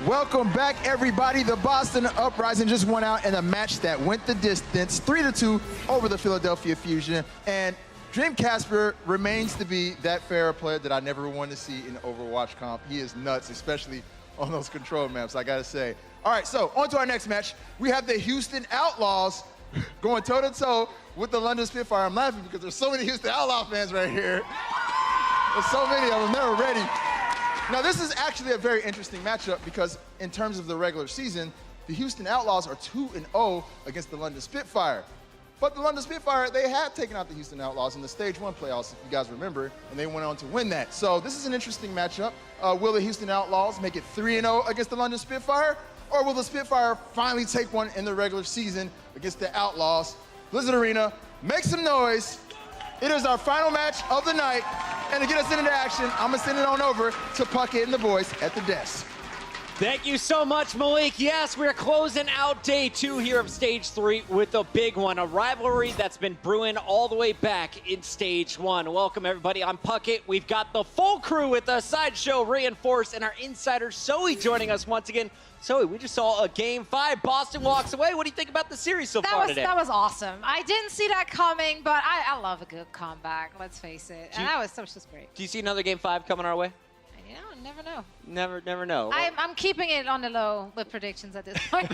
Welcome back, everybody. The Boston Uprising just went out in a match that went the distance, 3-2 over the Philadelphia Fusion. And Dream Casper remains to be that fair player that I never wanted to see in Overwatch comp. He is nuts, especially on those control maps, I gotta say. All right, so on to our next match. We have the Houston Outlaws going toe-to-toe with the London Spitfire. I'm laughing because there's so many Houston Outlaw fans right here. There's so many of them, they're ready. Now, this is actually a very interesting matchup because in terms of the regular season, the Houston Outlaws are 2-0 against the London Spitfire. But the London Spitfire, they had taken out the Houston Outlaws in the Stage 1 playoffs, if you guys remember, and they went on to win that. So this is an interesting matchup. Will the Houston Outlaws make it 3-0 against the London Spitfire? Or will the Spitfire finally take one in the regular season against the Outlaws? Blizzard Arena, make some noise. It is our final match of the night. And to get us into action, I'm gonna send it on over to Puckett and the boys at the desk. Thank you so much, Malik. Yes, we're closing out day 2 here of Stage 3 with a big one, a rivalry that's been brewing all the way back in Stage 1. Welcome, everybody. I'm Puckett. We've got the full crew with us, Sideshow, Reinforced, and our insider, Zoe, joining us once again. Zoe, we just saw a Game 5. Boston walks away. What do you think about the series so far today? That was awesome. I didn't see that coming, but I love a good comeback, let's face it. And that was just great. Do you see another Game 5 coming our way? You know, never know. Never know. I'm keeping it on the low with predictions at this point.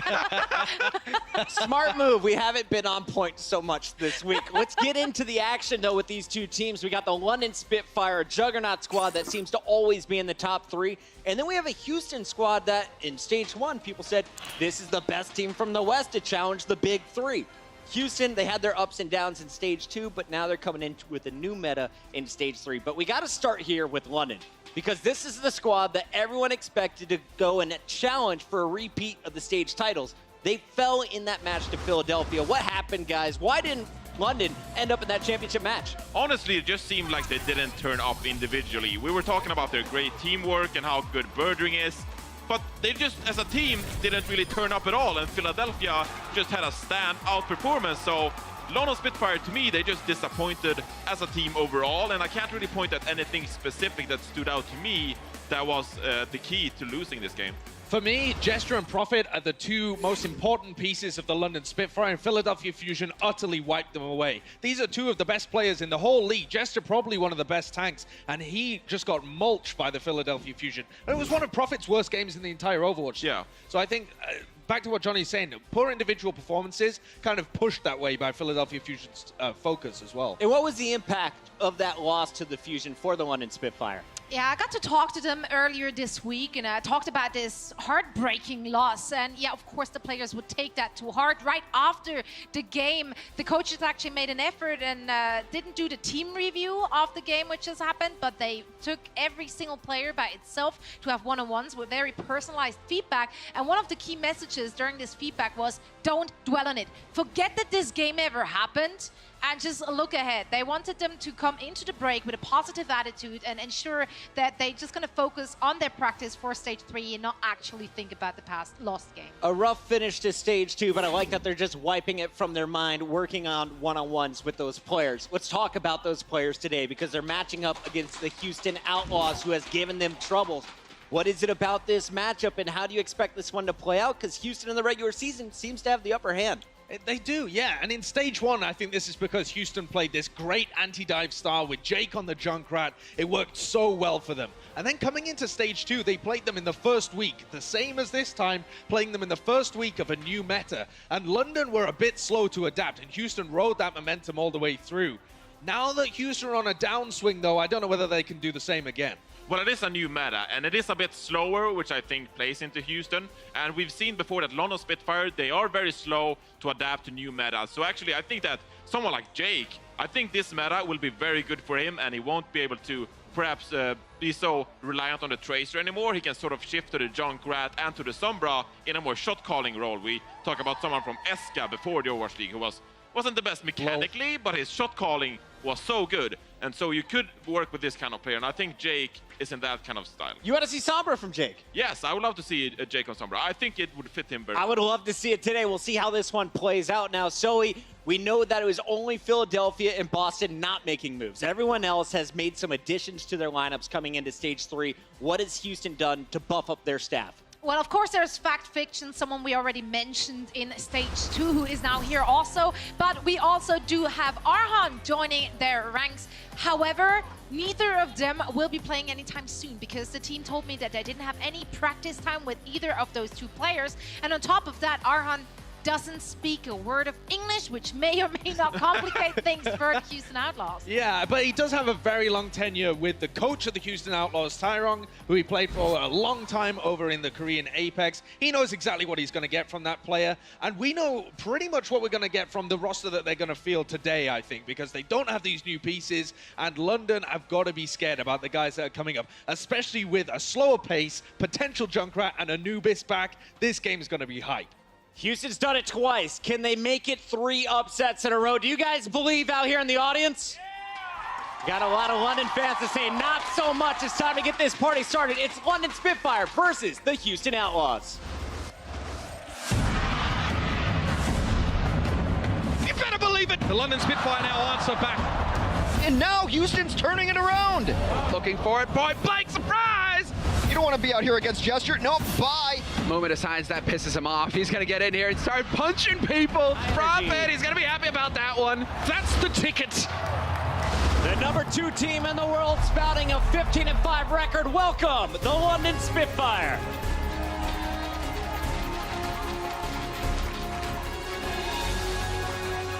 Smart move. We haven't been on point so much this week. Let's get into the action, though, with these two teams. We got the London Spitfire, a juggernaut squad that seems to always be in the top 3. And then we have a Houston squad that, in Stage 1, people said, this is the best team from the West to challenge the Big 3. Houston, they had their ups and downs in Stage 2, but now they're coming in with a new meta in Stage 3. But we got to start here with London, because this is the squad that everyone expected to go and challenge for a repeat of the stage titles. They fell in that match to Philadelphia. What happened, guys? Why didn't London end up in that championship match? Honestly, it just seemed like they didn't turn up individually. We were talking about their great teamwork and how good Birdring is, but they just, as a team, didn't really turn up at all, and Philadelphia just had a stand-out performance. So London Spitfire, to me, they just disappointed as a team overall, and I can't really point at anything specific that stood out to me that was the key to losing this game. For me, Jester and Prophet are the two most important pieces of the London Spitfire, and Philadelphia Fusion utterly wiped them away. These are two of the best players in the whole league. Jester probably one of the best tanks, and he just got mulched by the Philadelphia Fusion. And it was one of Prophet's worst games in the entire Overwatch. Yeah. So I think, back to what Johnny's saying, poor individual performances kind of pushed that way by Philadelphia Fusion's focus as well. And what was the impact of that loss to the Fusion for the London Spitfire? Yeah, I got to talk to them earlier this week, and I talked about this heartbreaking loss. And yeah, of course, the players would take that to heart. Right after the game, the coaches actually made an effort and didn't do the team review of the game, which has happened, but they took every single player by itself to have one-on-ones with very personalized feedback. And one of the key messages during this feedback was, don't dwell on it. Forget that this game ever happened, and just look ahead. They wanted them to come into the break with a positive attitude and ensure that they're just going to focus on their practice for Stage 3 and not actually think about the past lost game. A rough finish to Stage 2, but I like that they're just wiping it from their mind, working on one-on-ones with those players. Let's talk about those players today, because they're matching up against the Houston Outlaws, who has given them troubles. What is it about this matchup, and how do you expect this one to play out? Because Houston in the regular season seems to have the upper hand. They do, yeah. And in Stage 1, I think this is because Houston played this great anti-dive style with Jake on the Junkrat. It worked so well for them. And then coming into Stage 2, they played them in the first week, the same as this time, playing them in the first week of a new meta. And London were a bit slow to adapt, and Houston rode that momentum all the way through. Now that Houston are on a downswing, though, I don't know whether they can do the same again. Well, it is a new meta, and it is a bit slower, which I think plays into Houston. And we've seen before that London Spitfire, they are very slow to adapt to new metas. So actually, I think that someone like Jake, I think this meta will be very good for him, and he won't be able to perhaps be so reliant on the Tracer anymore. He can sort of shift to the Junkrat and to the Sombra in a more shot-calling role. We talk about someone from Eska before the Overwatch League who wasn't the best mechanically, but his shot-calling was so good. And so you could work with this kind of player, and I think Jake is in that kind of style. You want to see Sombra from Jake? Yes, I would love to see Jake on Sombra. I think it would fit him very well. I would love to see it today. We'll see how this one plays out. Now, Zoe, we know that it was only Philadelphia and Boston not making moves. Everyone else has made some additions to their lineups coming into Stage 3. What has Houston done to buff up their staff? Well, of course, there's Fact Fiction, someone we already mentioned in stage 2, who is now here also. But we also do have Arhan joining their ranks. However, neither of them will be playing anytime soon because the team told me that they didn't have any practice time with either of those two players. And on top of that, Arhan doesn't speak a word of English, which may or may not complicate things for the Houston Outlaws. Yeah, but he does have a very long tenure with the coach of the Houston Outlaws, Tyrong, who he played for a long time over in the Korean Apex. He knows exactly what he's going to get from that player, and we know pretty much what we're going to get from the roster that they're going to field today, I think, because they don't have these new pieces, and London have got to be scared about the guys that are coming up, especially with a slower pace, potential Junkrat, and Anubis back. This game is going to be hype. Houston's done it twice. Can they make it 3 upsets in a row? Do you guys believe out here in the audience? Got a lot of London fans to say not so much. It's time to get this party started. It's London Spitfire versus the Houston Outlaws. You better believe it! The London Spitfire now answer back. And now Houston's turning it around. Looking for it, point blank, surprise! You don't want to be out here against Gesture. No, bye. Moment of silence, that pisses him off. He's going to get in here and start punching people. Prophet, he's going to be happy about that one. That's the ticket. The number 2 team in the world spouting a 15-5 record. Welcome, the London Spitfire.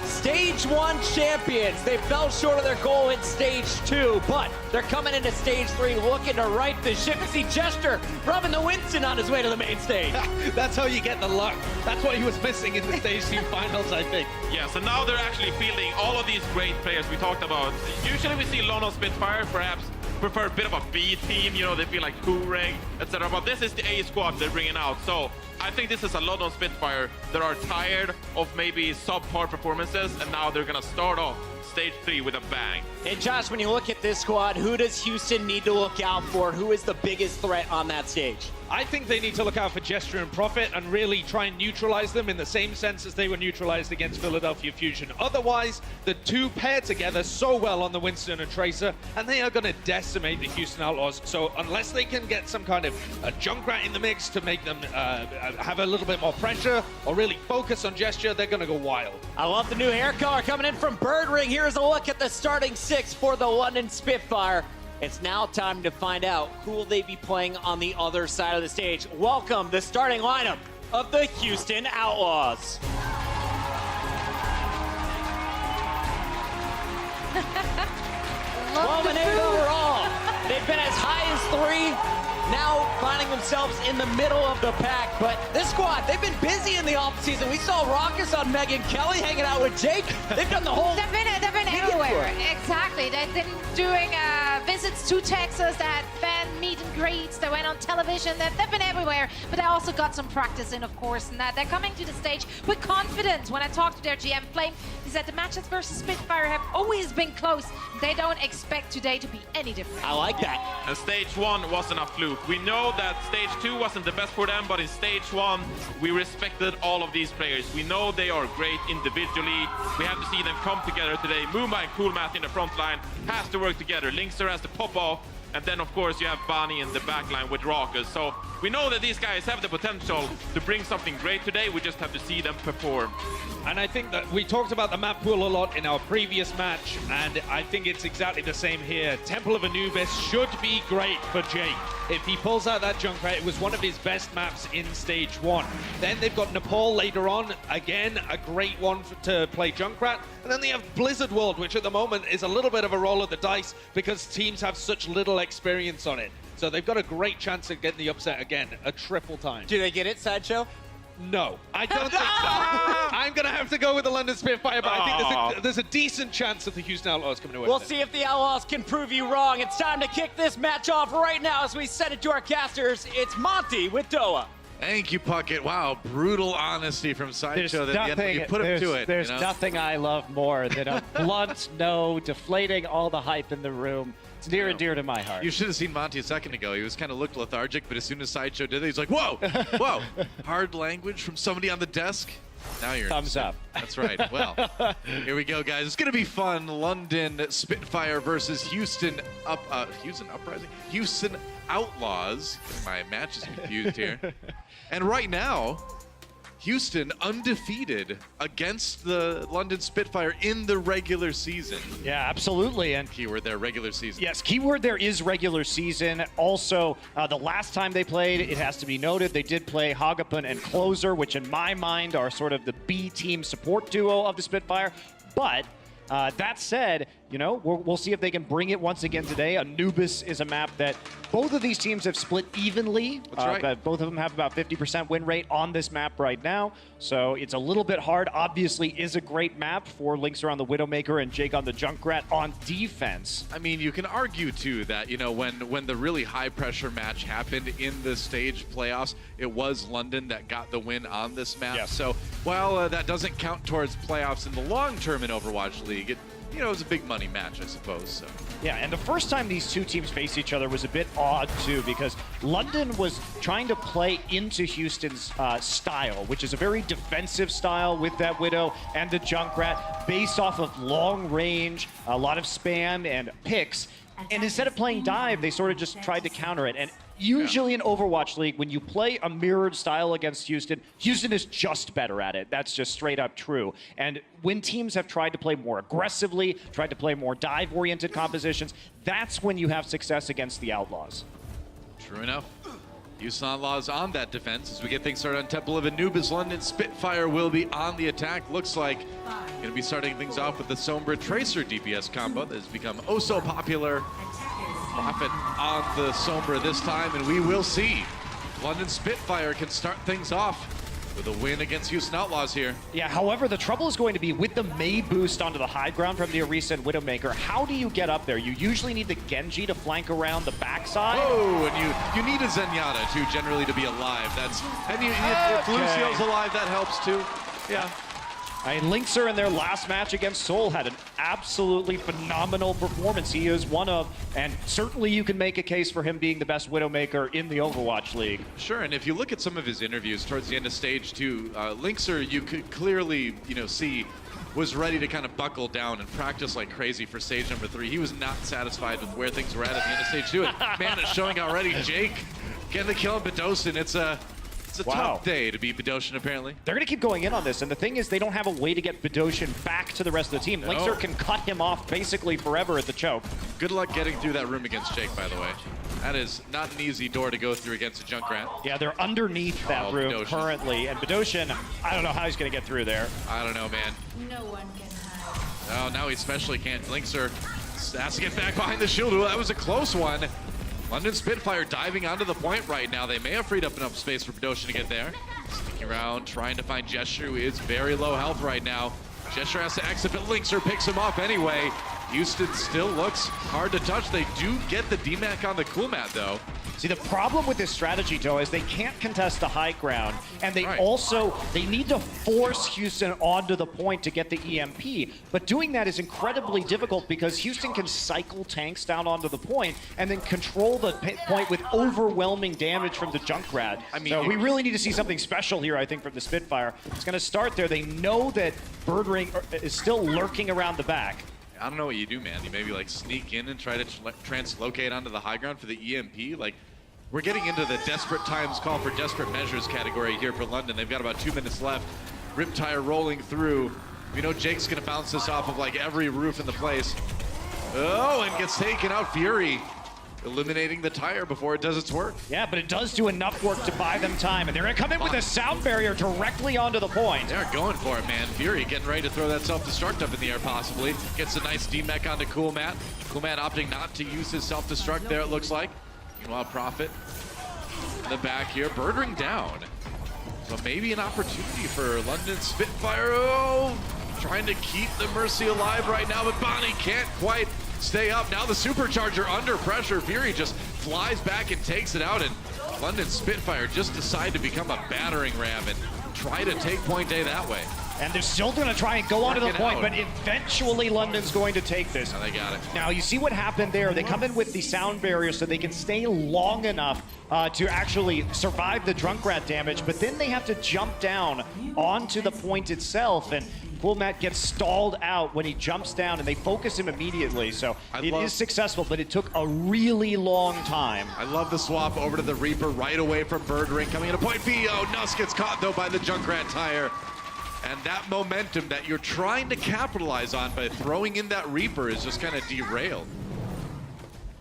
Stage 1 champions. They fell short of their goal in stage 2, but they're coming into stage 3 looking to right the ship. You see Jester rubbing the Winston on his way to the main stage. That's how you get the luck. That's what he was missing in the stage 2 finals, I think. Yeah, so now they're actually fielding all of these great players we talked about. Usually we see London Spitfire perhaps prefer a bit of a B team, you know, they feel like Kureg, etc. But this is the A squad they're bringing out. So I think this is a London Spitfire that are tired of maybe subpar performances, and now they're gonna start off stage 3 with a bang. And Josh, when you look at this squad, who does Houston need to look out for? Who is the biggest threat on that stage? I think they need to look out for Gesture and Prophet and really try and neutralize them in the same sense as they were neutralized against Philadelphia Fusion. Otherwise, the two pair together so well on the Winston and Tracer, and they are going to decimate the Houston Outlaws. So unless they can get some kind of a Junkrat in the mix to make them have a little bit more pressure or really focus on Gesture, they're going to go wild. I love the new hair color coming in from Bird Ring. Here's a look at the starting 6 for the London Spitfire. It's now time to find out who will they be playing on the other side of the stage. Welcome the starting lineup of the Houston Outlaws. 12-8 overall. They've been as high as 3. Now finding themselves in the middle of the pack. But this squad, they've been busy in the offseason. We saw Raucus on Megan Kelly hanging out with Jake. They've done the whole... They've been everywhere. Exactly. They've been doing visits to Texas, that fan meet and greets. They went on television. They've been everywhere. But they also got some practice in, of course. And they're coming to the stage with confidence. When I talked to their GM, Flame, he said the matches versus Spitfire have always been close. They don't expect today to be any different. I like that. And stage 1 wasn't a fluke. We know that stage 2 wasn't the best for them, but in stage 1, we respected all of these players. We know they are great individually. We have to see them come together today. Mooma and Cool Math in the front line has to work together. Linkster has to pop off. And then, of course, you have Bani in the back line with Raucus. So we know that these guys have the potential to bring something great today. We just have to see them perform. And I think that we talked about the map pool a lot in our previous match, and I think it's exactly the same here. Temple of Anubis should be great for Jake. If he pulls out that Junkrat, it was one of his best maps in stage 1. Then they've got Nepal later on, again, a great one to play Junkrat. And then they have Blizzard World, which at the moment is a little bit of a roll of the dice because teams have such little experience on it. So they've got a great chance of getting the upset again, a triple time. Do they get it, Sideshow? No, I don't think so. I'm going to have to go with the London Spitfire, but I think there's a decent chance that the Houston Outlaws coming away. We'll see if the Outlaws can prove you wrong. It's time to kick this match off right now as we send it to our casters. It's Monty with Doa. Thank you, Puckett. Wow, brutal honesty from Sideshow. You put him to it. There's nothing I love more than a blunt no, deflating all the hype in the room. It's near and dear to my heart. You should have seen Monty a second ago. He was kind of looked lethargic, but as soon as Sideshow did it, he's like, whoa, whoa. Hard language from somebody on the desk. Now you're Thumbs up. That's right. Well, here we go, guys. It's going to be fun. London Spitfire versus Houston Uprising? Houston Outlaws. My match is confused here. And right now, Houston undefeated against the London Spitfire in the regular season. Yeah, absolutely. And Keyword there, regular season. yes, keyword there is regular season. Also, the last time they played, it has to be noted, they did play Hagapun and Closer, which in my mind are sort of the B team support duo of the Spitfire. But that said, you know, we'll see if they can bring it once again today. Anubis is a map that both of these teams have split evenly. That's right. But both of them have about 50% win rate on this map right now. So it's a little bit hard. Obviously is a great map for Linkser on the Widowmaker and Jake on the Junkrat on defense. I mean, you can argue, too, that, you know, when the really high-pressure match happened in the stage playoffs, it was London that got the win on this map. Yes. So while that doesn't count towards playoffs in the long term in Overwatch League, it, you know, it was a big money match, I suppose. So. Yeah, and the first time these two teams faced each other was a bit odd, too, because London was trying to play into Houston's style, which is a very defensive style with that Widow and the Junkrat, based off of long range, a lot of spam and picks. And instead of playing dive, they sort of just tried to counter it. And usually in Overwatch League, when you play a mirrored style against Houston, Houston is just better at it. That's just straight up true. And when teams have tried to play more aggressively, tried to play more dive-oriented compositions, that's when you have success against the Outlaws. True enough. Houston Outlaws on that defense as we get things started on Temple of Anubis. London Spitfire will be on the attack. Looks like going to be starting things off with the Sombra Tracer DPS combo that has become oh so popular. Profit on the Sombra this time, and we will see London Spitfire can start things off with a win against Houston Outlaws here. Yeah, however, the trouble is going to be with the Mei boost onto the high ground from the Orisa and Widowmaker. How do you get up there? You usually need the Genji to flank around the backside. Oh, and you need a Zenyatta too, generally, to be alive. If Lucio's alive, that helps too. Yeah. I mean, Linkser in their last match against Seoul had an absolutely phenomenal performance. He is one of, and certainly you can make a case for him being the best Widowmaker in the Overwatch League. Sure, and if you look at some of his interviews towards the end of stage 2, Linkser, you could clearly, see, was ready to kind of buckle down and practice like crazy for stage number 3. He was not satisfied with where things were at the end of stage 2. And man, it's showing already. Jake getting the kill on Bedosian. It's a tough day to beat Bedosian, apparently. They're going to keep going in on this, and the thing is they don't have a way to get Bedosian back to the rest of the team. No. Linkser can cut him off basically forever at the choke. Good luck getting through that room against Jake, by the way. That is not an easy door to go through against a Junkrat. Yeah, they're underneath that room Bedosian. Currently, and Bedosian, I don't know how he's going to get through there. I don't know, man. No one can hide. Oh, now he especially can't. Linkser has to get back behind the shield. Ooh, that was a close one. London Spitfire diving onto the point right now. They may have freed up enough space for Bedosian to get there. Sneaking around, trying to find Gesture, who is very low health right now. Gesture has to exit, but Linkser picks him off anyway. Houston still looks hard to touch. They do get the DMAC on the cool mat, though. See, the problem with this strategy, Joe, is they can't contest the high ground, and they they need to force Houston onto the point to get the EMP. But doing that is incredibly difficult because Houston can cycle tanks down onto the point and then control the point with overwhelming damage from the Junkrat. I mean, so we really need to see something special here, I think, from the Spitfire. It's going to start there. They know that Birdring is still lurking around the back. I don't know what you do, man. You maybe like sneak in and try to translocate onto the high ground for the EMP. Like, we're getting into the desperate times call for desperate measures category here for London. They've got about 2 minutes left. Riptire rolling through. We know Jake's gonna bounce this off of like every roof in the place. Oh, and gets taken out. Fury eliminating the tire before it does its work. Yeah, but it does do enough work to buy them time, and they're gonna come in with a sound barrier directly onto the point. They're going for it, man. Fury getting ready to throw that self-destruct up in the air possibly. Gets a nice DMAC onto Coolmat. Coolmat opting not to use his self-destruct there, it looks like. Meanwhile, Profit in the back here, Birdring down. So maybe an opportunity for London Spitfire. Oh, trying to keep the Mercy alive right now, but Bonnie can't quite stay up. Now the Supercharger under pressure. Fury just flies back and takes it out, and London Spitfire just decide to become a battering ram and try to take point A that way. And they're still going to try and go onto the Work it point, out. but eventually London's going to take this. Now they got it. Now, you see what happened there. They come in with the sound barrier so they can stay long enough to actually survive the Junkrat damage, but then they have to jump down onto the point itself, and Coolmat gets stalled out when he jumps down, and they focus him immediately. So it is successful, but it took a really long time. I love the swap over to the Reaper right away from Birdring. Coming in a point B. Oh, Nuss gets caught, though, by the Junkrat tire. And that momentum that you're trying to capitalize on by throwing in that Reaper is just kind of derailed.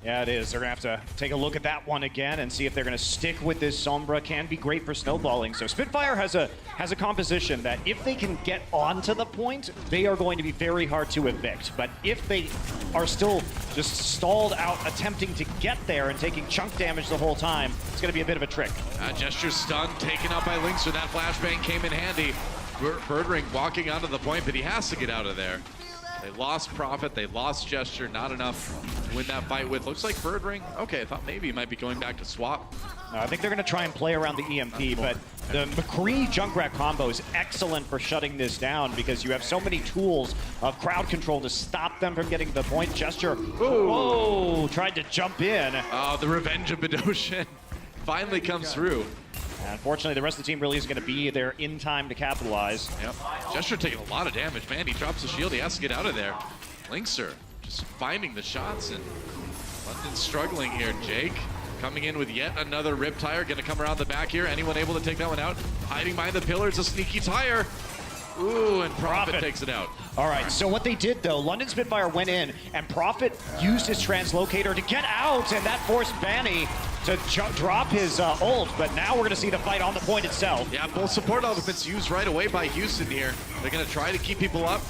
Yeah, it is. They're going to have to take a look at that one again and see if they're going to stick with this Sombra. Can be great for snowballing. So Spitfire has a composition that if they can get onto the point, they are going to be very hard to evict. But if they are still just stalled out attempting to get there and taking chunk damage the whole time, it's going to be a bit of a trick. Gesture stun taken out by Linkster. That flashbang came in handy. Birdring walking onto the point, but he has to get out of there. They lost Prophet, they lost Gesture, not enough to win that fight with. Looks like Birdring, okay, I thought maybe he might be going back to swap. No, I think they're going to try and play around the EMP, but the McCree Junkrat combo is excellent for shutting this down because you have so many tools of crowd control to stop them from getting to the point. Gesture, whoa, tried to jump in. Oh, the revenge of Bedosian finally comes through. Unfortunately, the rest of the team really isn't going to be there in time to capitalize. Yep. Gesture taking a lot of damage, man. He drops the shield. He has to get out of there. Linkster just finding the shots, and London's struggling here. Jake coming in with yet another Rip Tire. Going to come around the back here. Anyone able to take that one out? Hiding behind the pillars, a sneaky tire. Ooh, and Prophet takes it out. All right, so what they did, though, London Spitfire went in, and Prophet used his translocator to get out, and that forced Banny to drop his ult, but now we're going to see the fight on the point itself. Yeah, both support ultimates used right away by Houston here. They're going to try to keep people up.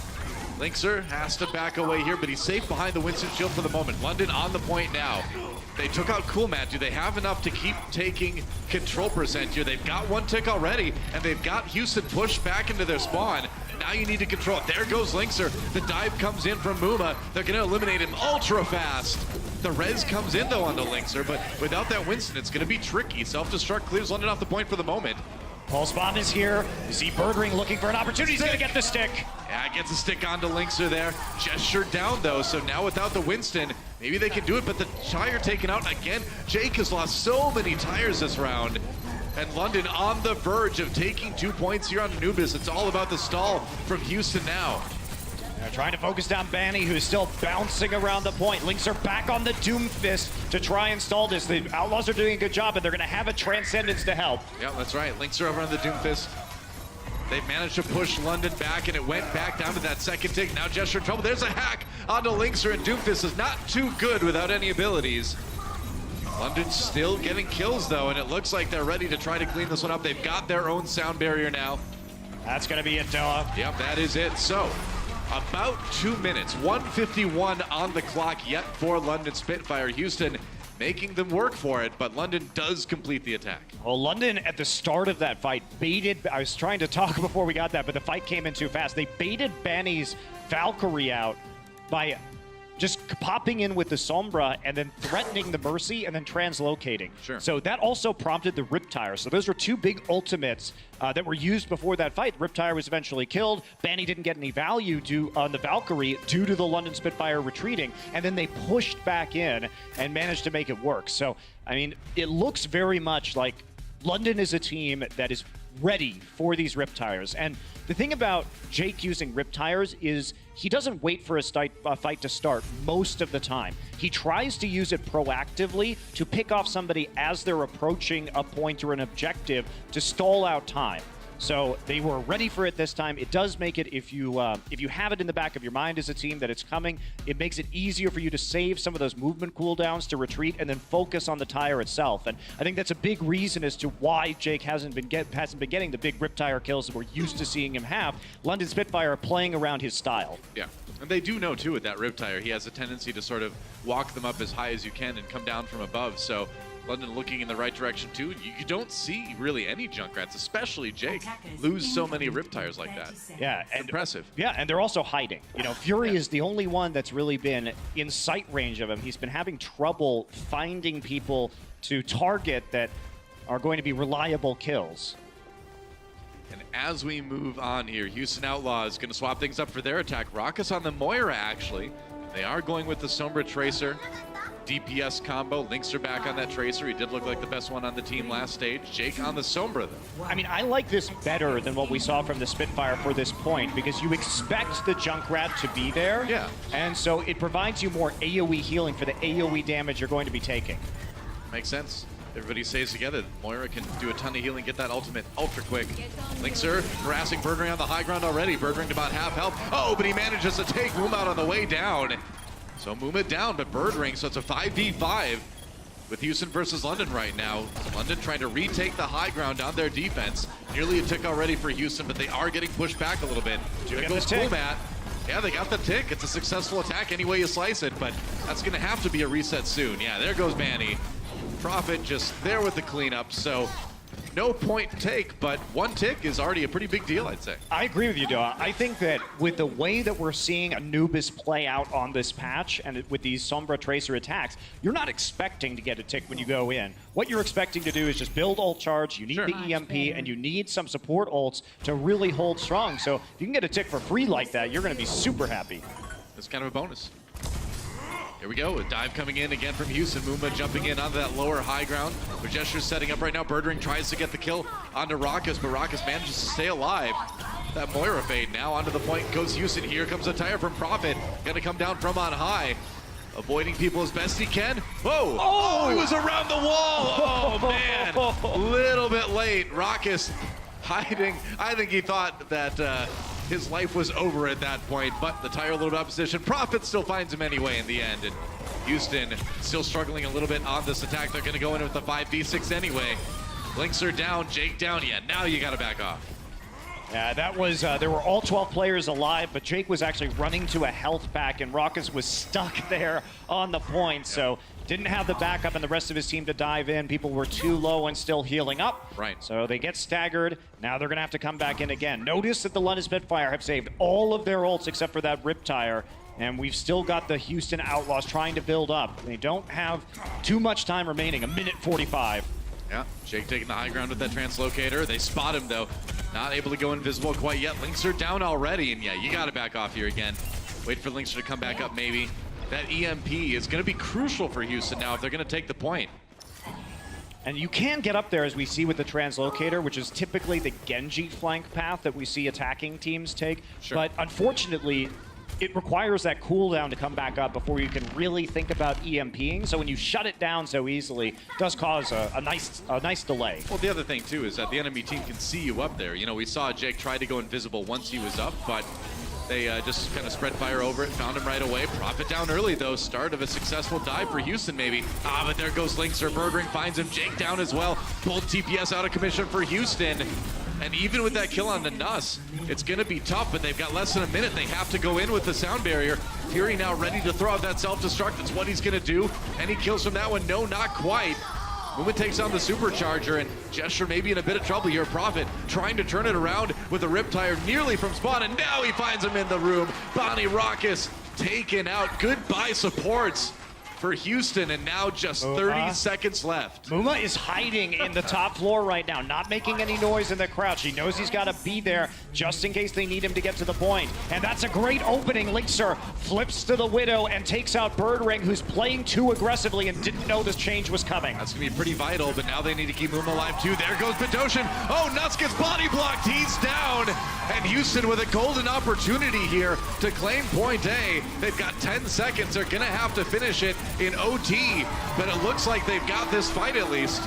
Linkster has to back away here, but he's safe behind the Winston shield for the moment. London on the point now. They took out Coolmat. Do they have enough to keep taking control percent here? They've got one tick already, and they've got Houston pushed back into their spawn. Now you need to control it. There goes Linkster. The dive comes in from Muma. They're going to eliminate him ultra fast. The res comes in, though, onto Linkster, but without that Winston, it's going to be tricky. Self-destruct clears London off the point for the moment. Pulse Bomb is here. You see Birdring looking for an opportunity. He's going to get the stick. Yeah, gets a stick onto Linkster there. Gesture down, though, so now without the Winston, maybe they can do it, but the tire taken out again. Jake has lost so many tires this round. And London on the verge of taking 2 points here on Anubis. It's all about the stall from Houston now. They're trying to focus down Banny, who's still bouncing around the point. Links are back on the Doom Fist to try and stall this. The Outlaws are doing a good job, and they're going to have a Transcendence to help. Yeah, that's right. Links are over on the Doom Fist. They've managed to push London back, and it went back down to that second tick. Now Gesture in trouble. There's a hack onto Linkster, and Doomfist is not too good without any abilities. London's still getting kills, though, and it looks like they're ready to try to clean this one up. They've got their own sound barrier now. That's going to be it, Noah. Yep, that is it. So, about 2 minutes, 1:51 on the clock yet for London Spitfire. Houston making them work for it, but London does complete the attack. Well, London at the start of that fight baited, I was trying to talk before we got that, but the fight came in too fast. They baited Banny's Valkyrie out by just popping in with the Sombra and then threatening the Mercy and then translocating. Sure. So that also prompted the Riptire. So those were two big ultimates that were used before that fight. Riptire was eventually killed. Banny didn't get any value on the Valkyrie due to the London Spitfire retreating. And then they pushed back in and managed to make it work. So, I mean, it looks very much like London is a team that is ready for these Riptires. And the thing about Jake using Riptires is he doesn't wait for a fight to start most of the time. He tries to use it proactively to pick off somebody as they're approaching a point or an objective to stall out time. So they were ready for it this time. It does make it, if you have it in the back of your mind as a team that it's coming, it makes it easier for you to save some of those movement cooldowns to retreat and then focus on the tire itself. And I think that's a big reason as to why Jake hasn't been getting the big Riptire kills that we're used to seeing him have. London Spitfire playing around his style. Yeah, and they do know too with that Riptire, he has a tendency to sort of walk them up as high as you can and come down from above. So London looking in the right direction too. You don't see really any Junkrats, especially Jake, lose so many Riptires like that. Yeah, and impressive. Yeah, and they're also hiding. You know, Fury is the only one that's really been in sight range of him. He's been having trouble finding people to target that are going to be reliable kills. And as we move on here, Houston Outlaws going to swap things up for their attack. Raucus on the Moira, actually. They are going with the Sombra Tracer. DPS combo. Lynx are back on that Tracer. He did look like the best one on the team last stage. Jake on the Sombra, though. I mean, I like this better than what we saw from the Spitfire for this point because you expect the Junkrat to be there. Yeah. And so it provides you more AoE healing for the AoE damage you're going to be taking. Makes sense. Everybody stays together. Moira can do a ton of healing, get that ultimate ultra quick. Lynxer harassing Birdring on the high ground already. Birdring to about half health. Oh, but he manages to take Mooma out on the way down. So Mooma down, but Birdring, so it's a 5v5 with Houston versus London right now. London trying to retake the high ground on their defense. Nearly a tick already for Houston, but they are getting pushed back a little bit. There goes Coolmat. Yeah, they got the tick. It's a successful attack any way you slice it, but that's going to have to be a reset soon. Yeah, there goes Manny. Prophet just there with the cleanup, so no point take, but one tick is already a pretty big deal, I'd say. I agree with you, Doa. I think that with the way that we're seeing Anubis play out on this patch and with these Sombra Tracer attacks, you're not expecting to get a tick when you go in. What you're expecting to do is just build ult charge, you need the EMP, and you need some support ults to really hold strong. So if you can get a tick for free like that, you're going to be super happy. It's kind of a bonus. Here we go, a dive coming in again from Houston. Mooma jumping in onto that lower high ground. Gesture setting up right now. Birdring tries to get the kill onto Raucus, but Raucus manages to stay alive. That Moira fade now onto the point goes Houston. Here comes a tire from Prophet. Gonna come down from on high. Avoiding people as best he can. Whoa! Oh, he was around the wall! Oh, man! Little bit late. Raucus hiding. I think he thought that his life was over at that point, but the tire a little bit out of position. Prophet still finds him anyway in the end, and Houston still struggling a little bit on this attack. They're going to go in with the 5v6 anyway. Lynx are down, Jake down. Yeah, now you got to back off. Yeah, that was, there were all 12 players alive, but Jake was actually running to a health pack, and Raucus was stuck there on the point, so didn't have the backup and the rest of his team to dive in. People were too low and still healing up. Right. So they get staggered. Now they're going to have to come back in again. Notice that the London Spitfire have saved all of their ults except for that Riptire, and we've still got the Houston Outlaws trying to build up. They don't have too much time remaining, 1:45. Yeah, Jake taking the high ground with that translocator. They spot him, though. Not able to go invisible quite yet. Lynxer down already, and yeah, you got to back off here again. Wait for Lynxer to come back up, maybe. That EMP is going to be crucial for Houston now if they're going to take the point. And you can get up there, as we see with the translocator, which is typically the Genji flank path that we see attacking teams take. Sure. But unfortunately, it requires that cooldown to come back up before you can really think about EMPing. So when you shut it down so easily, it does cause a nice delay. Well, the other thing, too, is that the enemy team can see you up there. You know, we saw Jake try to go invisible once he was up, but they just kind of spread fire over it, found him right away. Prophet down early, though. Start of a successful dive for Houston, maybe. Ah, but there goes Lynxer. Birdring finds him. Jake down as well. Both TPS out of commission for Houston. And even with that kill on the Nuss, it's going to be tough, but they've got less than a minute. They have to go in with the sound barrier. Fury now ready to throw out that self-destruct. That's what he's going to do. Any kills from that one? No, not quite. Movement takes on the supercharger, and Gesture maybe in a bit of trouble here. Prophet trying to turn it around with a Riptire nearly from spawn, and now he finds him in the room. Bonnie Raucus taken out. Goodbye supports for Houston, and now just 30 seconds left. Mooma is hiding in the top floor right now, not making any noise in the crouch. He knows he's got to be there just in case they need him to get to the point. And that's a great opening. Lynxer flips to the Widow and takes out Birdring, who's playing too aggressively and didn't know this change was coming. That's going to be pretty vital, but now they need to keep Mooma alive too. There goes Bedosian. Oh, Nuts gets body blocked. He's down. And Houston with a golden opportunity here to claim point A. They've got 10 seconds. They're going to have to finish it in OT, but it looks like they've got this fight at least.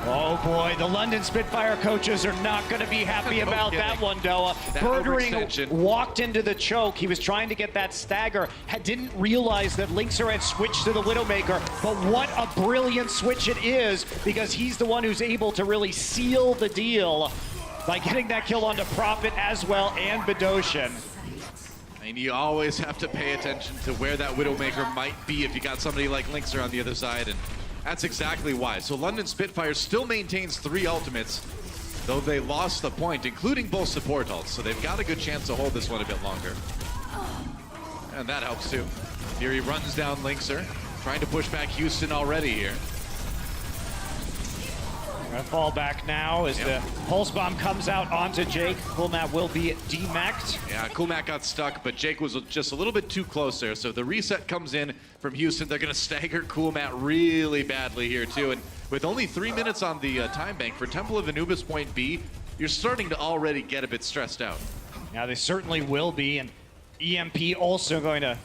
Oh boy, the London Spitfire coaches are not going to be happy about that one, Doa. Birdring walked into the choke. He was trying to get that stagger. Didn't realize that Lynxer had switched to the Widowmaker, but what a brilliant switch it is, because he's the one who's able to really seal the deal by getting that kill onto Prophet as well and Bedosian. And you always have to pay attention to where that Widowmaker might be if you got somebody like Lynxer on the other side, and that's exactly why. So London Spitfire still maintains 3 ultimates, though they lost the point, including both support ults, so they've got a good chance to hold this one a bit longer. And that helps too. Fury runs down Lynxer, trying to push back Houston already here. Gonna fall back now as the pulse bomb comes out onto Jake. Coolmat will be demeched. Yeah, Coolmat got stuck, but Jake was just a little bit too close there. So the reset comes in from Houston. They're gonna stagger Coolmat really badly here too. And with only 3 minutes on the time bank for Temple of Anubis point B, you're starting to already get a bit stressed out. Now they certainly will be, and EMP also going to,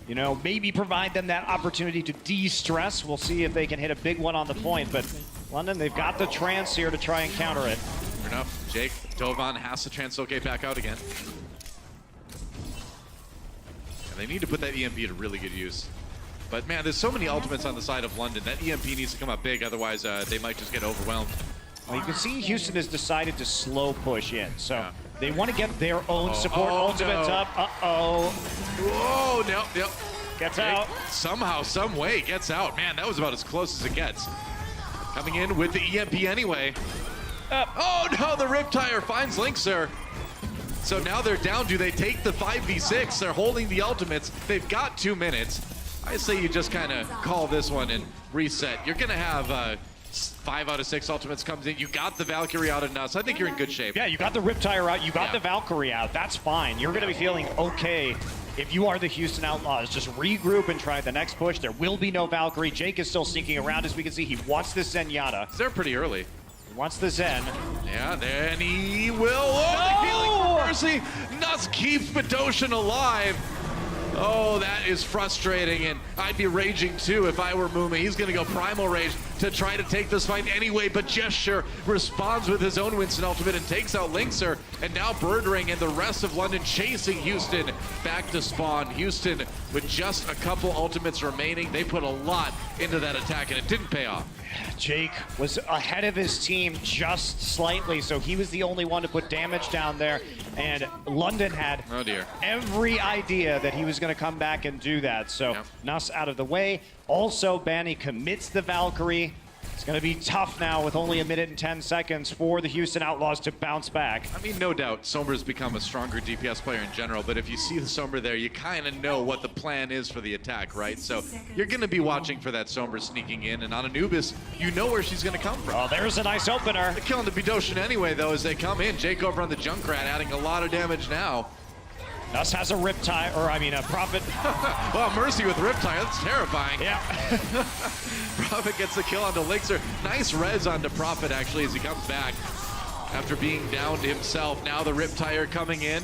you know, maybe provide them that opportunity to de-stress. We'll see if they can hit a big one on the point, but London, they've got the trance here to try and counter it. Fair enough. Jake, Dovan has to translocate back out again. And they need to put that EMP to really good use. But man, there's so many ultimates on the side of London. That EMP needs to come up big, otherwise they might just get overwhelmed. Well, you can see Houston has decided to slow push in, so they want to get their own support ultimates up. Uh-oh. Whoa, no. Gets out. Somehow, some way, gets out. Man, that was about as close as it gets. Coming in with the EMP anyway. Oh no, the Riptire finds Linkser. So now they're down. Do they take the 5v6? They're holding the ultimates. They've got 2 minutes. I say you just kind of call this one and reset. You're going to have 5 out of 6 ultimates comes in. You got the Valkyrie out of Nuss. I think you're in good shape. Yeah, you got the Riptire out. You got the Valkyrie out. That's fine. You're going to be feeling okay. If you are the Houston Outlaws, just regroup and try the next push. There will be no Valkyrie. Jake is still sneaking around, as we can see. He wants the Zenyatta. They're pretty early. He wants the Zen. Yeah, then he will. Oh, the healing for Mercy. Nuss keeps Badoshan alive. Oh, that is frustrating, and I'd be raging too if I were Muma. He's going to go Primal Rage to try to take this fight anyway, but Gesture responds with his own Winston ultimate and takes out Linkser, and now Birdring and the rest of London chasing Houston back to spawn. Houston with just a couple ultimates remaining. They put a lot into that attack, and it didn't pay off. Jake was ahead of his team just slightly, so he was the only one to put damage down there, and London had every idea that he was going to come back and do that. So Nuss out of the way. Also, Banny commits the Valkyrie. It's going to be tough now with only 1 minute and 10 seconds for the Houston Outlaws to bounce back. I mean, no doubt, Sombra's become a stronger DPS player in general, but if you see the Sombra there, you kind of know what the plan is for the attack, right? So you're going to be watching for that Sombra sneaking in, and on Anubis, you know where she's going to come from. Oh, there's a nice opener. They're killing the Badoshan anyway, though, as they come in. Jake over on the Junkrat, adding a lot of damage now. Nuss has a Riptire, or I mean a Prophet. Well, Mercy with Riptire, that's terrifying. Yeah. Prophet gets the kill onto Linkser. Nice res onto Prophet, actually, as he comes back after being downed himself. Now the Riptire coming in.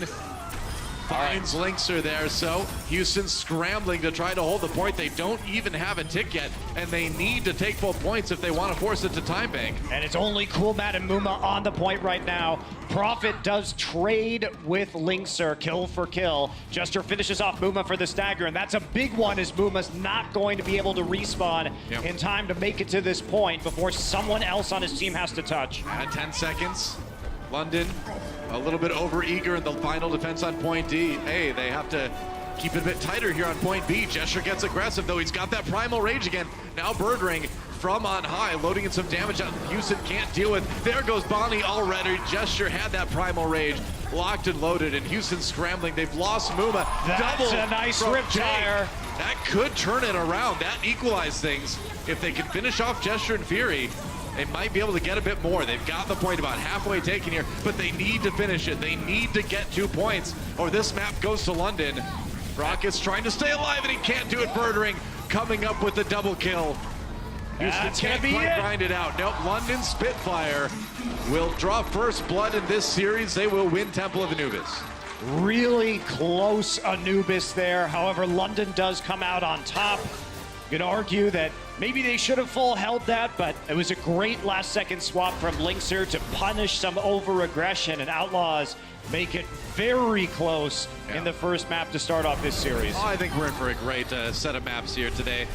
Finds Linkser there, so Houston scrambling to try to hold the point. They don't even have a tick yet, and they need to take both points if they want to force it to time bank. And it's only Coolmat and Muma on the point right now. Prophet does trade with Linkser, kill for kill. Jester finishes off Muma for the stagger, and that's a big one as Muma's not going to be able to respawn in time to make it to this point before someone else on his team has to touch. 10 seconds. London a little bit over-eager in the final defense on point D. Hey, they have to keep it a bit tighter here on point B. Gesture gets aggressive, though. He's got that Primal Rage again. Now Birdring from on high, loading in some damage that Houston can't deal with. There goes Bonnie already. Gesture had that Primal Rage locked and loaded, and Houston scrambling. They've lost Muma. That's a nice Riptire. That could turn it around. That equalize things. If they can finish off Gesture and Fury, they might be able to get a bit more. They've got the point about halfway taken here, but they need to finish it. They need to get 2 points, or this map goes to London. Rocket's trying to stay alive, and he can't do it. Birdring coming up with the double kill. Houston can't quite grind it out. Nope, London Spitfire will draw first blood in this series. They will win Temple of Anubis. Really close Anubis there. However, London does come out on top. You could argue that maybe they should have full held that, but it was a great last second swap from Linkser to punish some over-aggression, and Outlaws make it very close in the first map to start off this series. Oh, I think we're in for a great set of maps here today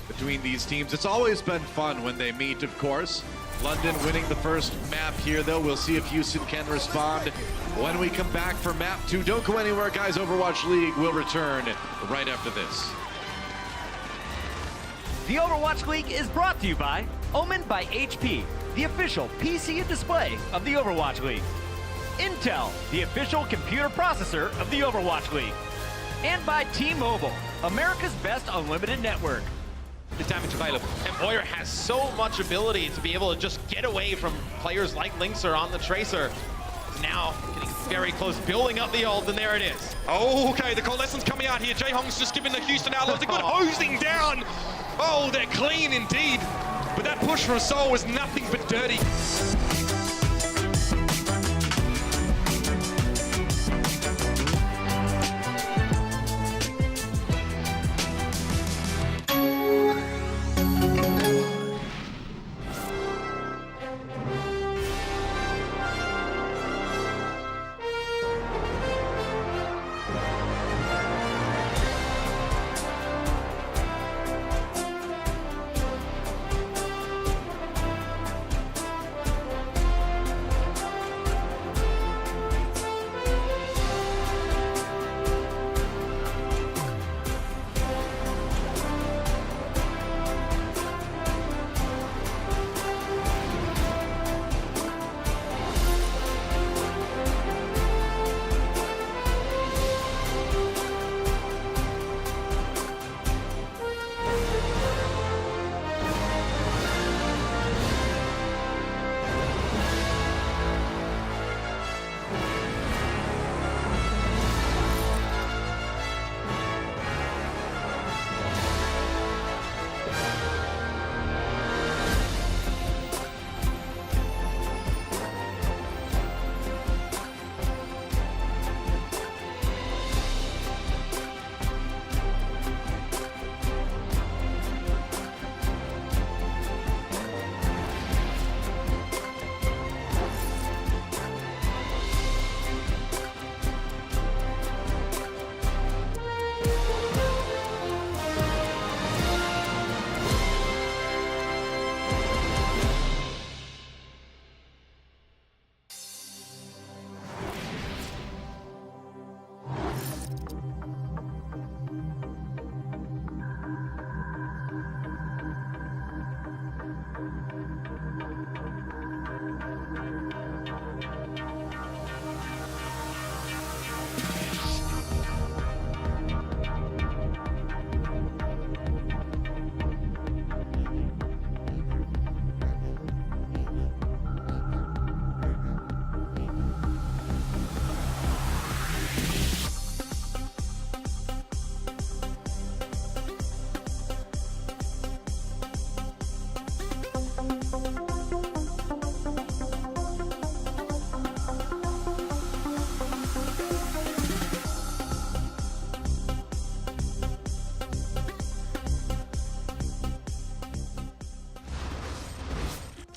between these teams. It's always been fun when they meet, of course. London winning the first map here, though. We'll see if Houston can respond when we come back for map 2. Don't go anywhere, guys. Overwatch League will return right after this. The Overwatch League is brought to you by Omen by HP, the official PC and display of the Overwatch League. Intel, the official computer processor of the Overwatch League. And by T-Mobile, America's best unlimited network. the damage available. And Boyer has so much ability to be able to just get away from players like Linkser on the Tracer. Now getting very close, building up the ult, and there it is. Oh, okay, the coalescence coming out here. Jaehong's just giving the Houston Outlaws a good hosing down. Oh, they're clean indeed. But that push from Soul was nothing but dirty.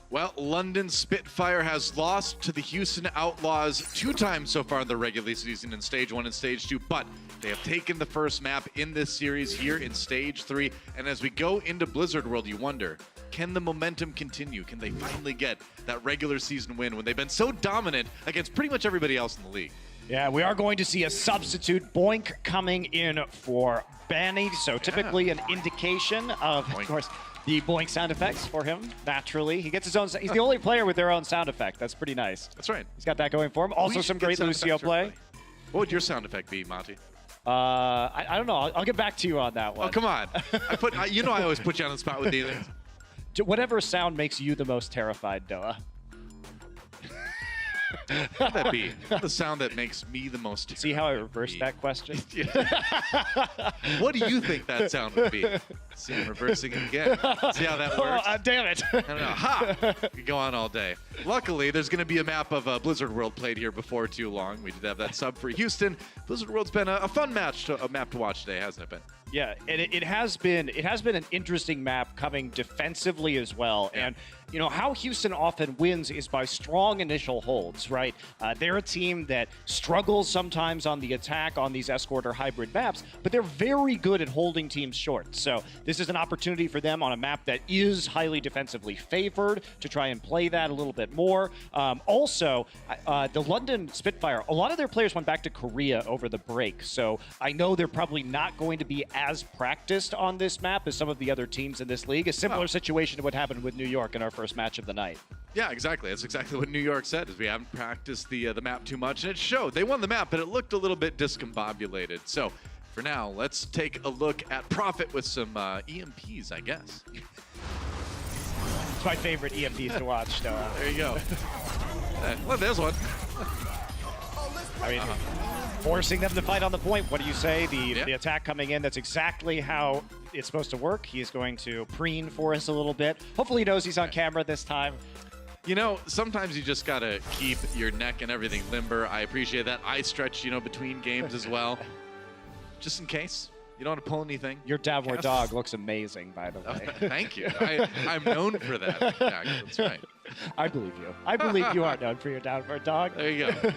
Well, London Spitfire has lost to the Houston Outlaws 2 times so far in the regular season in Stage 1 and Stage 2, but they have taken the first map in this series here in Stage 3. And as we go into Blizzard World, you wonder, can the momentum continue? Can they finally get that regular season win when they've been so dominant against pretty much everybody else in the league? Yeah, we are going to see a substitute Boink coming in for Banny, so typically an indication of course, the Boink sound effects for him, naturally. He gets his own, he's the only player with their own sound effect. That's pretty nice. That's right. He's got that going for him. Also some great Lucio play. What would your sound effect be, Monty? I don't know. I'll get back to you on that one. Oh, come on. I always put you on the spot with these things. Whatever sound makes you the most terrified, Doa. What would that be? The sound that makes me the most terrified. See how I reversed that question? What do you think that sound would be? See, I'm reversing it again. See how that works? Oh, damn it. I don't know. Ha! We could go on all day. Luckily, there's going to be a map of Blizzard World played here before too long. We did have that sub for Houston. Blizzard World's been a fun map to watch today, hasn't it been? Yeah, and it has been an interesting map coming defensively as well. Yeah. And you know how Houston often wins is by strong initial holds, right? They're a team that struggles sometimes on the attack on these escort or hybrid maps, but they're very good at holding teams short. So this is an opportunity for them on a map that is highly defensively favored to try and play that a little bit more. Also, the London Spitfire, a lot of their players went back to Korea over the break, so I know they're probably not going to be as practiced on this map as some of the other teams in this league. A similar situation to what happened with New York in our first match of the night. Yeah, exactly. That's exactly what New York said, is we haven't practiced the map too much, and it showed. They won the map, but it looked a little bit discombobulated. So For now, let's take a look at Prophet with some EMPs, I guess. It's my favorite EMPs to watch, Noah. There you go. Well, there's one. I mean, forcing them to fight on the point. What do you say? The attack coming in, that's exactly how it's supposed to work. He's going to preen for us a little bit. Hopefully he knows he's on camera this time. You know, sometimes you just gotta keep your neck and everything limber. I appreciate that. I stretch, you know, between games as well. Just in case. You don't want to pull anything. Your downward dog looks amazing, by the way. Thank you. I'm known for that. That's right. I believe you. I believe you are known for your downward dog. There you go.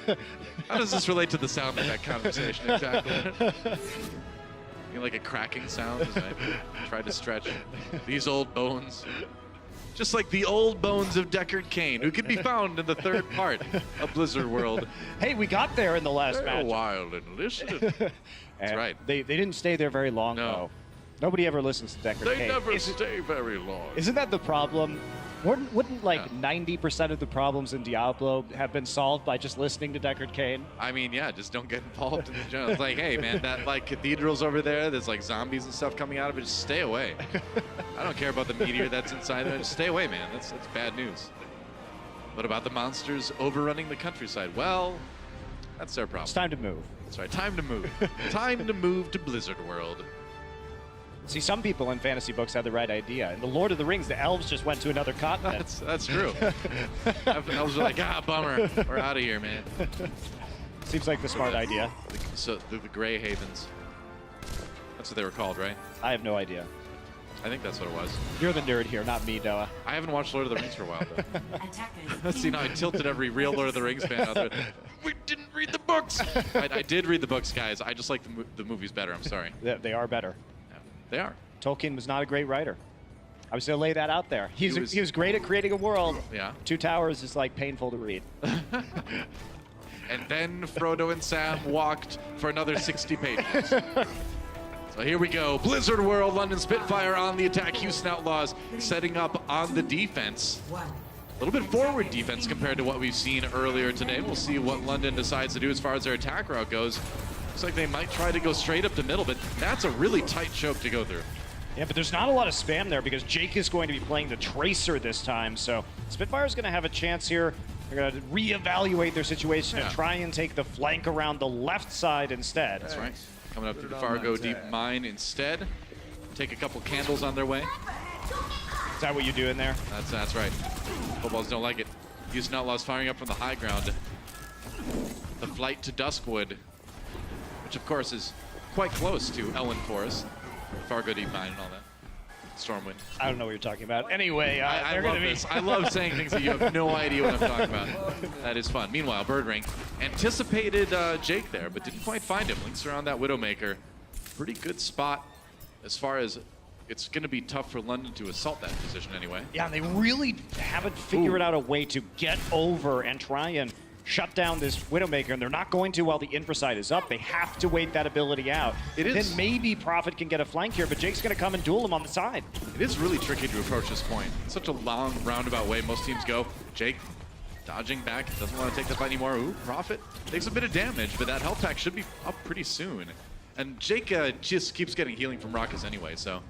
How does this relate to the sound of that conversation exactly? You know, like a cracking sound as I try to stretch these old bones. Just like the old bones of Deckard Cain, who can be found in the third part of Blizzard World. Hey, we got there in the last match. Wild and listening. That's right. They didn't stay there very long, though. Nobody ever listens to Deckard Cain. They never stay very long. Isn't that the problem? Wouldn't like 90% of the problems in Diablo have been solved by just listening to Deckard Cain? I mean, yeah, just don't get involved in the general. It's like, hey, man, that like cathedral's over there. There's like zombies and stuff coming out of it. Just stay away. I don't care about the meteor that's inside there. Just stay away, man. That's bad news. What about the monsters overrunning the countryside? Well, that's their problem. It's time to move. That's right. Time to move. Time to move to Blizzard World. See, some people in fantasy books had the right idea. In The Lord of the Rings, the elves just went to another continent. That's true. Elves were like, bummer. We're out of here, man. Seems like the smart idea. So the Grey Havens. That's what they were called, right? I have no idea. I think that's what it was. You're the nerd here, not me, Noah. I haven't watched Lord of the Rings for a while, though. See, now I tilted every real Lord of the Rings fan out there. We didn't read the books. I did read the books, guys. I just like the movies better. I'm sorry. They are better. They are. Tolkien was not a great writer. I was going to lay that out there. He was great at creating a world. Yeah. Two Towers is like painful to read. And then Frodo and Sam walked for another 60 pages. So here we go. Blizzard World, London Spitfire on the attack. Houston Outlaws setting up on the defense. A little bit forward defense compared to what we've seen earlier today. We'll see what London decides to do as far as their attack route goes. Looks like they might try to go straight up the middle, but that's a really tight choke to go through. Yeah, but there's not a lot of spam there because Jake is going to be playing the Tracer this time, so Spitfire's going to have a chance here. They're going to reevaluate their situation and try and take the flank around the left side instead. That's right. Coming up through the Fargo Deep Mine instead. Take a couple candles on their way. Is that what you do in there? That's right. Footballs don't like it. Houston Outlaws firing up from the high ground. The flight to Duskwood, which of course is quite close to Elwyn Forest, Fargo Deep Mine and all that. Stormwind. I don't know what you're talking about. Anyway, I love this. I love saying things that you have no idea what I'm talking about. That is fun. Meanwhile, Birdring anticipated Jake there, but didn't quite find him. Links around that Widowmaker. Pretty good spot as far as it's going to be tough for London to assault that position anyway. Yeah, they really haven't figured out a way to get over and try and shut down this Widowmaker, and they're not going to while the infraside is up. They have to wait that ability out. Then maybe Prophet can get a flank here, but Jake's going to come and duel him on the side. It is really tricky to approach this point. It's such a long, roundabout way most teams go. Jake dodging back, doesn't want to take the fight anymore. Ooh, Prophet takes a bit of damage, but that health pack should be up pretty soon. And Jake just keeps getting healing from Rockets anyway, so.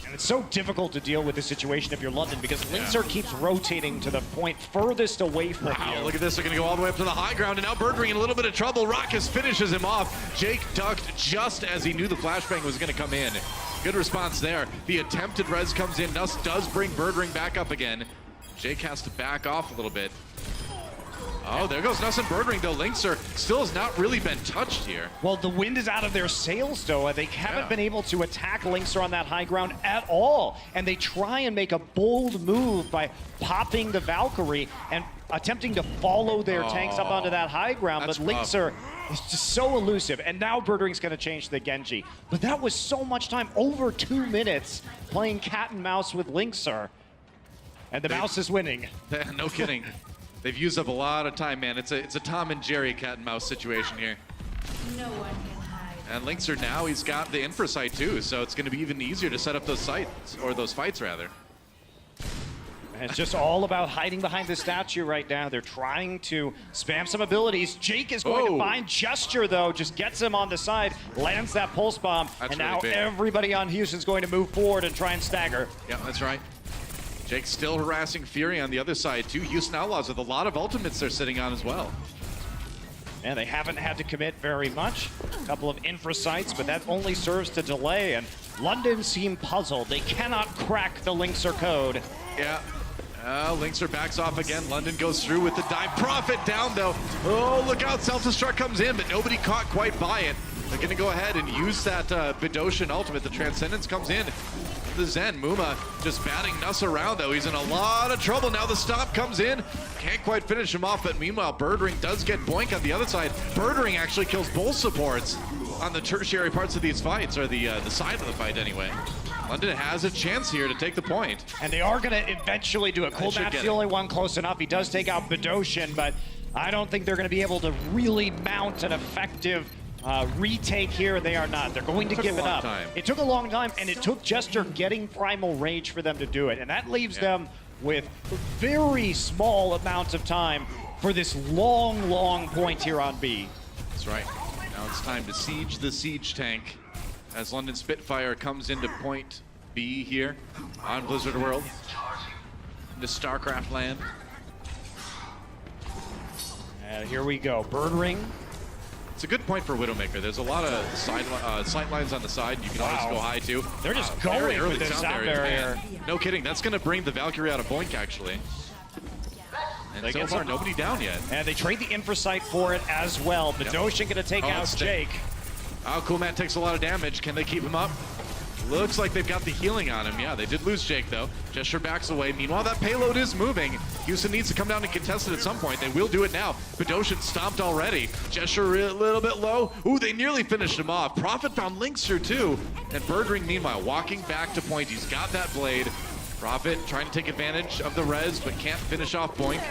And it's so difficult to deal with this situation if you're London because Linzer keeps rotating to the point furthest away from you. Look at this. They're going to go all the way up to the high ground, and now Birdring in a little bit of trouble. Rockets finishes him off. Jake ducked just as he knew the flashbang was going to come in. Good response there. The attempted res comes in. Nuss does bring Birdring back up again. Jake has to back off a little bit. Oh, there goes Nuss and Birdring, though. Linkser still has not really been touched here. Well, the wind is out of their sails, though. They haven't been able to attack Linkser on that high ground at all. And they try and make a bold move by popping the Valkyrie and attempting to follow their tanks up onto that high ground. But Linkser is just so elusive. And now Birdring's going to change to the Genji. But that was so much time, over 2 minutes, playing cat and mouse with Linkser. And the mouse is winning. No kidding. They've used up a lot of time, man. It's a Tom and Jerry cat and mouse situation here. No one can hide. And Linkser now, he's got the infra sight too, so it's going to be even easier to set up those sites, or those fights rather. It's just all about hiding behind the statue right now. They're trying to spam some abilities. Jake is going to find Gesture, though. Just gets him on the side, lands that pulse bomb, and now everybody on Houston's going to move forward and try and stagger. Yeah, that's right. Jake's still harassing Fury on the other side, too. Houston Outlaws with a lot of ultimates they're sitting on as well. And they haven't had to commit very much. A couple of infra sites, but that only serves to delay. And London seem puzzled. They cannot crack the Lynxer code. Yeah. Lynxer backs off again. London goes through with the dive. Profit down, though. Oh, look out. Self-destruct comes in, but nobody caught quite by it. They're going to go ahead and use that Bidoshin ultimate. The Transcendence comes in. The Zen. Muma just batting Nuss around, though. He's in a lot of trouble. Now the stop comes in. Can't quite finish him off, but meanwhile, Birdring does get Boink on the other side. Birdring actually kills both supports on the tertiary parts of these fights, or the side of the fight anyway. London has a chance here to take the point. And they are going to eventually do it. Coolmat's the only one close enough. He does take out Bidoshin, but I don't think they're going to be able to really mount an effective retake here. They are not. They're going to give it up. It took a long time, and it took Jester getting Primal Rage for them to do it. And that leaves them with very small amounts of time for this long, long point here on B. That's right. Now it's time to siege the siege tank as London Spitfire comes into point B here on Blizzard World, into StarCraft land. And here we go. Birdring. It's a good point for Widowmaker. There's a lot of sight lines on the side. You can always go high, too. They're just going with the sound barrier. No kidding. That's going to bring the Valkyrie out of Boink, actually. And so far, nobody down yet. And they trade the infrasight for it as well. Bidoshin going to take out Jake. Oh, Coolmat takes a lot of damage. Can they keep him up? Looks like they've got the healing on him. Yeah, they did lose Jake, though. Gesture backs away. Meanwhile, that payload is moving. Houston needs to come down and contest it at some point. They will do it now. Bidoshin stomped already. Gesture a little bit low. Ooh, they nearly finished him off. Profit found Lynxer, too. And Birdring, meanwhile, walking back to point. He's got that blade. Profit trying to take advantage of the res, but can't finish off Boink.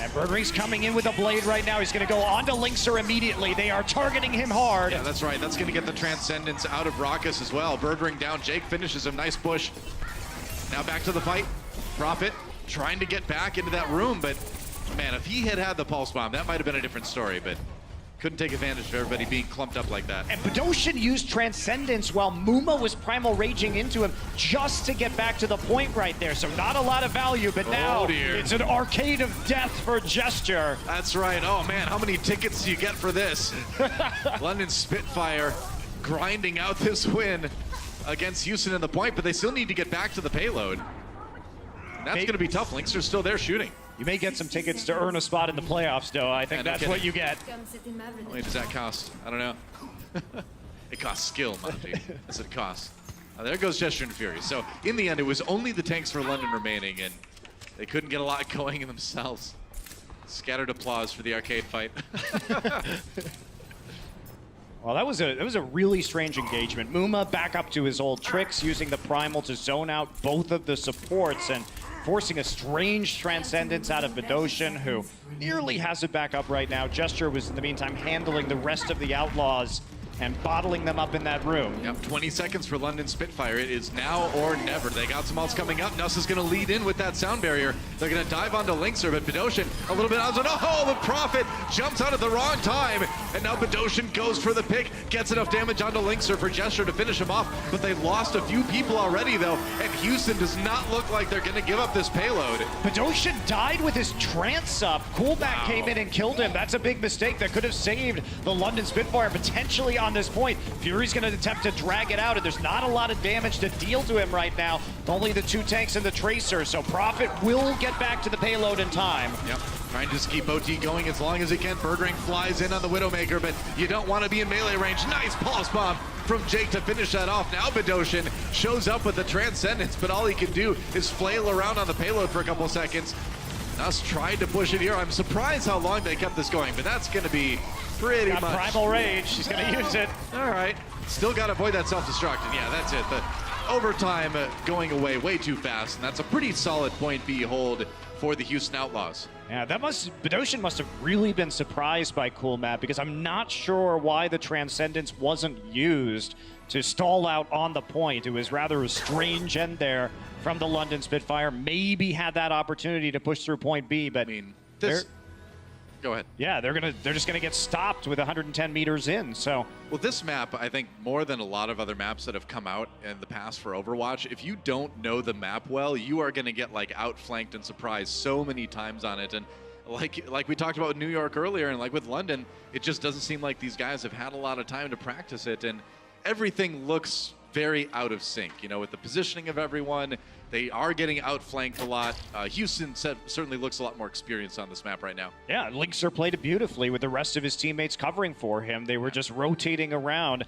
And Birdring's coming in with a blade right now. He's going to go on to Lynxer immediately. They are targeting him hard. Yeah, that's right. That's going to get the Transcendence out of Raucus as well. Birdring down. Jake finishes him. Nice push. Now back to the fight. Profit trying to get back into that room, but man, if he had had the Pulse Bomb, that might have been a different story, but couldn't take advantage of everybody being clumped up like that. And Bidoshin used Transcendence while Muma was Primal Raging into him just to get back to the point right there. So not a lot of value, but now it's an arcade of death for Gesture. That's right. Oh man, how many tickets do you get for this? London Spitfire grinding out this win against Houston in the point, but they still need to get back to the payload. And that's going to be tough. Lynxer's still there shooting. You may get some tickets to earn a spot in the playoffs, though. I think that's what you get. How much does that cost? I don't know. It costs skill, Monty. That's what it costs. There goes Gesture and Fury. So in the end, it was only the tanks for London remaining, and they couldn't get a lot going in themselves. Scattered applause for the arcade fight. Well, that was a really strange engagement. Muma back up to his old tricks, using the Primal to zone out both of the supports and forcing a strange Transcendence out of Bidoshin, who nearly has it back up right now. Gesture was, in the meantime, handling the rest of the Outlaws and bottling them up in that room. Yep, 20 seconds for London Spitfire. It is now or never. They got some ults coming up. Nuss is going to lead in with that sound barrier. They're going to dive onto Lynxer, but Bidoshin a little bit out. Oh, the Prophet jumps out at the wrong time. And now Bidoshin goes for the pick, gets enough damage onto Lynxer for Gesture to finish him off. But they lost a few people already, though. And Houston does not look like they're going to give up this payload. Bidoshin died with his trance up. Coolback came in and killed him. That's a big mistake that could have saved the London Spitfire potentially on this point. Fury's going to attempt to drag it out, and there's not a lot of damage to deal to him right now. Only the 2 tanks and the Tracer, so Prophet will get back to the payload in time. Yep, trying to just keep OT going as long as he can. Birdring flies in on the Widowmaker, but you don't want to be in melee range. Nice pulse bomb from Jake to finish that off. Now Bidoshin shows up with the Transcendence, but all he can do is flail around on the payload for a couple seconds. Nuss tried to push it here. I'm surprised how long they kept this going, but that's going to be pretty much. Primal Rage. She's going to use it. All right. Still got to avoid that self-destruct. And yeah, that's it. The overtime going away way too fast. And that's a pretty solid point B hold for the Houston Outlaws. Yeah, Bidoshin must have really been surprised by Coolmat, because I'm not sure why the Transcendence wasn't used to stall out on the point. It was rather a strange end there from the London Spitfire. Maybe had that opportunity to push through point B, but I mean, this. Go ahead. Yeah, they're just gonna get stopped with 110 meters in. So, well, this map, I think, more than a lot of other maps that have come out in the past for Overwatch, if you don't know the map well, you are gonna get like outflanked and surprised so many times on it. And like we talked about with New York earlier, and like with London, it just doesn't seem like these guys have had a lot of time to practice it, and everything looks very out of sync. You know, with the positioning of everyone, they are getting outflanked a lot. Houston certainly looks a lot more experienced on this map right now. yeah, Linkser played it beautifully with the rest of his teammates covering for him. They were just rotating around,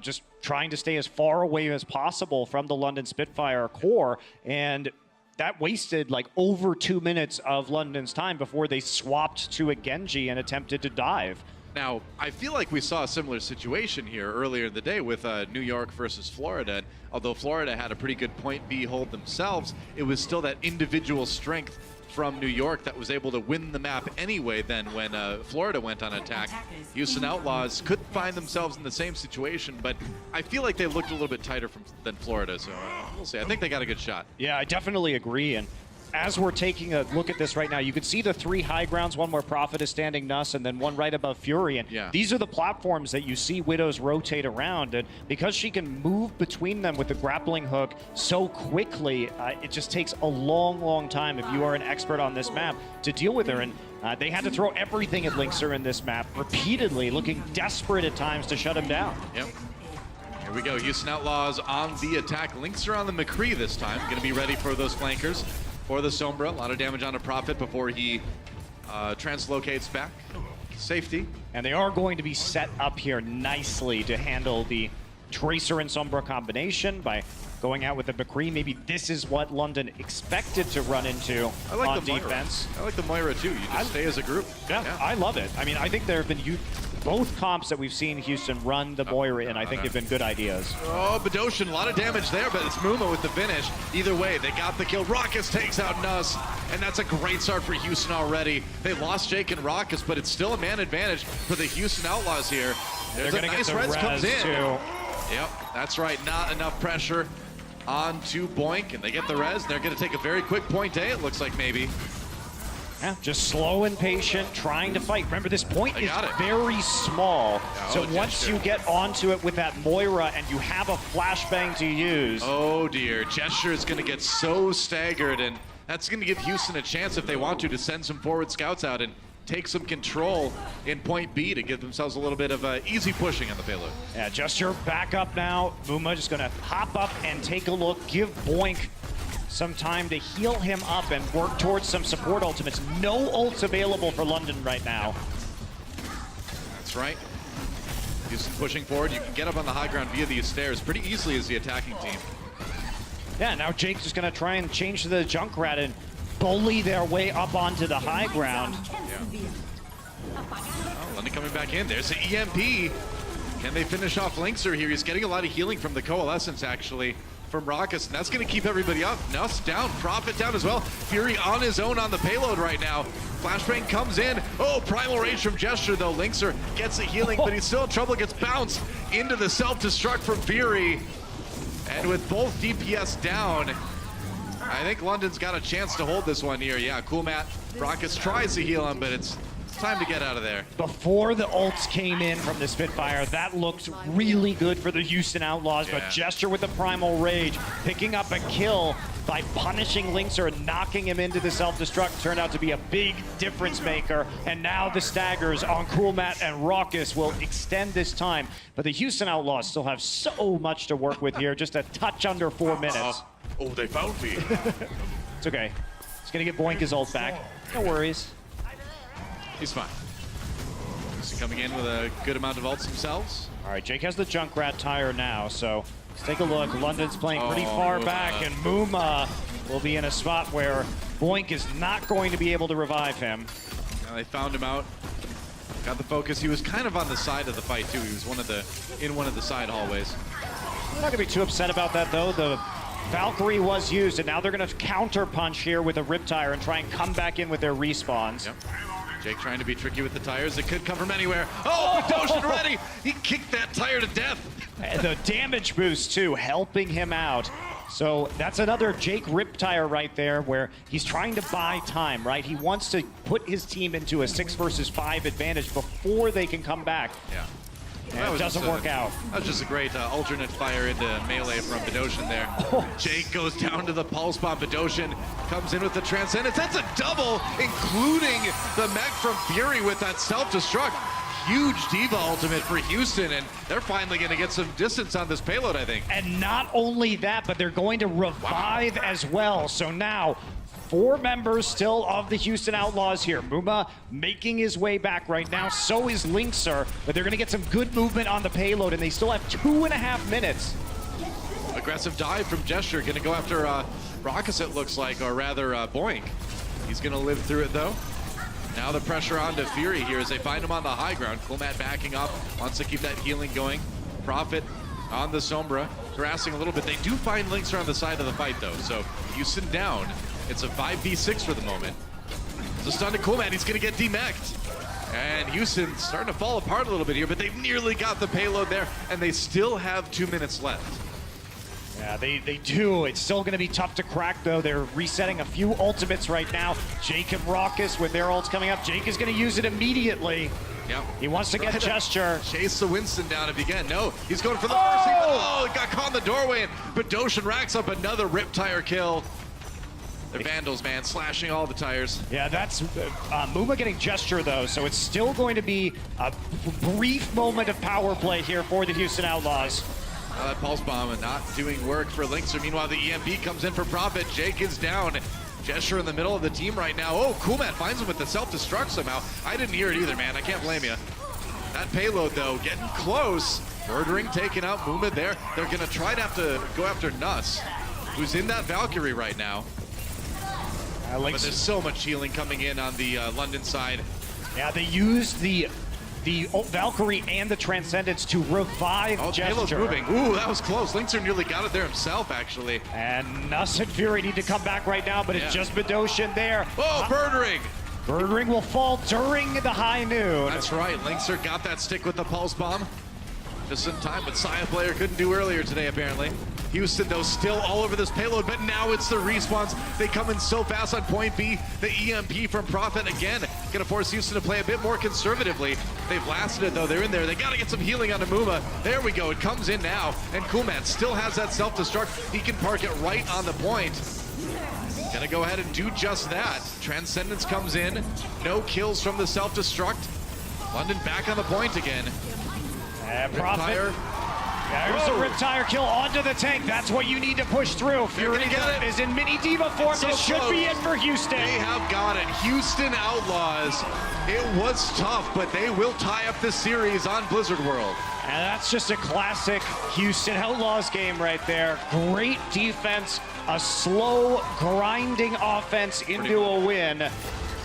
just trying to stay as far away as possible from the London Spitfire core, and that wasted like over 2 minutes of London's time before they swapped to a Genji and attempted to dive. Now, I feel like we saw a similar situation here earlier in the day with New York versus Florida. And although Florida had a pretty good point B hold themselves, it was still that individual strength from New York that was able to win the map anyway. Then when Florida went on attack, Houston Outlaws could find themselves in the same situation, but I feel like they looked a little bit tighter than Florida, so we'll see. I think they got a good shot. Yeah, I definitely agree. And as we're taking a look at this right now, you can see the 3 high grounds, one where Prophet is standing Nuss, and then one right above Fury. And yeah, these are the platforms that you see Widows rotate around. And because she can move between them with the grappling hook so quickly, it just takes a long, long time, if you are an expert on this map, to deal with her. And they had to throw everything at Linkser in this map, repeatedly, looking desperate at times to shut him down. Yep. Here we go, Houston Outlaws on the attack. Linkser on the McCree this time. Going to be ready for those flankers. For the Sombra, a lot of damage on a Prophet before he translocates back. Safety. And they are going to be set up here nicely to handle the Tracer and Sombra combination by going out with the McCree. Maybe this is what London expected to run into on defense. I like the Moira too. You just stay as a group. Yeah, I love it. I mean, I think there have been both comps that we've seen Houston run the Moira in, I think have been good ideas. Oh, Badoshan, a lot of damage there, but it's Muma with the finish. Either way, they got the kill. Raucus takes out Nuss, and that's a great start for Houston already. They lost Jake and Raucus, but it's still a man advantage for the Houston Outlaws here. There's a nice res comes in. Too. Yep, that's right. Not enough pressure onto Boink, and they get the res. They're going to take a very quick point A, it looks like maybe. Yeah, just slow and patient, trying to fight. Remember, this point is very small. So once you get onto it with that Moira and you have a flashbang to use. Oh dear, Gesture is going to get so staggered, and that's going to give Houston a chance, if they want to send some forward scouts out and take some control in point B to give themselves a little bit of easy pushing on the payload. Yeah, Gesture back up now. Muma just going to hop up and take a look, give Boink some time to heal him up and work towards some support ultimates. No ults available for London right now. That's right. Houston pushing forward. You can get up on the high ground via these stairs pretty easily as the attacking team. Yeah, now Jake's just going to try and change the Junkrat and bully their way up onto the high ground. Yeah. Oh, London coming back in. There's the EMP. Can they finish off Linkser here? He's getting a lot of healing from the Coalescence, actually, from Raucus, and that's going to keep everybody up. Nuss down, Prophet down as well. Fury on his own on the payload right now. Flashbang comes in. Oh, Primal Rage from Gesture, though. Linkser gets the healing, but he's still in trouble. Gets bounced into the self-destruct from Fury. And with both DPS down, I think London's got a chance to hold this one here. Yeah, Cool Matt. Raucus tries to heal him, but it's time to get out of there. Before the ults came in from the Spitfire, that looked really good for the Houston Outlaws, but Gesture with the Primal Rage, picking up a kill by punishing Linkser and knocking him into the self-destruct turned out to be a big difference maker. And now the staggers on Cool Matt and Raucus will extend this time. But the Houston Outlaws still have so much to work with here, just a touch under 4 minutes. Oh, they found me. It's okay. He's gonna get Boink his ult back. No worries. He's fine. He's coming in with a good amount of ults themselves. All right, Jake has the Junkrat tire now, so let's take a look. London's playing pretty far back, and Muma will be in a spot where Boink is not going to be able to revive him. Now they found him out. Got the focus. He was kind of on the side of the fight, too. He was in one of the side hallways. I'm not going to be too upset about that, though. The Valkyrie was used, and now they're going to counter punch here with a Riptire and try and come back in with their respawns. Yep. Jake trying to be tricky with the tires. It could come from anywhere. Oh, Badoshan ready! He kicked that tire to death. And the damage boost, too, helping him out. So that's another Jake Riptire right there where he's trying to buy time, right? He wants to put his team into a 6 versus 5 advantage before they can come back. Yeah. And it doesn't work out. That was just a great alternate fire into melee from Bedosian there. Jake goes down to the pulse bomb. Bedosian comes in with the Transcendence. That's a double, including the mech from Fury with that self-destruct. Huge Diva ultimate for Houston, and they're finally going to get some distance on this payload, I think. And not only that, but they're going to revive as well. So now, 4 members still of the Houston Outlaws here. Muma making his way back right now. So is Linkser, but they're going to get some good movement on the payload, and they still have 2.5 minutes. Aggressive dive from Gesture, going to go after Raucus, it looks like, or rather Boink. He's going to live through it, though. Now the pressure on to Fury here as they find him on the high ground. Coolmat backing up, wants to keep that healing going. Prophet on the Sombra, harassing a little bit. They do find Linkser on the side of the fight, though, so Houston down. It's a 5v6 for the moment. It's a stun to Coolmat, he's gonna get demeched. And Houston starting to fall apart a little bit here, but they've nearly got the payload there, and they still have 2 minutes left. Yeah, they do. It's still going to be tough to crack, though. They're resetting a few ultimates right now. Jake and Raucus with their ults coming up. Jake is going to use it immediately. Yep. He wants to get Gesture. Chase the Winston down if he can. No, he's going for the mercy. Oh, got caught in the doorway, and Bedosian racks up another Riptire kill. They're Vandals, man, slashing all the tires. Yeah, that's Muma getting Gesture, though, so it's still going to be a brief moment of power play here for the Houston Outlaws. That pulse bomb not doing work for Linkser. Meanwhile, the EMP comes in for Prophet. Jake is down. Gesture in the middle of the team right now. Oh, Coolmat finds him with the self-destruct somehow. I didn't hear it either, man. I can't blame you. That payload, though, getting close. Murdering taking out Muma there. They're going to try to have to go after Nuss, who's in that Valkyrie right now. But there's so much healing coming in on the London side. Yeah, they used the Valkyrie and the Transcendence to revive Gesture. Payload's moving. Ooh, that was close. Linkser nearly got it there himself, actually. And Nuss and Fury need to come back right now, but it's just Bedosian there. Oh, Birdring! Birdring will fall during the high noon. That's right. Linkser got that stick with the pulse bomb. Just in time, but Saya player couldn't do earlier today, apparently. Houston, though, still all over this payload, but now it's the respawns. They come in so fast on point B. The EMP from Prophet again, gonna force Houston to play a bit more conservatively. They've lasted it, though. They're in there. They gotta get some healing onto Muma. There we go. It comes in now, and Coolmat still has that self-destruct. He can park it right on the point. Gonna go ahead and do just that. Transcendence comes in. No kills from the self-destruct. London back on the point again. Prophet. There's a Riptire kill onto the tank. That's what you need to push through. Fury is in mini Diva form. This should be it for Houston. They have got it. Houston Outlaws. It was tough, but they will tie up this series on Blizzard World. And that's just a classic Houston Outlaws game right there. Great defense, a slow, grinding offense into a win,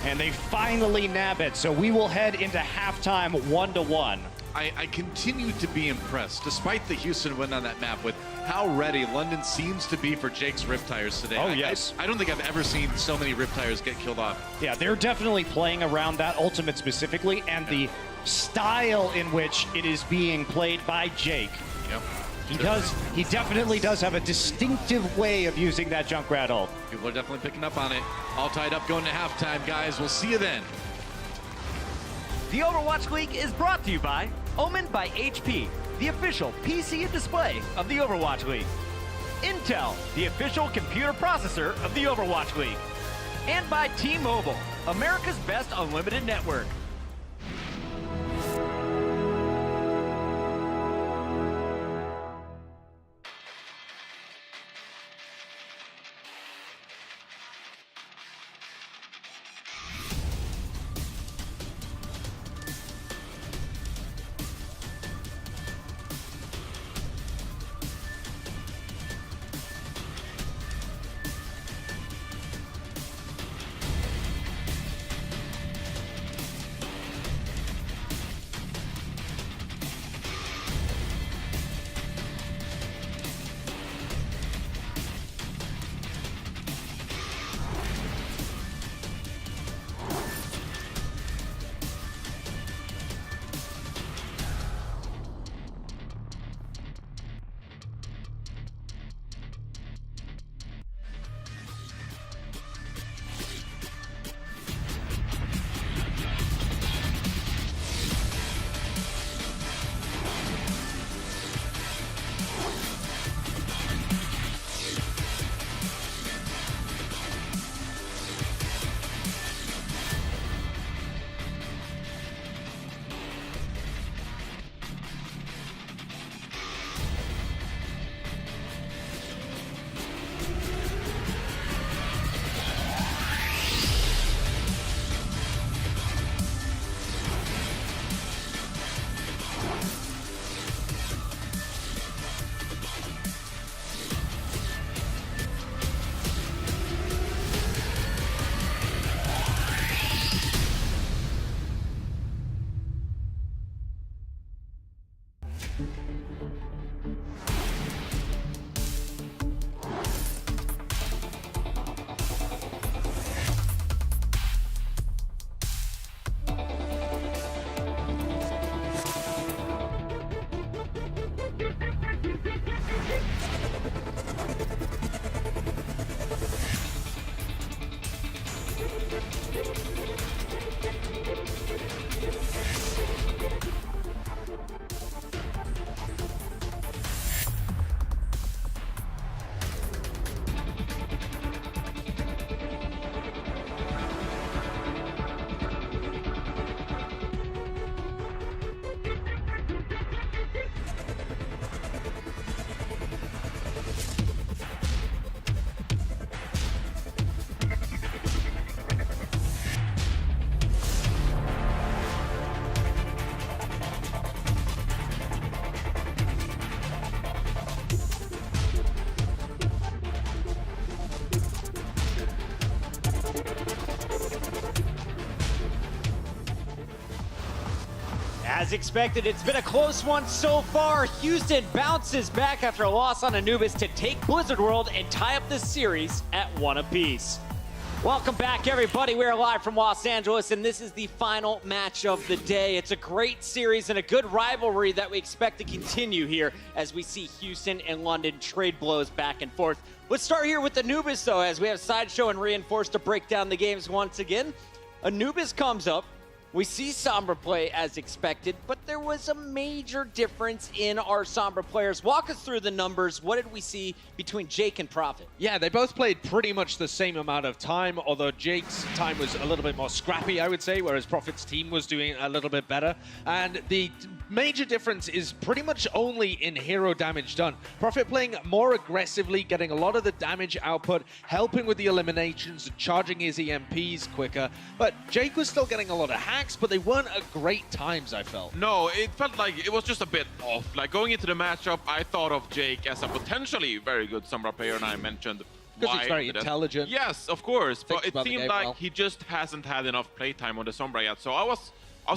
and they finally nab it. So we will head into halftime 1-1. I continue to be impressed, despite the Houston win on that map, with how ready London seems to be for Jake's Riptires today. Oh, yes. I don't think I've ever seen so many Riptires get killed off. Yeah, they're definitely playing around that ultimate specifically, and the style in which it is being played by Jake. Yep. He definitely does have a distinctive way of using that Junkrat ult. People are definitely picking up on it. All tied up going to halftime, guys. We'll see you then. The Overwatch League is brought to you by Omen by HP, the official PC and display of the Overwatch League. Intel, the official computer processor of the Overwatch League. And by T-Mobile, America's best unlimited network. As expected, it's been a close one so far. Houston bounces back after a loss on Anubis to take Blizzard World and tie up this series at 1 apiece. Welcome back, everybody. We are live from Los Angeles, and this is the final match of the day. It's a great series and a good rivalry that we expect to continue here as we see Houston and London trade blows back and forth. Let's start here with Anubis, though, as we have Sideshow and Reinforce to break down the games once again. Anubis comes up. We see Sombra play as expected, but there was a major difference in our Sombra players. Walk us through the numbers. What did we see between Jake and Prophet? Yeah, they both played pretty much the same amount of time, although Jake's time was a little bit more scrappy, I would say, whereas Prophet's team was doing a little bit better. And the major difference is pretty much only in hero damage done. Prophet playing more aggressively, getting a lot of the damage output, helping with the eliminations, charging his EMPs quicker. But Jake was still getting a lot of hacks, but they weren't at great times, I felt. No, it felt like it was just a bit off. Like going into the matchup, I thought of Jake as a potentially very good Sombra player, and I mentioned Because why. he's very intelligent. Yes, of course, but it about the seemed game like well. he just hasn't had enough playtime on the Sombra yet. So I was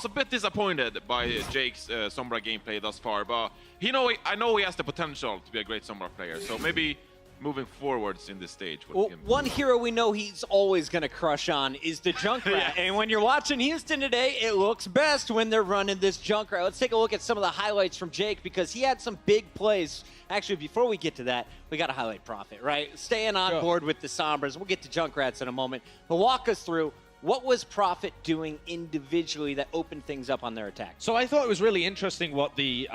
a bit disappointed by Jake's Sombra gameplay thus far, but I know he has the potential to be a great Sombra player. So maybe moving forwards in this stage. Well, one hero we know he's always going to crush on is the Junkrat. Yeah. And when you're watching Houston today, it looks best when they're running this Junkrat. Let's take a look at some of the highlights from Jake because he had some big plays. Actually, before we get to that, we got to highlight Prophet, right? Staying on board with the Sombras. We'll get to Junkrats in a moment. But walk us through, what was Prophet doing individually that opened things up on their attack? So I thought it was really interesting what the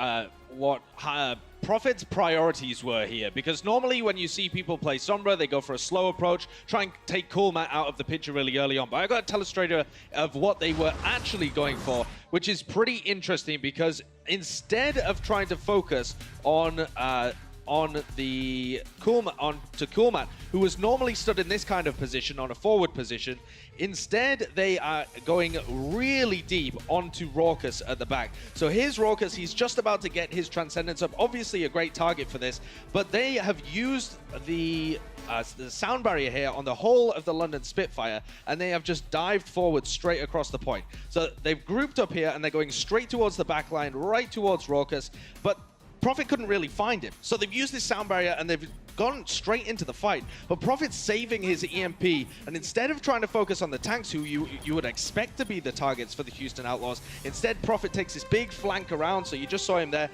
Prophet's priorities were here, because normally when you see people play Sombra, they go for a slow approach, try and take Cool Matt out of the picture really early on. But I got a telestrator of what they were actually going for, which is pretty interesting because instead of trying to focus on Cool Matt, who was normally stood in this kind of position on a forward position, instead they are going really deep onto Raucus at the back. So here's Raucus, he's just about to get his Transcendence up, obviously a great target for this, but they have used the sound barrier here on the whole of the London Spitfire, and they have just dived forward straight across the point. So they've grouped up here and they're going straight towards the back line, right towards Raucus, but Prophet couldn't really find him. So they've used this sound barrier and they've gone straight into the fight. But Prophet's saving his EMP, and instead of trying to focus on the tanks who you would expect to be the targets for the Houston Outlaws, instead Prophet takes this big flank around. So you just saw him there.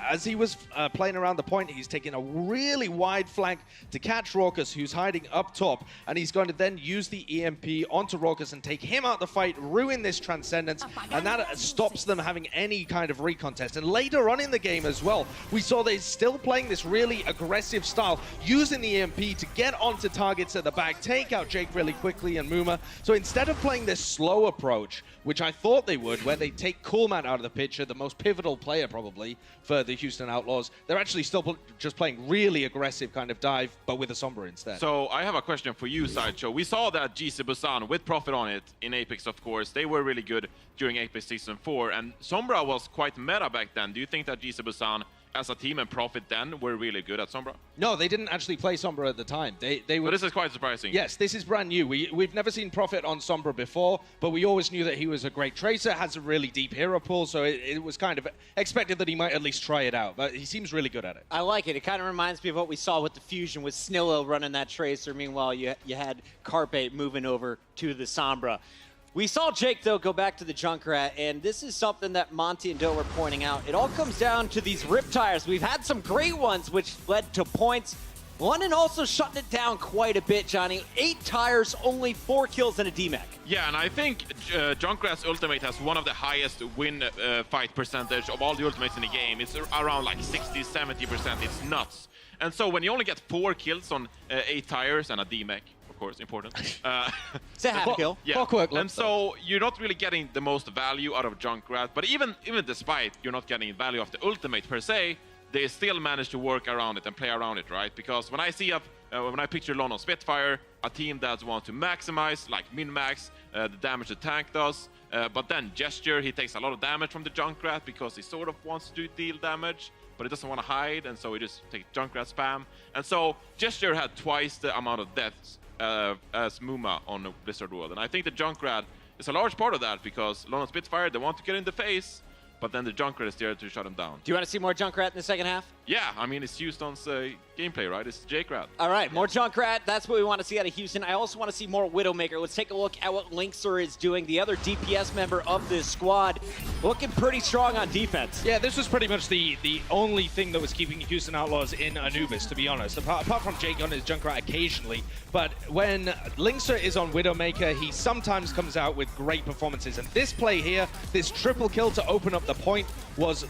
As he was playing around the point, he's taking a really wide flank to catch Raucus, who's hiding up top, and he's going to then use the EMP onto Raucus and take him out the fight, ruin this Transcendence, and that stops them having any kind of recontest. And later on in the game as well, we saw they're still playing this really aggressive style, using the EMP to get onto targets at the back, take out Jake really quickly and Muma. So instead of playing this slow approach, which I thought they would, where they take Coolman out of the picture, the most pivotal player probably for the Houston Outlaws, they're actually still just playing really aggressive kind of dive, but with a Sombra instead. So I have a question for you, Sideshow. We saw that GC Busan, with Prophet on it, in Apex of course, they were really good during Apex Season 4, and Sombra was quite meta back then. Do you think that GC Busan as a team and Prophet then were really good at Sombra? No, they didn't actually play Sombra at the time. They were. But this is quite surprising. Yes, this is brand new. We've never seen Prophet on Sombra before, but we always knew that he was a great tracer, has a really deep hero pool, so it was kind of expected that he might at least try it out, but he seems really good at it. I like it. It kind of reminds me of what we saw with the Fusion with Snillo running that tracer. Meanwhile, you had Carpe moving over to the Sombra. We saw Jake, though, go back to the Junkrat, and this is something that Monty and Doe were pointing out. It all comes down to these rip tires. We've had some great ones, which led to points. London also shutting it down quite a bit, Johnny. 8 tires, only 4 kills and a DMAC. Yeah, and I think Junkrat's ultimate has one of the highest win fight percentage of all the ultimates in the game. It's around like 60-70%. It's nuts. And so when you only get 4 kills on 8 tires and a DMAC, of course, important. It's a half kill. Yeah. And so you're not really getting the most value out of Junkrat, but even despite you're not getting value of the ultimate per se, they still manage to work around it and play around it, right? Because when I picture London Spitfire, a team that wants to maximize, like min-max, the damage the tank does, but then Gesture, he takes a lot of damage from the Junkrat because he sort of wants to deal damage, but he doesn't want to hide, and so he just takes Junkrat spam. And so Gesture had twice the amount of deaths as Muma on Blizzard World, and I think the Junkrat is a large part of that because London Spitfire, they want to get in the face, but then the Junkrat is there to shut him down. Do you want to see more Junkrat in the second half? Yeah, I mean, it's Houston's gameplay, right? It's J-Krat. All right, more Junkrat. That's what we want to see out of Houston. I also want to see more Widowmaker. Let's take a look at what Linkser is doing, the other DPS member of this squad. Looking pretty strong on defense. Yeah, this was pretty much the only thing that was keeping Houston Outlaws in Anubis, to be honest. Apart from Jake on his Junkrat occasionally. But when Linkser is on Widowmaker, he sometimes comes out with great performances. And this play here, this triple kill to open up the point, was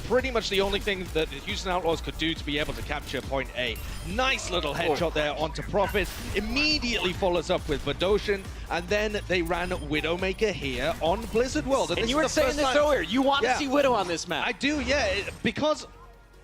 pretty much the only thing that the Houston Outlaws could do to be able to capture point A. Nice little headshot there onto Prophet. Immediately follows up with Vadoshin, and then they ran Widowmaker here on Blizzard World. And you were saying this earlier, you want to see Widow on this map. I do, yeah, because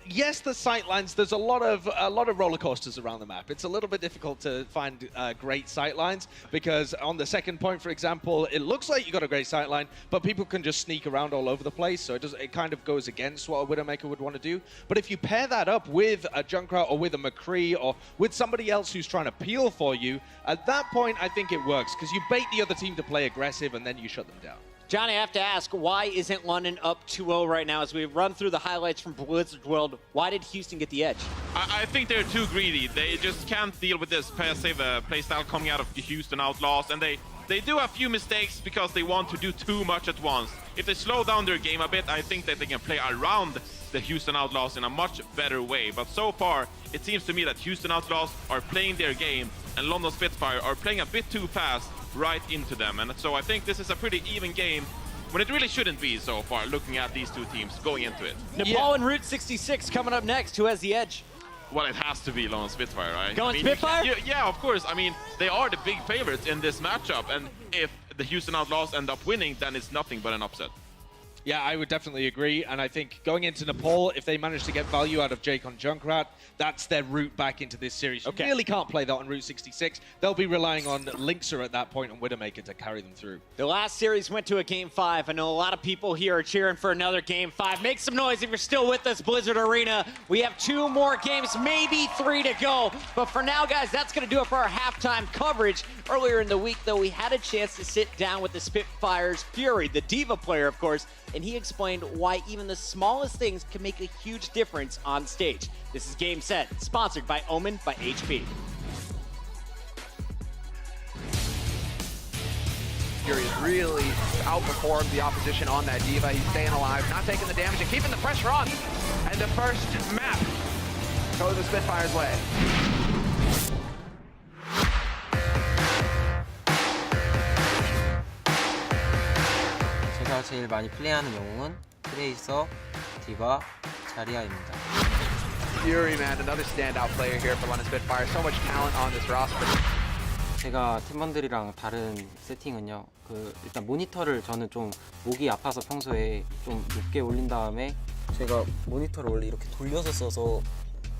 yes, the sightlines, there's a lot of roller coasters around the map. It's a little bit difficult to find great sightlines because on the second point, for example, it looks like you got a great sightline, but people can just sneak around all over the place, so it kind of goes against what a Widowmaker would want to do. But if you pair that up with a Junkrat or with a McCree or with somebody else who's trying to peel for you, at that point, I think it works because you bait the other team to play aggressive and then you shut them down. Johnny, I have to ask, why isn't London up 2-0 right now? As we run through the highlights from Blizzard World, why did Houston get the edge? I think they're too greedy. They just can't deal with this passive playstyle coming out of the Houston Outlaws, and they do a few mistakes because they want to do too much at once. If they slow down their game a bit, I think that they can play around the Houston Outlaws in a much better way. But so far, it seems to me that Houston Outlaws are playing their game, and London Spitfire are playing a bit too fast right into them. And so I think this is a pretty even game when it really shouldn't be so far, looking at these two teams going into it. Nepal and Route 66 coming up next. Who has the edge? Well, it has to be London Spitfire, right? Going Spitfire? Yeah, of course. I mean, they are the big favorites in this matchup, and if the Houston Outlaws end up winning, then it's nothing but an upset. Yeah, I would definitely agree, and I think going into Nepal, if they manage to get value out of Jake on Junkrat, that's their route back into this series. You really can't play that on Route 66. They'll be relying on Linkser at that point and Widowmaker to carry them through. The last series went to a Game 5. I know a lot of people here are cheering for another Game 5. Make some noise if you're still with us, Blizzard Arena. We have 2 more games, maybe 3 to go. But for now, guys, that's going to do it for our halftime coverage. Earlier in the week, though, we had a chance to sit down with the Spitfire's Fury, the Diva player, of course, and he explained why even the smallest things can make a huge difference on stage. This is Game Set, sponsored by Omen by HP. Fury has really outperformed the opposition on that Diva. He's staying alive, not taking the damage, and keeping the pressure on. And the first map goes the Spitfire's way. 제가 제일 많이 플레이하는 영웅은 트레이서, 디바, 자리아입니다. Fury, man, another standout player here for London Spitfire. So much talent on this roster. 제가 팀원들이랑 다른 세팅은요. 일단 모니터를 저는 좀 목이 아파서 평소에 좀 높게 올린 다음에 제가 모니터를 원래 이렇게 돌려서 써서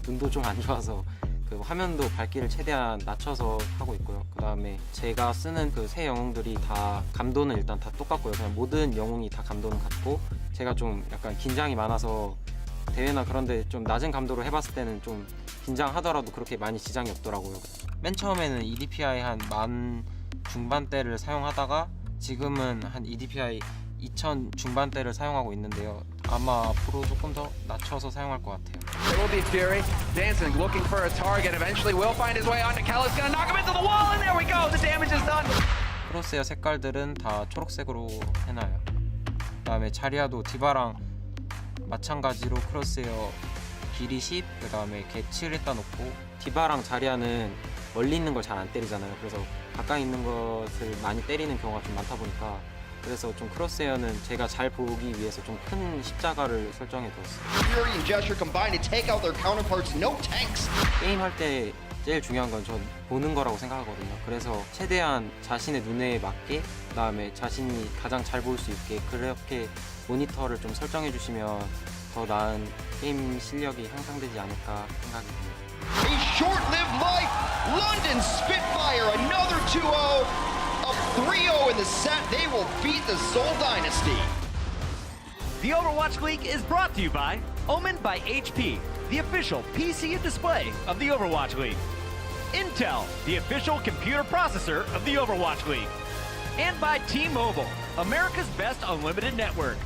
눈도 좀 안 좋아서 그 화면도 밝기를 최대한 낮춰서 하고 있고요. 그 다음에 제가 쓰는 그 새 영웅들이 다 감도는 일단 다 똑같고요. 그냥 모든 영웅이 다 감도는 같고 제가 좀 약간 긴장이 많아서 대회나 그런데 좀 낮은 감도로 해봤을 때는 좀 긴장하더라도 그렇게 많이 지장이 없더라고요. 맨 처음에는 EDPI 한 10,000 중반대를 사용하다가 지금은 한 EDPI 2000 중반대를 사용하고 있는데요. 아마 앞으로 조금 더 낮춰서 사용할 것 같아요. It will be Fury, dancing, looking for a target. Eventually will find his way onto Kellis, gonna knock him into the wall, and there we go. The damage is done. 크로스웨어 색깔들은 다 초록색으로 해놔요. 그 다음에 자리아도 디바랑 마찬가지로 크로스웨어 길이 10, 그 다음에 개 7 일단 놓고 디바랑 자리아는 멀리 있는 걸 잘 안 때리잖아요. 그래서 가까이 있는 것을 많이 때리는 경우가 좀 많다 보니까 그래서 좀 크로스헤어는 제가 잘 보기 위해서 좀 큰 십자가를 설정해 두었어요. Fury and Gesture combine to take out their counterparts. No tanks. 게임할 때 제일 중요한 건 전 보는 거라고 생각하거든요. 그래서 최대한 자신의 눈에 맞게 그다음에 자신이 가장 잘 볼 수 있게 그렇게 모니터를 좀 설정해 주시면 더 나은 게임 실력이 향상되지 않을까 생각이 듭니다. A short-lived life. London Spitfire, another 2-0. Up 3-0 in the set. They will beat the Seoul Dynasty. The Overwatch League is brought to you by Omen by HP, the official PC and display of the Overwatch League. Intel, the official computer processor of the Overwatch League. And by T-Mobile, America's best unlimited network.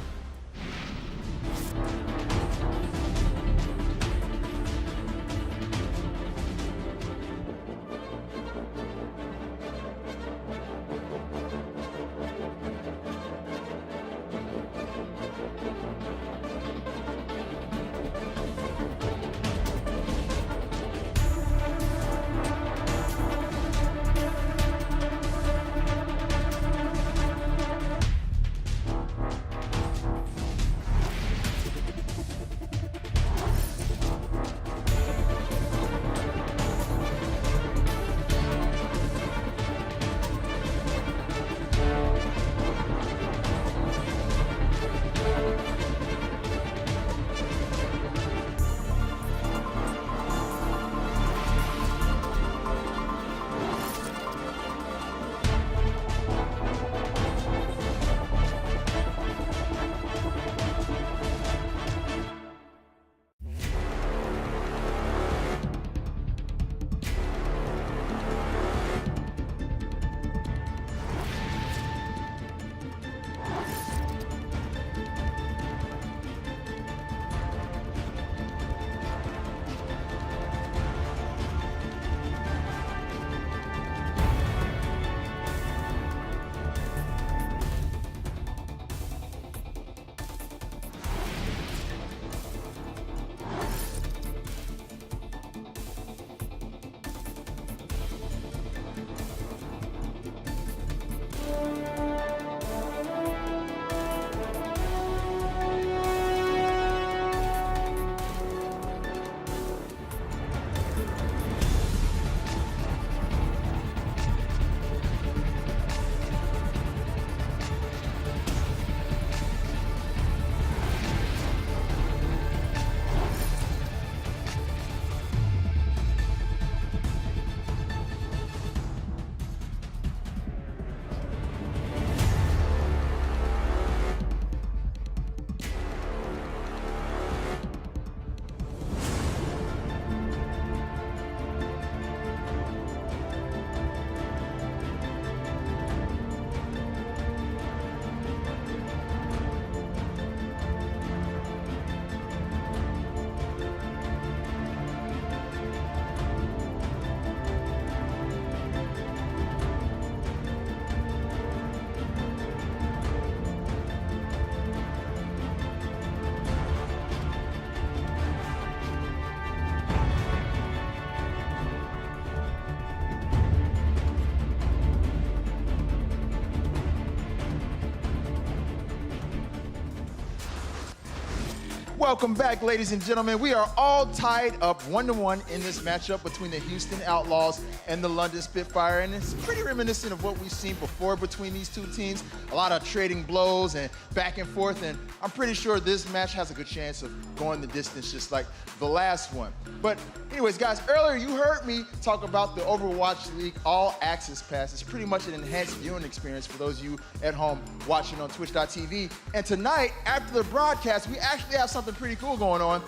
Welcome back, ladies and gentlemen. We are all tied up 1-1 in this matchup between the Houston Outlaws and the London Spitfire, and it's pretty reminiscent of what we've seen before between these two teams. A lot of trading blows and back and forth, and I'm pretty sure this match has a good chance of going the distance just like the last one. But anyways, guys, earlier you heard me talk about the Overwatch League All Access Pass. It's pretty much an enhanced viewing experience for those of you at home watching on twitch.tv. And tonight, after the broadcast, we actually have something pretty cool going on.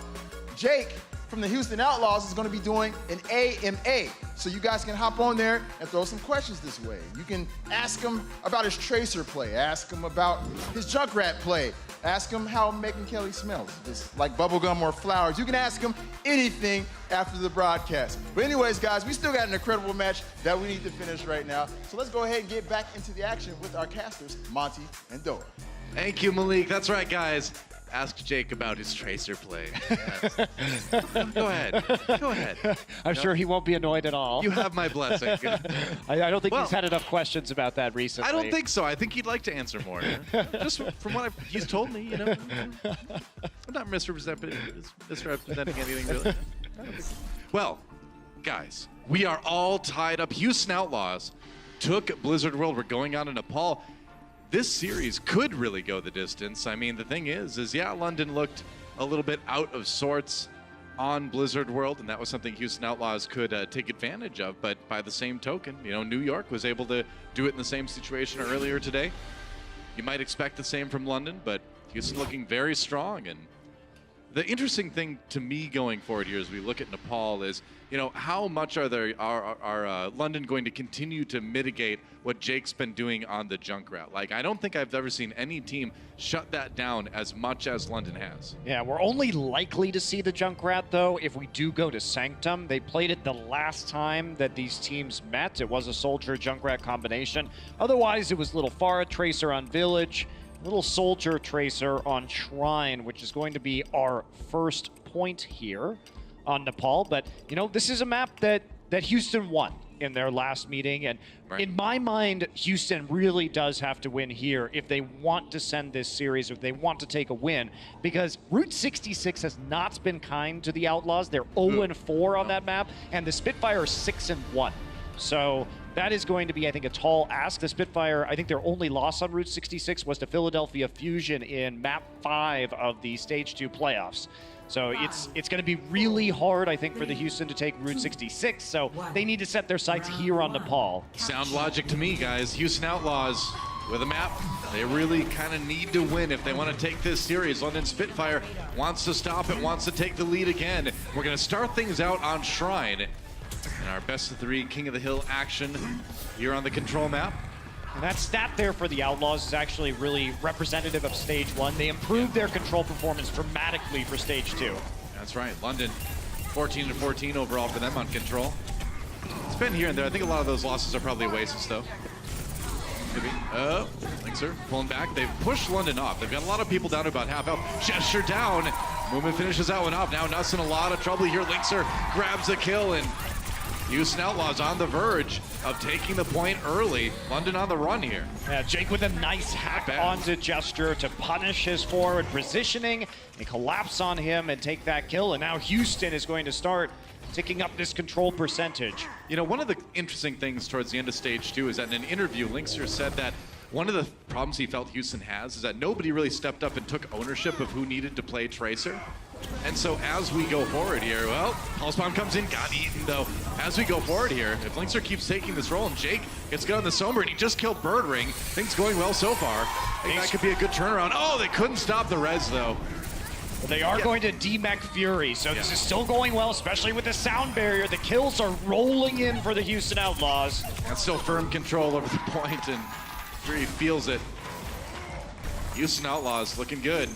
Jake from the Houston Outlaws is going to be doing an AMA. So you guys can hop on there and throw some questions this way. You can ask him about his Tracer play, ask him about his Junkrat play, ask him how Megan Kelly smells. It's like bubblegum or flowers. You can ask him anything after the broadcast. But anyways, guys, we still got an incredible match that we need to finish right now. So let's go ahead and get back into the action with our casters, Monty and Doa. Thank you, Malik. That's right, guys. ask Jake about his Tracer play. Yes. Go ahead. Go ahead. I'm sure he won't be annoyed at all. You have my blessing. I don't think he's had enough questions about that recently. I don't think so. I think he'd like to answer more. Just from what he's told me, you know. I'm not misrepresenting anything, really. Well, guys, we are all tied up. Houston Outlaws took Blizzard World. We're going on to Nepal. This series could really go the distance. I mean, the thing is yeah, London looked a little bit out of sorts on Blizzard World, and that was something Houston Outlaws could take advantage of. But by the same token, you know, New York was able to do it in the same situation earlier today. You might expect the same from London, but Houston looking very strong. And the interesting thing to me going forward here as we look at Nepal is, you know, how much are London going to continue to mitigate what Jake's been doing on the Junkrat? Like, I don't think I've ever seen any team shut that down as much as London has. Yeah, we're only likely to see the Junkrat, though, if we do go to Sanctum. They played it the last time that these teams met. It was a Soldier Junkrat combination. Otherwise, it was little Pharah Tracer on Village, little Soldier Tracer on Shrine, which is going to be our first point here on Nepal. But, you know, this is a map that Houston won in their last meeting. And in my mind, Houston really does have to win here if they want to send this series, if they want to take a win, because Route 66 has not been kind to the Outlaws. They're 0-4 on that map, and the Spitfire are 6-1. So that is going to be, I think, a tall ask. The Spitfire, I think their only loss on Route 66 was to Philadelphia Fusion in map 5 of the Stage 2 playoffs. So it's going to be really hard, I think, for the Houston to take Route 66. So they need to set their sights here on Nepal. Sound logic to me, guys. Houston Outlaws with a map. They really kind of need to win if they want to take this series. London Spitfire wants to stop it, wants to take the lead again. We're going to start things out on Shrine in our best of 3 King of the Hill action here on the control map. And that stat there for the Outlaws is actually really representative of Stage 1. They improved their control performance dramatically for Stage 2. That's right. London, 14-14 overall for them on control. It's been here and there. I think a lot of those losses are probably Oasis, though. Maybe. Oh, Linkser pulling back. They've pushed London off. They've got a lot of people down to about half health. Gesture down. Movement finishes that one off. Now Nuss in a lot of trouble here. Linkser grabs the kill, and Houston Outlaws on the verge of taking the point early. London on the run here. Yeah, Jake with a nice hack onto Gesture to punish his forward positioning and collapse on him and take that kill. And now Houston is going to start ticking up this control percentage. You know, one of the interesting things towards the end of Stage 2 is that in an interview, Linkser said that one of the problems he felt Houston has is that nobody really stepped up and took ownership of who needed to play Tracer. And so as we go forward here, well, Pulse Bomb comes in, got eaten though. As we go forward here, if Linkser keeps taking this role and Jake gets good on the Sombra and he just killed Bird Ring, things going well so far. I think that could be a good turnaround. Oh, they couldn't stop the res though. Well, they are going to demech Fury, so this is still going well, especially with the sound barrier. The kills are rolling in for the Houston Outlaws. And still firm control over the point, and Fury feels it. Houston Outlaws looking good.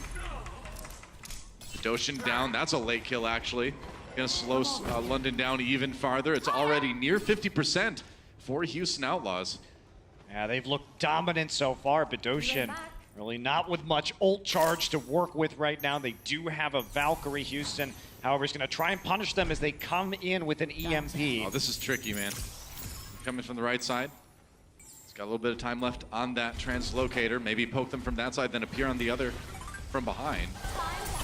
Doshin down, that's a late kill actually. Gonna slow London down even farther. It's already near 50% for Houston Outlaws. Yeah, they've looked dominant so far, but Doshin really not with much ult charge to work with right now. They do have a Valkyrie. Houston, however, is gonna try and punish them as they come in with an EMP. Oh, this is tricky, man. Coming from the right side. He's got a little bit of time left on that translocator. Maybe poke them from that side, then appear on the other from behind.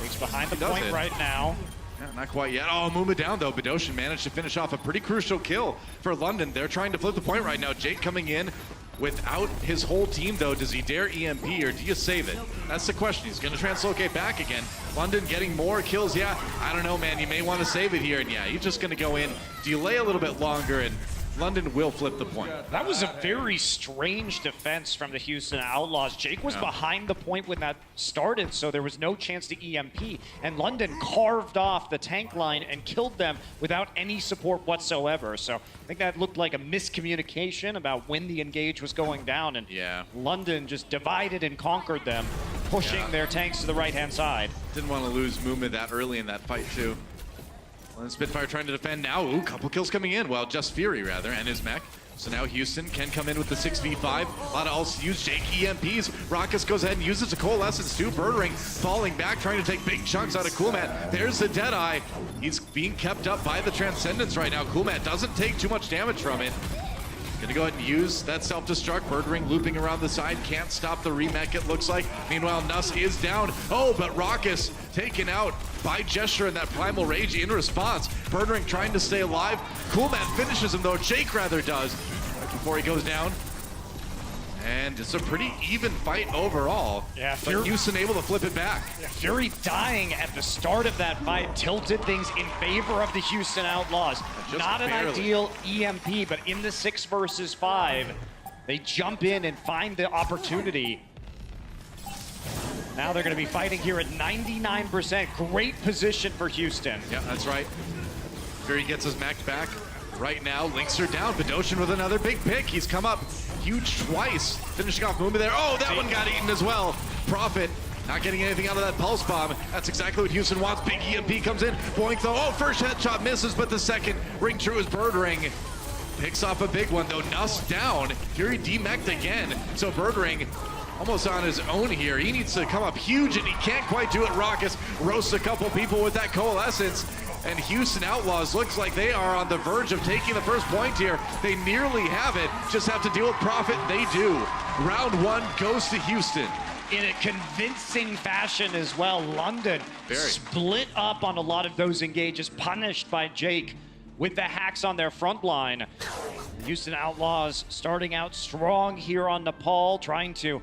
Jake's behind the point right now. Yeah, not quite yet. Oh, Muma down though. Bedoshin managed to finish off a pretty crucial kill for London. They're trying to flip the point right now. Jake coming in without his whole team though. Does he dare EMP or do you save it? That's the question. He's going to translocate back again. London getting more kills. Yeah, I don't know, man. You may want to save it here. And yeah, he's just going to go in, delay a little bit longer, and London will flip the point. That was a very strange defense from the Houston Outlaws. Jake was behind the point when that started, so there was no chance to EMP. And London carved off the tank line and killed them without any support whatsoever. So I think that looked like a miscommunication about when the engage was going down. And London just divided and conquered them, pushing their tanks to the right-hand side. Didn't want to lose Muma that early in that fight, too. Well, Spitfire trying to defend now. Ooh, couple kills coming in. Well, just Fury, rather, and his mech. So now Houston can come in with the 6v5. A lot of else use Jake EMPs. Rockus goes ahead and uses a Coalescence too. Birdring falling back, trying to take big chunks out of Coolmat. There's the Deadeye. He's being kept up by the Transcendence right now. Coolmat doesn't take too much damage from it. Gonna go ahead and use that self-destruct. Birdring looping around the side. Can't stop the remech, it looks like. Meanwhile, Nuss is down. Oh, but Rockus taken out by Gesture in that Primal Rage in response. Birdring trying to stay alive. Coolmat finishes him though. Jake rather does. Right before he goes down. And it's a pretty even fight overall. Yeah, but Houston able to flip it back. Yeah, Fury dying at the start of that fight tilted things in favor of the Houston Outlaws. Not an ideal EMP, but in the 6 versus 5, they jump in and find the opportunity. Now they're going to be fighting here at 99%. Great position for Houston. Yeah, that's right. Fury gets his mech back. Right now, Lynx are down. Bedosian with another big pick. He's come up huge twice. Finishing off Muma there. Oh, that one got eaten as well. Profit not getting anything out of that pulse bomb. That's exactly what Houston wants. Big EMP comes in. Boink though. Oh, first headshot misses, but the second ring true is Birdring. Picks off a big one though. Nuss down. Fury demeched again. So Birdring almost on his own here. He needs to come up huge and he can't quite do it. Rockus roasts a couple people with that Coalescence. And Houston Outlaws looks like they are on the verge of taking the first point here. They nearly have it. Just have to deal with Profit. They do. Round 1 goes to Houston. In a convincing fashion as well. London split up on a lot of those engages, punished by Jake with the hacks on their front line. Houston Outlaws starting out strong here on Nepal, trying to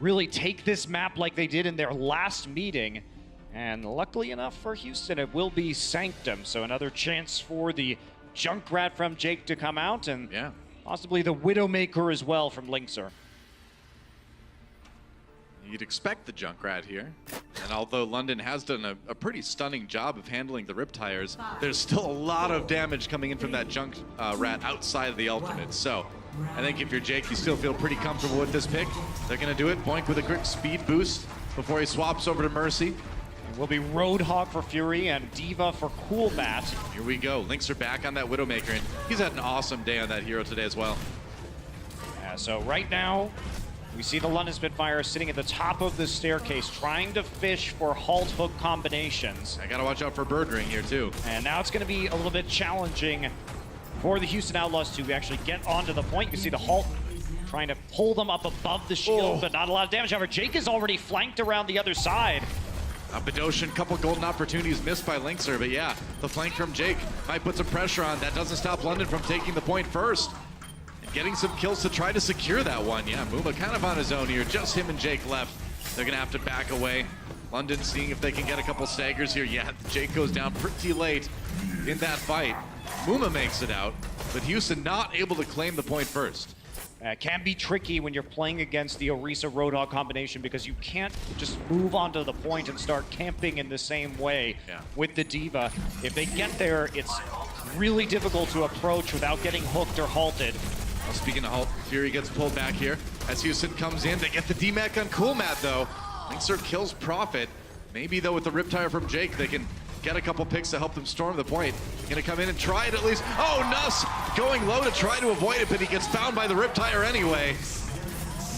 really take this map like they did in their last meeting. And luckily enough for Houston, it will be Sanctum. So another chance for the Junkrat from Jake to come out, and possibly the Widowmaker as well from Lynxer. You'd expect the Junkrat here. And although London has done a pretty stunning job of handling the Riptires, there's still a lot of damage coming in from that Junkrat outside of the ultimate. So I think if you're Jake, you still feel pretty comfortable with this pick. They're gonna do it. Boink with a quick speed boost before he swaps over to Mercy. Will be Roadhog for Fury and Diva for Coolmat. Here we go. Lynx are back on that Widowmaker, and he's had an awesome day on that hero today as well. Yeah, so right now, we see the London Spitfire sitting at the top of the staircase, trying to fish for halt hook combinations. I gotta watch out for Birdring here too. And now it's gonna be a little bit challenging for the Houston Outlaws to actually get onto the point. You can see the halt trying to pull them up above the shield, but not a lot of damage. However, Jake is already flanked around the other side. Bedosian, couple golden opportunities missed by Lynxer, but yeah, the flank from Jake might put some pressure on. That doesn't stop London from taking the point first. And getting some kills to try to secure that one. Yeah, Muma kind of on his own here. Just him and Jake left. They're gonna have to back away. London seeing if they can get a couple staggers here. Yeah, Jake goes down pretty late in that fight. Muma makes it out, but Houston not able to claim the point first. Can be tricky when you're playing against the Orisa Roadhog combination because you can't just move onto the point and start camping in the same way with the Diva. If they get there, it's really difficult to approach without getting hooked or halted. Well, speaking of halt, Fury gets pulled back here as Houston comes in. They get the DMAC on Coolmat though. Lynxer kills Profit. Maybe though with the Riptire from Jake, they can get a couple picks to help them storm the point. Gonna come in and try it at least. Oh, Nuss going low to try to avoid it, but he gets found by the Riptire anyway.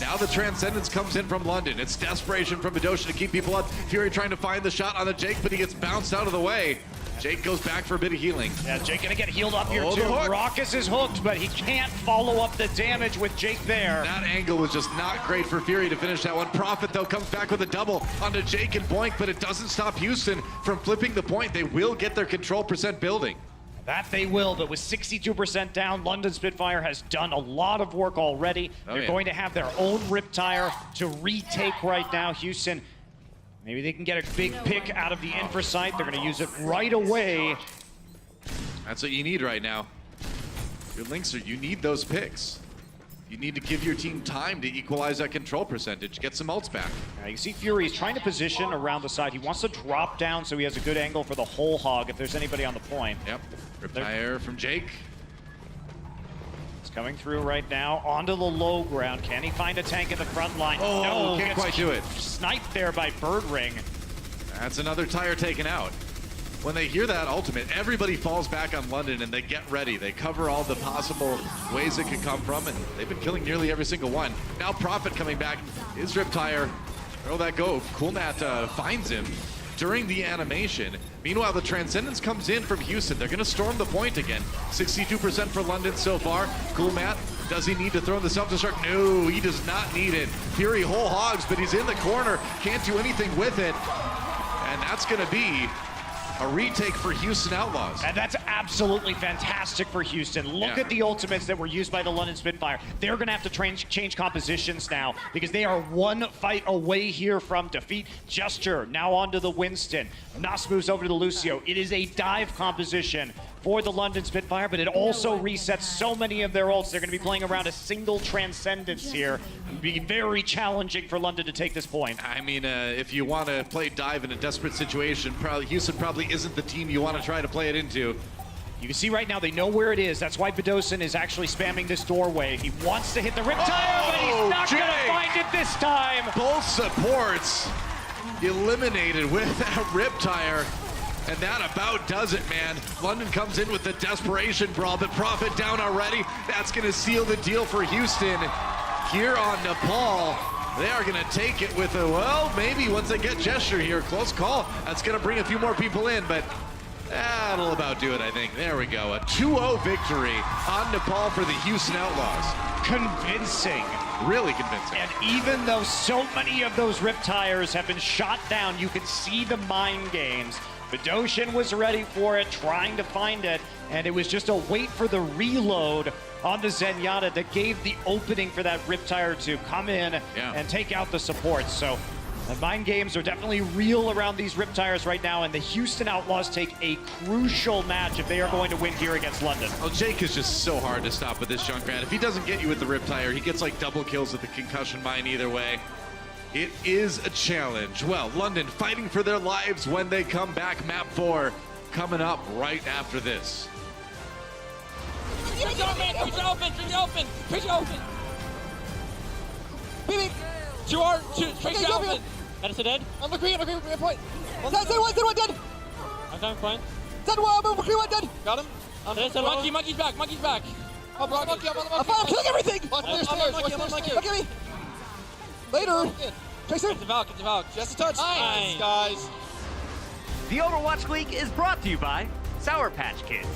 Now the Transcendence comes in from London. It's desperation from Bedosian to keep people up. Fury trying to find the shot on the Jake, but he gets bounced out of the way. Jake goes back for a bit of healing. Yeah, Jake gonna get healed up here too. Rockus is hooked, but he can't follow up the damage with Jake there. That angle was just not great for Fury to finish that one. Profit though comes back with a double onto Jake and Boink, but it doesn't stop Houston from flipping the point. They will get their control percent building. That they will, but with 62% down, London Spitfire has done a lot of work already. They're going to have their own Riptire to retake right now. Houston, maybe they can get a big pick out of the infra site. They're going to use it right away. That's what you need right now. Your Lynxer, you need those picks. You need to give your team time to equalize that control percentage. Get some ults back. You see Fury is trying to position around the side. He wants to drop down so he has a good angle for the whole hog if there's anybody on the point. Yep. Riptire from Jake. It's coming through right now onto the low ground. Can he find a tank in the front line? Oh, no, can't quite do it. Sniped there by Birdring. That's another tire taken out. when they hear that ultimate, everybody falls back on London and they get ready. They cover all the possible ways it could come from, and they've been killing nearly every single one. Now Prophet coming back, is Riptire, throw that go. Coolmat finds him during the animation. Meanwhile, the Transcendence comes in from Houston. They're gonna storm the point again. 62% for London so far. Coolmat, does he need to throw in the self-destruct? No, he does not need it. Fury whole hogs, but he's in the corner, can't do anything with it. And that's gonna be a retake for Houston Outlaws. And that's absolutely fantastic for Houston. Look at the ultimates that were used by the London Spitfire. They're going to have to change compositions now because they are one fight away here from defeat. Gesture now onto the Winston. Nas moves over to the Lucio. It is a dive composition for the London Spitfire, but it also resets so many of their ults. They're going to be playing around a single Transcendence here. It'll be very challenging for London to take this point. I mean, if you want to play dive in a desperate situation, Houston probably isn't the team you want to try to play it into. You can see right now they know where it is. That's why Bedosin is actually spamming this doorway. He wants to hit the Riptire, but he's not going to find it this time. Both supports eliminated with that Riptire. And that about does it, man. London comes in with the desperation brawl, but Prophet down already. That's going to seal the deal for Houston. Here on Nepal, they are going to take it with a, well, maybe once they get Gesture here. Close call. That's going to bring a few more people in, but that'll about do it, I think. There we go. A 2-0 victory on Nepal for the Houston Outlaws. Convincing. Really convincing. And even though so many of those Riptires have been shot down, you can see the mind games. Bedosian was ready for it, trying to find it, and it was just a wait for the reload on the Zenyatta that gave the opening for that Riptire to come in and take out the supports. So the mind games are definitely real around these Riptires right now, and the Houston Outlaws take a crucial match if they are going to win here against London. Well, Jake is just so hard to stop with this Junkrat. If he doesn't get you with the Riptire, he gets like double kills with the concussion mine either way. It is a challenge. Well, London fighting for their lives when they come back. Map 4 coming up right after this. Push it open. Baby. Push it open. Medicine dead. I'm the green point. Zed one dead. I'm coming point. Zed one, green one dead. Got him. Monkey's back. Oh, Monkey, I'm killing everything. Watch me. Later. Tracer. It's a Valk. Just a touch. Nice, guys. The Overwatch League is brought to you by Sour Patch Kids.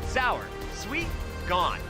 Sour, sweet, gone.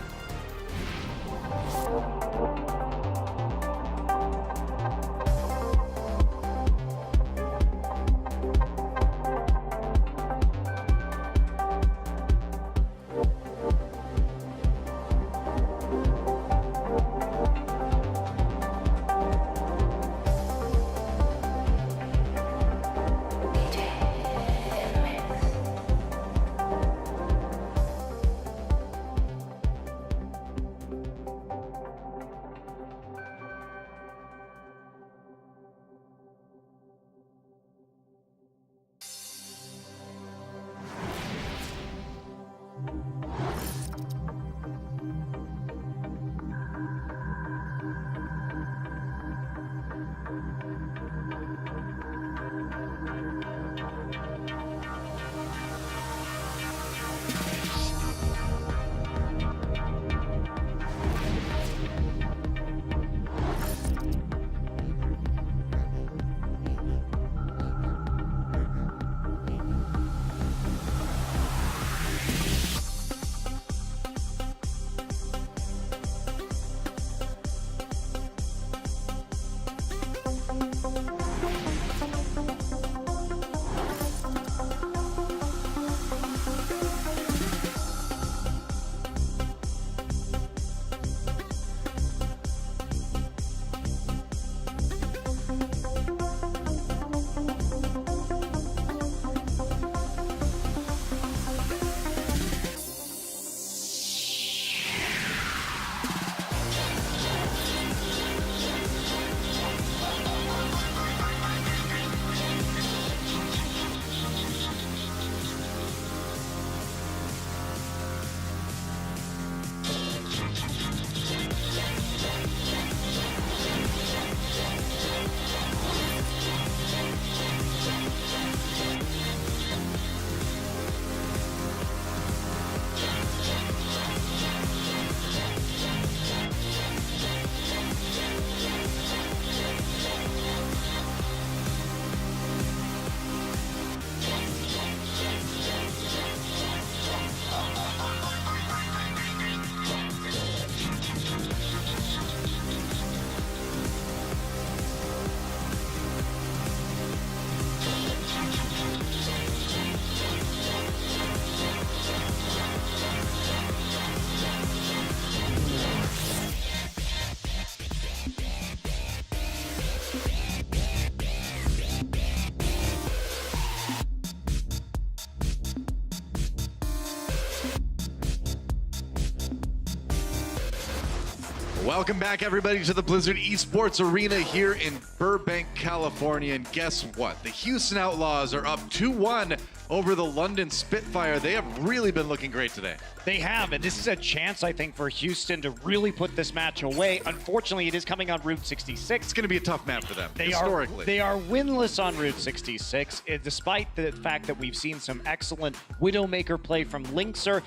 Welcome back, everybody, to the Blizzard Esports Arena here in Burbank, California. And guess what? The Houston Outlaws are up 2-1 over the London Spitfire. They have really been looking great today. They have, and this is a chance, I think, for Houston to really put this match away. Unfortunately, it is coming on Route 66. It's going to be a tough map for them, They historically. are winless on Route 66, despite the fact that we've seen some excellent Widowmaker play from Linkser.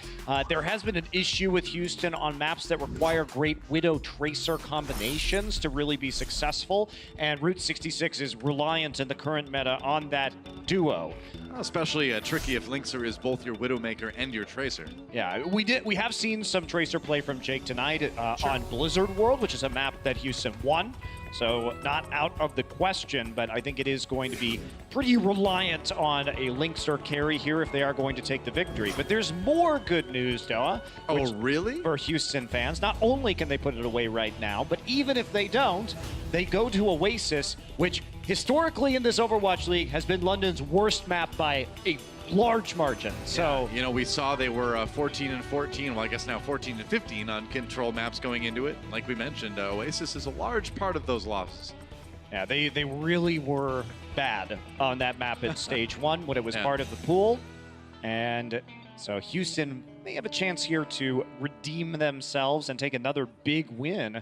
There has been an issue with Houston on maps that require great Widow Tracer combinations to really be successful, and Route 66 is reliant in the current meta on that duo. Especially tricky if Linkser is both your Widowmaker and your Tracer. Yeah, we have seen some Tracer play from Jake tonight on Blizzard World, which is a map that Houston won. So not out of the question, but I think it is going to be pretty reliant on a Linkser carry here if they are going to take the victory. But there's more good news, Noah. Oh, really? For Houston fans. Not only can they put it away right now, but even if they don't, they go to Oasis, which historically in this Overwatch League has been London's worst map by a large margin. So, you know, we saw they were 14-14, well, I guess now 14-15 on control maps going into it. Like we mentioned, Oasis is a large part of those losses. Yeah, they really were bad on that map in stage one when it was part of the pool. And so Houston may have a chance here to redeem themselves and take another big win.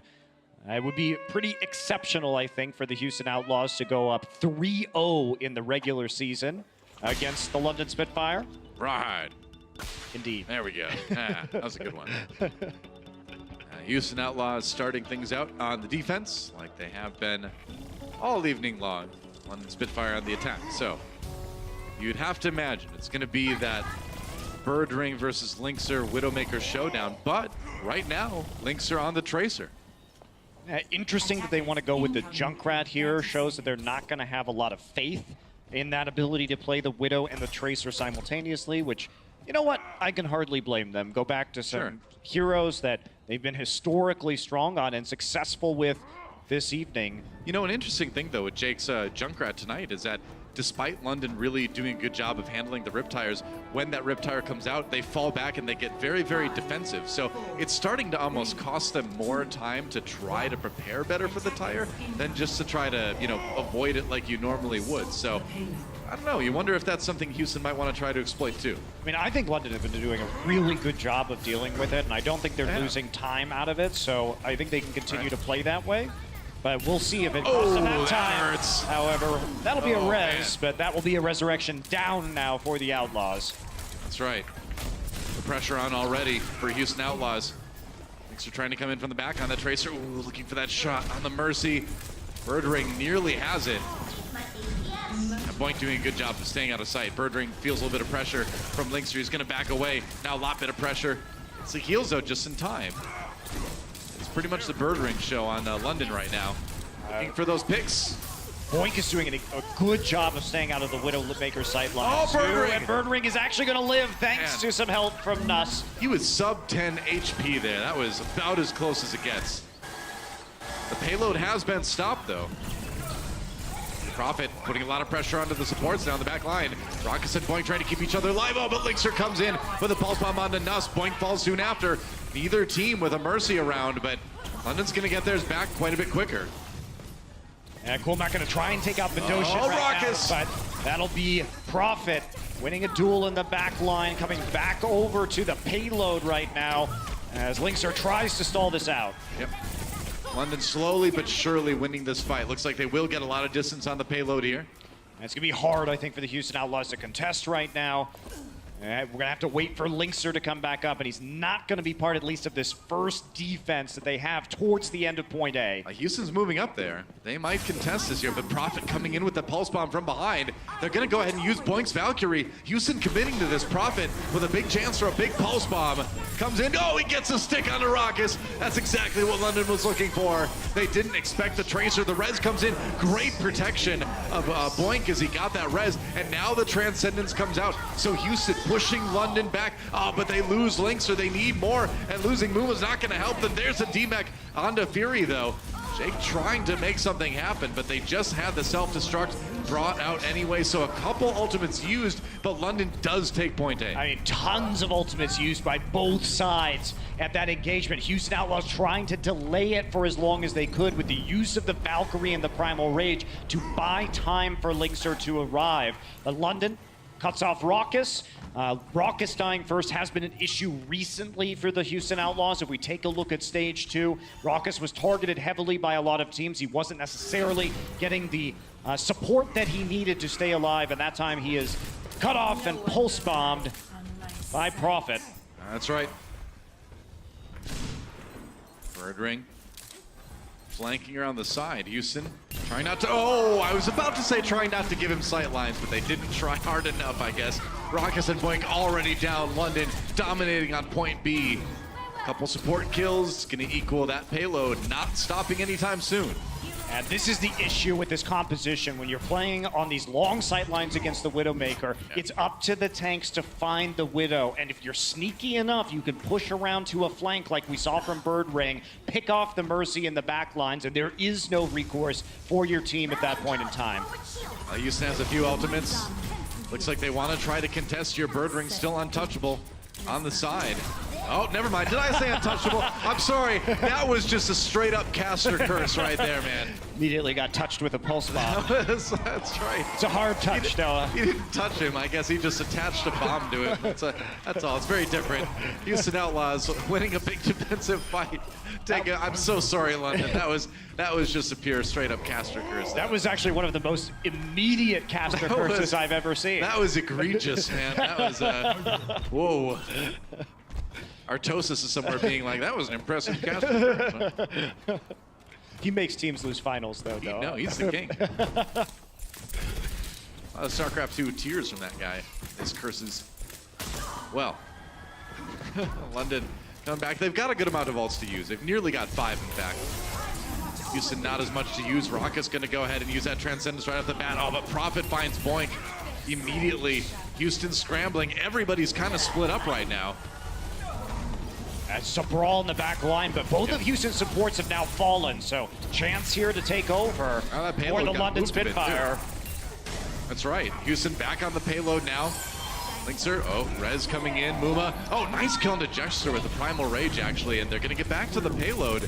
It would be pretty exceptional, I think, for the Houston Outlaws to go up 3-0 in the regular season against the London Spitfire. Right. Indeed. There we go. That was a good one. Houston Outlaws starting things out on the defense like they have been all evening long. London Spitfire on the attack. So you'd have to imagine it's going to be that Birdring versus Linkser Widowmaker showdown. But right now, Linkser on the Tracer. Interesting that they want to go with the Junkrat here. Shows that they're not going to have a lot of faith in that ability to play the Widow and the Tracer simultaneously, which, you know what, I can hardly blame them. Go back to some heroes that they've been historically strong on and successful with this evening. You know, an interesting thing, though, with Jake's Junkrat tonight is that despite London really doing a good job of handling the Riptires, when that Riptire comes out, they fall back and they get very, very defensive. So it's starting to almost cost them more time to try to prepare better for the tire than just to try to, you know, avoid it like you normally would. So I don't know. You wonder if that's something Houston might want to try to exploit too. I mean, I think London has been doing a really good job of dealing with it, and I don't think they're losing time out of it. So I think they can continue to play that way. But we'll see if it costs them that time. Hurts. However, that'll be a res, but that will be a resurrection down now for the Outlaws. That's right. The pressure on already for Houston Outlaws. Linkser trying to come in from the back on the Tracer. Ooh, looking for that shot on the Mercy. Birdring nearly has it. And Boink doing a good job of staying out of sight. Birdring feels a little bit of pressure from Linkser. He's going to back away. Now a lot bit of pressure. It's the heals though, just in time. Pretty much the Birdring show on London right now. Looking for those picks. Boink is doing a good job of staying out of the Widowmaker sight line. Oh, Birdring! And Birdring is actually going to live thanks to some help from Nuss. He was sub 10 HP there. That was about as close as it gets. The payload has been stopped though. Prophet putting a lot of pressure onto the supports down the back line. Rockus and Boink trying to keep each other alive. Oh, but Linkser comes in with a pulse bomb onto Nuss. Boink falls soon after. Neither team with a Mercy around, but London's going to get theirs back quite a bit quicker. And Coolmac going to try and take out Bedosian Rockus! now, but that'll be Prophet winning a duel in the back line, coming back over to the payload right now as Linkser tries to stall this out. Yep. London slowly but surely winning this fight. Looks like they will get a lot of distance on the payload here. And it's going to be hard, I think, for the Houston Outlaws to contest right now. We're going to have to wait for Linkser to come back up, and he's not going to be part, at least, of this first defense that they have towards the end of point A. Houston's moving up there. They might contest this here, but Prophet coming in with the pulse bomb from behind. They're going to go ahead and use Boink's Valkyrie. Houston committing to this. Prophet with a big chance for a big pulse bomb. Comes in. Oh, he gets a stick onto Rockus. That's exactly what London was looking for. They didn't expect the Tracer. The res comes in. Great protection of Boink as he got that res. And now the Transcendence comes out. So Houston pushing London back. Oh, but they lose Linkser. They need more. And losing Muma's not going to help them. There's a D-Mech onto Fury, though. Jake trying to make something happen, but they just had the self-destruct brought out anyway, so a couple ultimates used, but London does take point A. I mean, tons of ultimates used by both sides at that engagement. Houston Outlaws trying to delay it for as long as they could with the use of the Valkyrie and the Primal Rage to buy time for Linkser to arrive. But London cuts off Raucus. Raucus dying first has been an issue recently for the Houston Outlaws. If we take a look at stage 2, Raucus was targeted heavily by a lot of teams. He wasn't necessarily getting the support that he needed to stay alive, and that time he is cut off and pulse bombed by Prophet. That's right. Bird ring. Flanking around the side. Houston trying not to, oh, I was about to say trying not to give him sight lines, but they didn't try hard enough, I guess. Raucus and Boink already down. London dominating on point B. Couple support kills, gonna equal that payload, not stopping anytime soon. And this is the issue with this composition. When you're playing on these long sight lines against the Widowmaker, it's up to the tanks to find the Widow. And if you're sneaky enough, you can push around to a flank like we saw from Bird Ring, pick off the Mercy in the back lines, and there is no recourse for your team at that point in time. Houston has a few ultimates. Looks like they want to try to contest your Bird Ring, still untouchable on the side. Oh, never mind. Did I say untouchable? I'm sorry. That was just a straight up caster curse right there, man. Immediately got touched with a pulse bomb. That's right. It's a hard touch, Noah. He didn't touch him. I guess he just attached a bomb to it. That's all. It's very different. Houston Outlaws winning a big defensive fight. I'm so sorry, London. That was just a pure straight up caster curse. That was actually one of the most immediate caster curses I've ever seen. That was egregious, man. That was whoa. Artosis is somewhere being like, that was an impressive caster curse. He makes teams lose finals, though. No, he's the king. A lot of StarCraft 2 tears from that guy. His curses. Well, London coming back. They've got a good amount of ults to use. They've nearly got 5, in fact. Houston not as much to use. Raucus going to go ahead and use that Transcendence right off the bat. Oh, but Prophet finds Boink immediately. Houston scrambling. Everybody's kind of split up right now. It's a brawl in the back line, but both of Houston's supports have now fallen, so chance here to take over for the London Spitfire. That's right. Houston back on the payload now. Linkser, oh, Rez coming in, Muma. Oh, nice kill into Jester with the Primal Rage, actually, and they're going to get back to the payload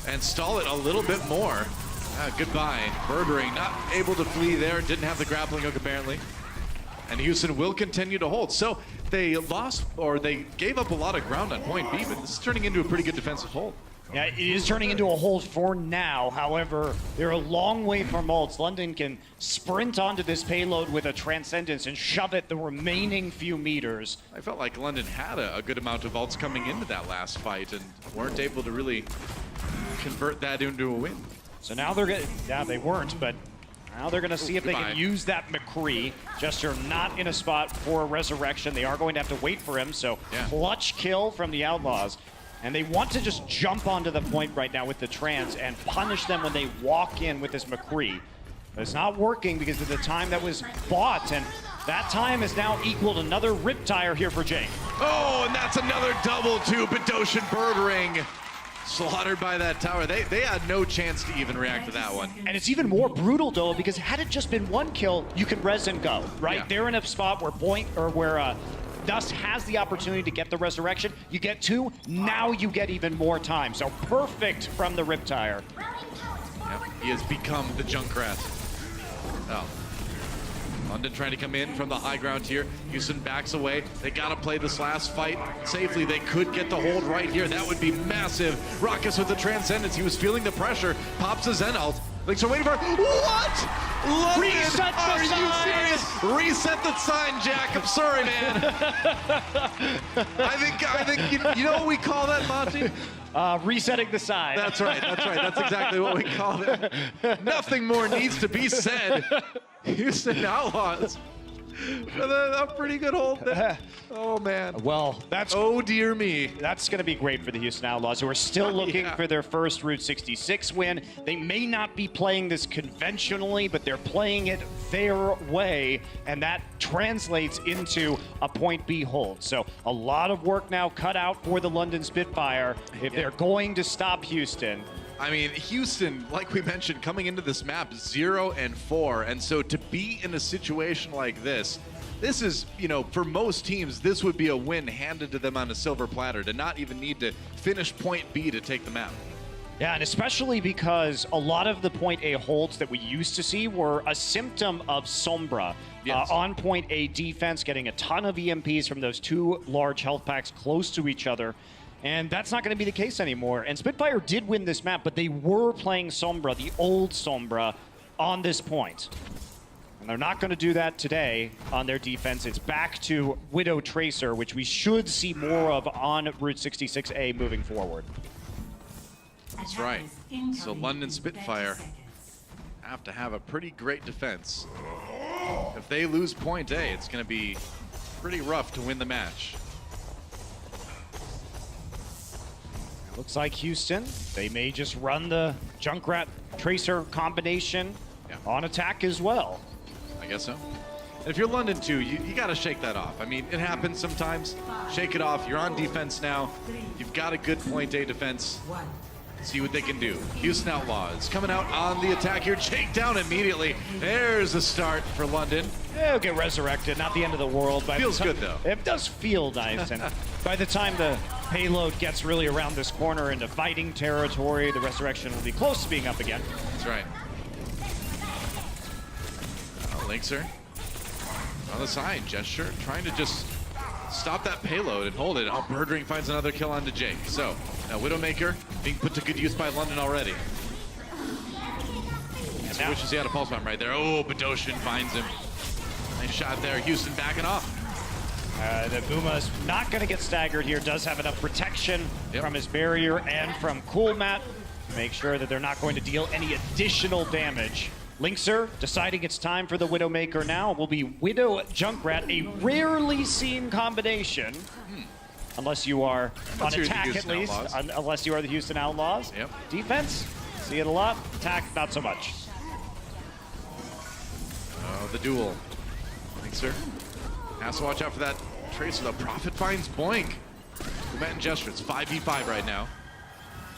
and stall it a little bit more. Goodbye. Bird Ring not able to flee there, didn't have the grappling hook apparently. And Houston will continue to hold. So they lost, or they gave up a lot of ground on point B, but this is turning into a pretty good defensive hold. Yeah, it is turning into a hold for now. However, they're a long way from ults. London can sprint onto this payload with a Transcendence and shove it the remaining few meters. I felt like London had a good amount of ults coming into that last fight and weren't able to really convert that into a win. So now they're gonna, yeah, they weren't, but now they're going to see if they can use that McCree. Jester not in a spot for a resurrection. They are going to have to wait for him, so clutch kill from the Outlaws. And they want to just jump onto the point right now with the Trans and punish them when they walk in with this McCree. But it's not working because of the time that was bought, and that time is now equaled another Riptire here for Jake. Oh, and that's another double to Bedosian Bird Ring. Slaughtered by that tower. They had no chance to even react to that one. And it's even more brutal, though, because had it just been one kill, you can res and go, right? Yeah. They're in a spot where Dust has the opportunity to get the resurrection. You get 2, now you get even more time. So perfect from the Riptire. Yep, he has become the Junkrat. Oh. London trying to come in from the high ground here. Houston backs away. They got to play this last fight safely. They could get the hold right here. That would be massive. Raucus with the Transcendence. He was feeling the pressure. Pops a Zen ult. Linkser waiting for it. What? London, reset the are sign. You serious? Reset the sign, Jack. I'm sorry, man. I think you know what we call that, Monty? Resetting the sign. That's right. That's exactly what we call it. Nothing more needs to be said. Houston Outlaws. A pretty good hold there. Oh, man. Well, that's... Oh, dear me. That's going to be great for the Houston Outlaws, who are still looking for their first Route 66 win. They may not be playing this conventionally, but they're playing it their way, and that translates into a point B hold. So a lot of work now cut out for the London Spitfire if they're going to stop Houston. I mean, Houston, like we mentioned, coming into this map 0-4, and so to be in a situation like this is, you know, for most teams, this would be a win handed to them on a silver platter, to not even need to finish point B to take the map. Yeah, and especially because a lot of the point A holds that we used to see were a symptom of Sombra. Yes. On point A defense, getting a ton of EMPs from those two large health packs close to each other. And that's not going to be the case anymore. And Spitfire did win this map, but they were playing Sombra, the old Sombra, on this point. And they're not going to do that today on their defense. It's back to Widow Tracer, which we should see more of on Route 66A moving forward. That's right. So London Spitfire have to have a pretty great defense. If they lose point A, it's going to be pretty rough to win the match. Looks like Houston, they may just run the Junkrat Tracer combination on attack as well. I guess so. And if you're London too, you got to shake that off. I mean, it happens sometimes. Shake it off. You're on defense now. You've got a good point A defense. See what they can do. Houston Outlaws coming out on the attack here. Jake down immediately. There's a start for London. They'll get resurrected. Not the end of the world. Feels good, though. It does feel nice. And by the time the payload gets really around this corner into fighting territory, the resurrection will be close to being up again. That's right. Linkser on the side. Gesture trying to just stop that payload and hold it. Oh, Birdring finds another kill onto Jake. So now Widowmaker being put to good use by London already. Wishes he had a pulse bomb right there. Oh, Badoshin finds him. Nice shot there. Houston backing off. The Buma's not going to get staggered here. Does have enough protection from his barrier and from Cool Mat to make sure that they're not going to deal any additional damage. Linkser deciding it's time for the Widowmaker now. Will be Widow Junkrat, a rarely seen combination. Unless you are on attack, at least. Unless you are the Houston Outlaws. Yep. Defense, see it a lot. Attack, not so much. Oh, the duel. Linkser has to watch out for that Tracer. The Prophet finds Boink. Kumet and Gesture. It's 5v5 right now.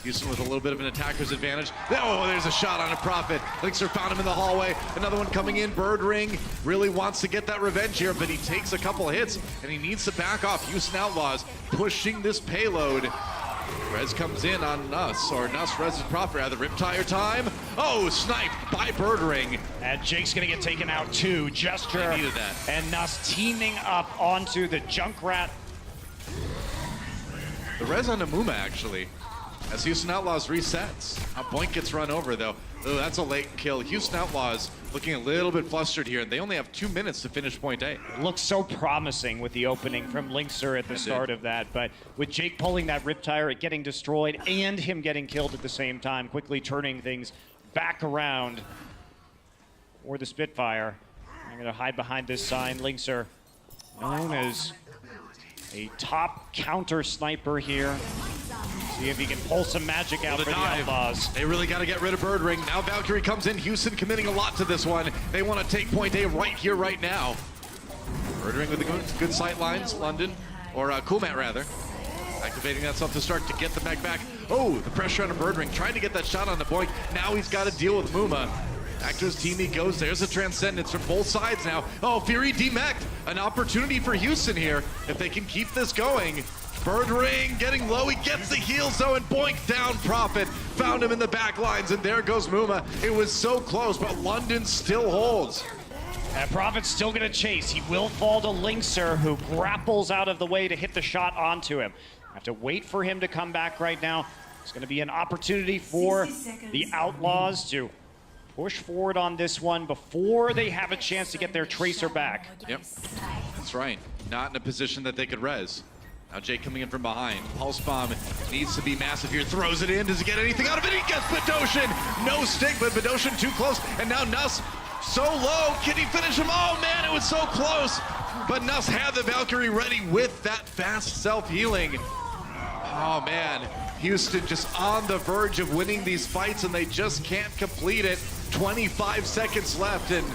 Houston with a little bit of an attacker's advantage. Oh, there's a shot on a Prophet. Linkser found him in the hallway. Another one coming in. Birdring really wants to get that revenge here, but he takes a couple hits, and he needs to back off. Houston Outlaws pushing this payload. Rez comes in on Nuss, or Nuss Rez's Prophet, rather. Riptire time. Oh, sniped by Birdring. And Jake's going to get taken out too. Gesture needed that. And Nuss teaming up onto the Junkrat. The Rez on Namuma, actually. As Houston Outlaws resets. Now Boink gets run over, though. Oh, that's a late kill. Houston Outlaws looking a little bit flustered here, and they only have 2 minutes to finish point A. It looks so promising with the opening from Linkser at the start of that, but with Jake pulling that Riptire, it getting destroyed, and him getting killed at the same time, quickly turning things back around for the Spitfire. I'm going to hide behind this sign. Linkser, known as a top counter sniper here. See if he can pull some magic out for the Outlaws. They really got to get rid of Birdring. Now Valkyrie comes in. Houston committing a lot to this one. They want to take point A right here, right now. Birdring with the good sight lines. London, or Kumat rather. Activating that self-destruct to get the mech back. Oh, the pressure on a Birdring. Trying to get that shot on the Boink. Now he's got to deal with Muma. Back to his team he goes. There's a Transcendence from both sides now. Oh, Fury demeched. An opportunity for Houston here if they can keep this going. Birdring getting low, he gets the heals though, and Boink down Prophet. Found him in the back lines, and there goes Muma. It was so close, but London still holds. And Prophet's still gonna chase. He will fall to Linkser, who grapples out of the way to hit the shot onto him. Have to wait for him to come back right now. It's gonna be an opportunity for the Outlaws to push forward on this one before they have a chance to get their Tracer back. Yep, that's right. Not in a position that they could res. Now Jake coming in from behind. Pulse bomb needs to be massive here. Throws it in. Does he get anything out of it? He gets Badoshin. No stick, but Badoshin too close. And now Nuss so low. Can he finish him? Oh man, it was so close. But Nuss had the Valkyrie ready with that fast self-healing. Oh man, Houston just on the verge of winning these fights, and they just can't complete it. 25 seconds left, and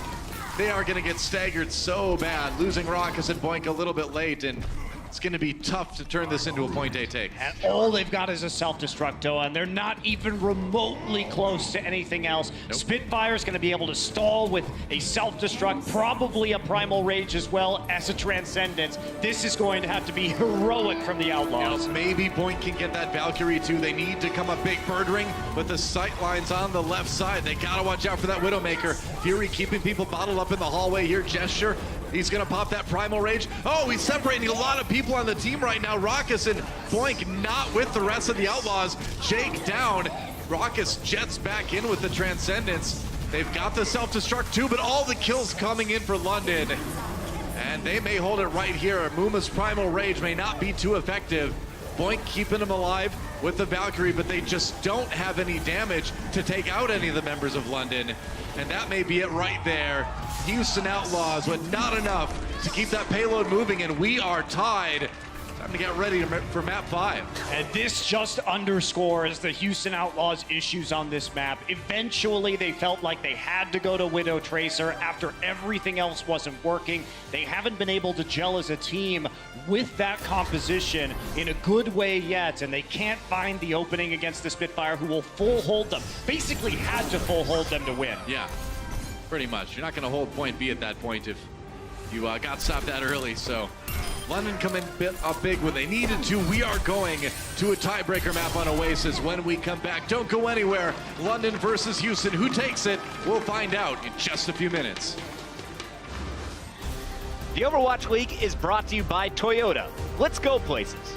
they are going to get staggered so bad. Losing Raucus and Boink a little bit late, and it's going to be tough to turn this into a point they take. And all they've got is a self-destruct, and they're not even remotely close to anything else. Nope. Spitfire's going to be able to stall with a self-destruct, probably a primal rage as well as a transcendence. This is going to have to be heroic from the Outlaws. You know, maybe Boink can get that Valkyrie too. They need to come a big bird ring with the sight lines on the left side. They got to watch out for that Widowmaker. Fury keeping people bottled up in the hallway here. Gesture. He's going to pop that Primal Rage. Oh, he's separating a lot of people on the team right now. Raucus and Boink not with the rest of the Outlaws. Jake down. Raucus jets back in with the Transcendence. They've got the self-destruct too, but all the kills coming in for London. And they may hold it right here. Muma's Primal Rage may not be too effective. Boink keeping him alive with the Valkyrie, but they just don't have any damage to take out any of the members of London. And that may be it right there. Houston Outlaws with not enough to keep that payload moving, and we are tied. Time to get ready for map 5. And this just underscores the Houston Outlaws' issues on this map. Eventually, they felt like they had to go to Widow Tracer after everything else wasn't working. They haven't been able to gel as a team with that composition in a good way yet, and they can't find the opening against the Spitfire, who will full hold them. Basically had to full hold them to win. Yeah, pretty much. You're not going to hold point B at that point if you got stopped that early, so London come in up big when they needed to. We are going to a tiebreaker map on Oasis when we come back. Don't go anywhere. London versus Houston. Who takes it? We'll find out in just a few minutes. The Overwatch League is brought to you by Toyota. Let's go places.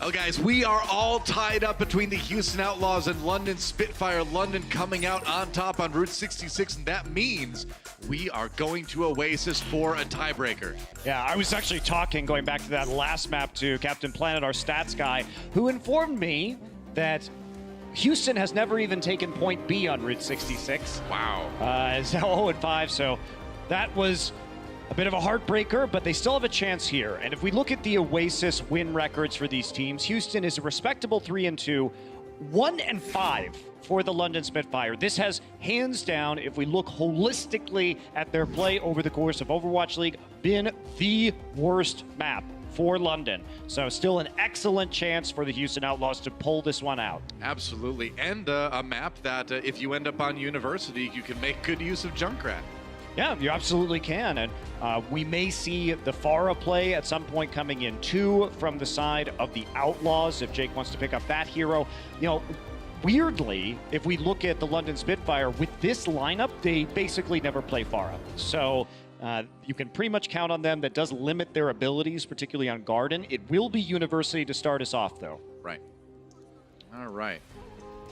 Well, guys, we are all tied up between the Houston Outlaws and London Spitfire. London coming out on top on Route 66, and that means we are going to Oasis for a tiebreaker. Yeah, I was actually going back to that last map to Captain Planet, our stats guy, who informed me that Houston has never even taken point B on Route 66. Wow. It's now 0-5, so that was a bit of a heartbreaker, but they still have a chance here. And if we look at the Oasis win records for these teams, Houston is a respectable 3-2, 1-5 for the London Spitfire. This has, hands down, if we look holistically at their play over the course of Overwatch League, been the worst map for London. So still an excellent chance for the Houston Outlaws to pull this one out. Absolutely. And a map that if you end up on University, you can make good use of Junkrat. Yeah, you absolutely can. And we may see the Pharah play at some point coming in too from the side of the Outlaws if Jake wants to pick up that hero. You know, weirdly, if we look at the London Spitfire, with this lineup, they basically never play Pharah. So you can pretty much count on them. That does limit their abilities, particularly on Garden. It will be University to start us off, though. Right. All right.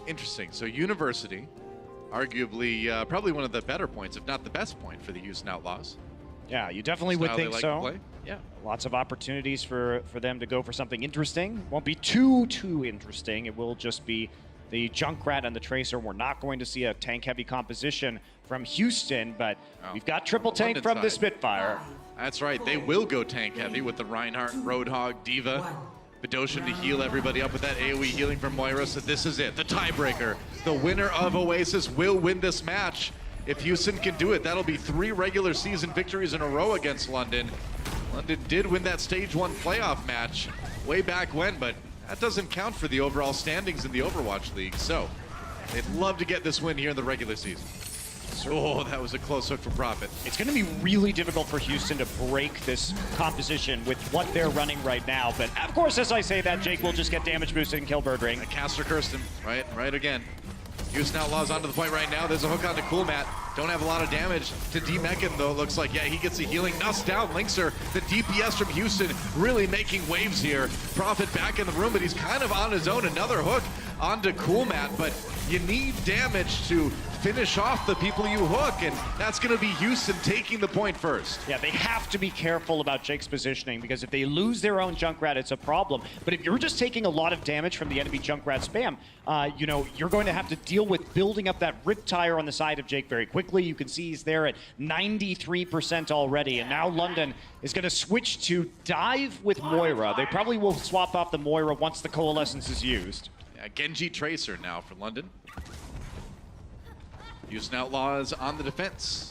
Interesting. So University, arguably probably one of the better points, if not the best point for the Houston Outlaws. Yeah, you definitely would think so. Yeah. Lots of opportunities for them to go for something interesting. Won't be too interesting. It will just be the Junkrat and the Tracer. We're not going to see a tank-heavy composition from Houston, but we've got triple tank from the Spitfire. That's right. They will go tank-heavy with the Reinhardt, Roadhog, D.Va. Bidoshin to heal everybody up with that AoE healing from Moira, so this is it, the tiebreaker. The winner of Oasis will win this match. If Houston can do it, that'll be 3 regular season victories in a row against London. London did win that Stage 1 playoff match way back when, but that doesn't count for the overall standings in the Overwatch League, so they'd love to get this win here in the regular season. Oh, that was a close hook for Prophet. It's going to be really difficult for Houston to break this composition with what they're running right now. But of course, as I say that, Jake will just get damage boosted and kill Birdring. And Caster cursed him, right again. Houston Outlaws onto the point right now. There's a hook onto Coolmat. Don't have a lot of damage to D-Meccan, though. It looks like, yeah, he gets the healing. Nuss down, Linkser. The DPS from Houston really making waves here. Prophet back in the room, but he's kind of on his own. Another hook onto Coolmat, but you need damage to finish off the people you hook, and that's going to be Houston taking the point first. Yeah, they have to be careful about Jake's positioning, because if they lose their own Junkrat, it's a problem. But if you're just taking a lot of damage from the enemy Junkrat spam, you know, you're going to have to deal with building up that Rip Tire on the side of Jake very quickly. You can see he's there at 93% already, and now London is going to switch to dive with Moira. They probably will swap off the Moira once the Coalescence is used. Yeah, Genji Tracer now for London. Houston Outlaws on the defense.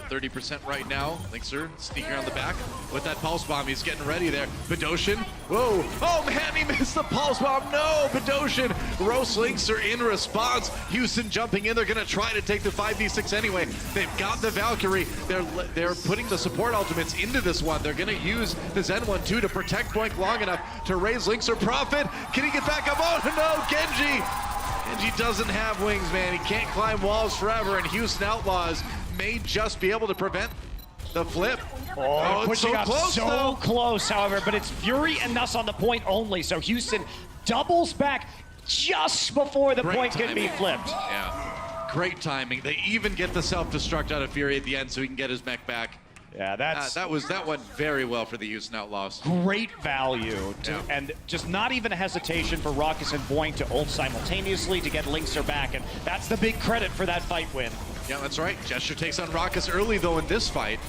30% right now. Linkser sneaking around the back with that pulse bomb. He's getting ready there. Bidoshin. Whoa. Oh man, he missed the pulse bomb. No, Bidoshin. Roast Linkser in response. Houston jumping in. They're going to try to take the 5v6 anyway. They've got the Valkyrie. They're putting the support ultimates into this one. They're going to use the Zen 1-2 to protect Boink long enough to raise Linkser. Prophet. Can he get back up? Oh no, Genji. Genji doesn't have wings, man. He can't climb walls forever, and Houston Outlaws may just be able to prevent the flip. Oh, it's so close, though. Close, however, but it's Fury and Nuss on the point only, so Houston doubles back just before the point can be flipped. Yeah, great timing. They even get the self-destruct out of Fury at the end so he can get his mech back. Yeah, that went very well for the Houston Outlaws. Great value, and just not even a hesitation for Raucus and Boink to ult simultaneously to get Linkser back, and that's the big credit for that fight win. Yeah, that's right. Gesture takes on Raucus early, though, in this fight.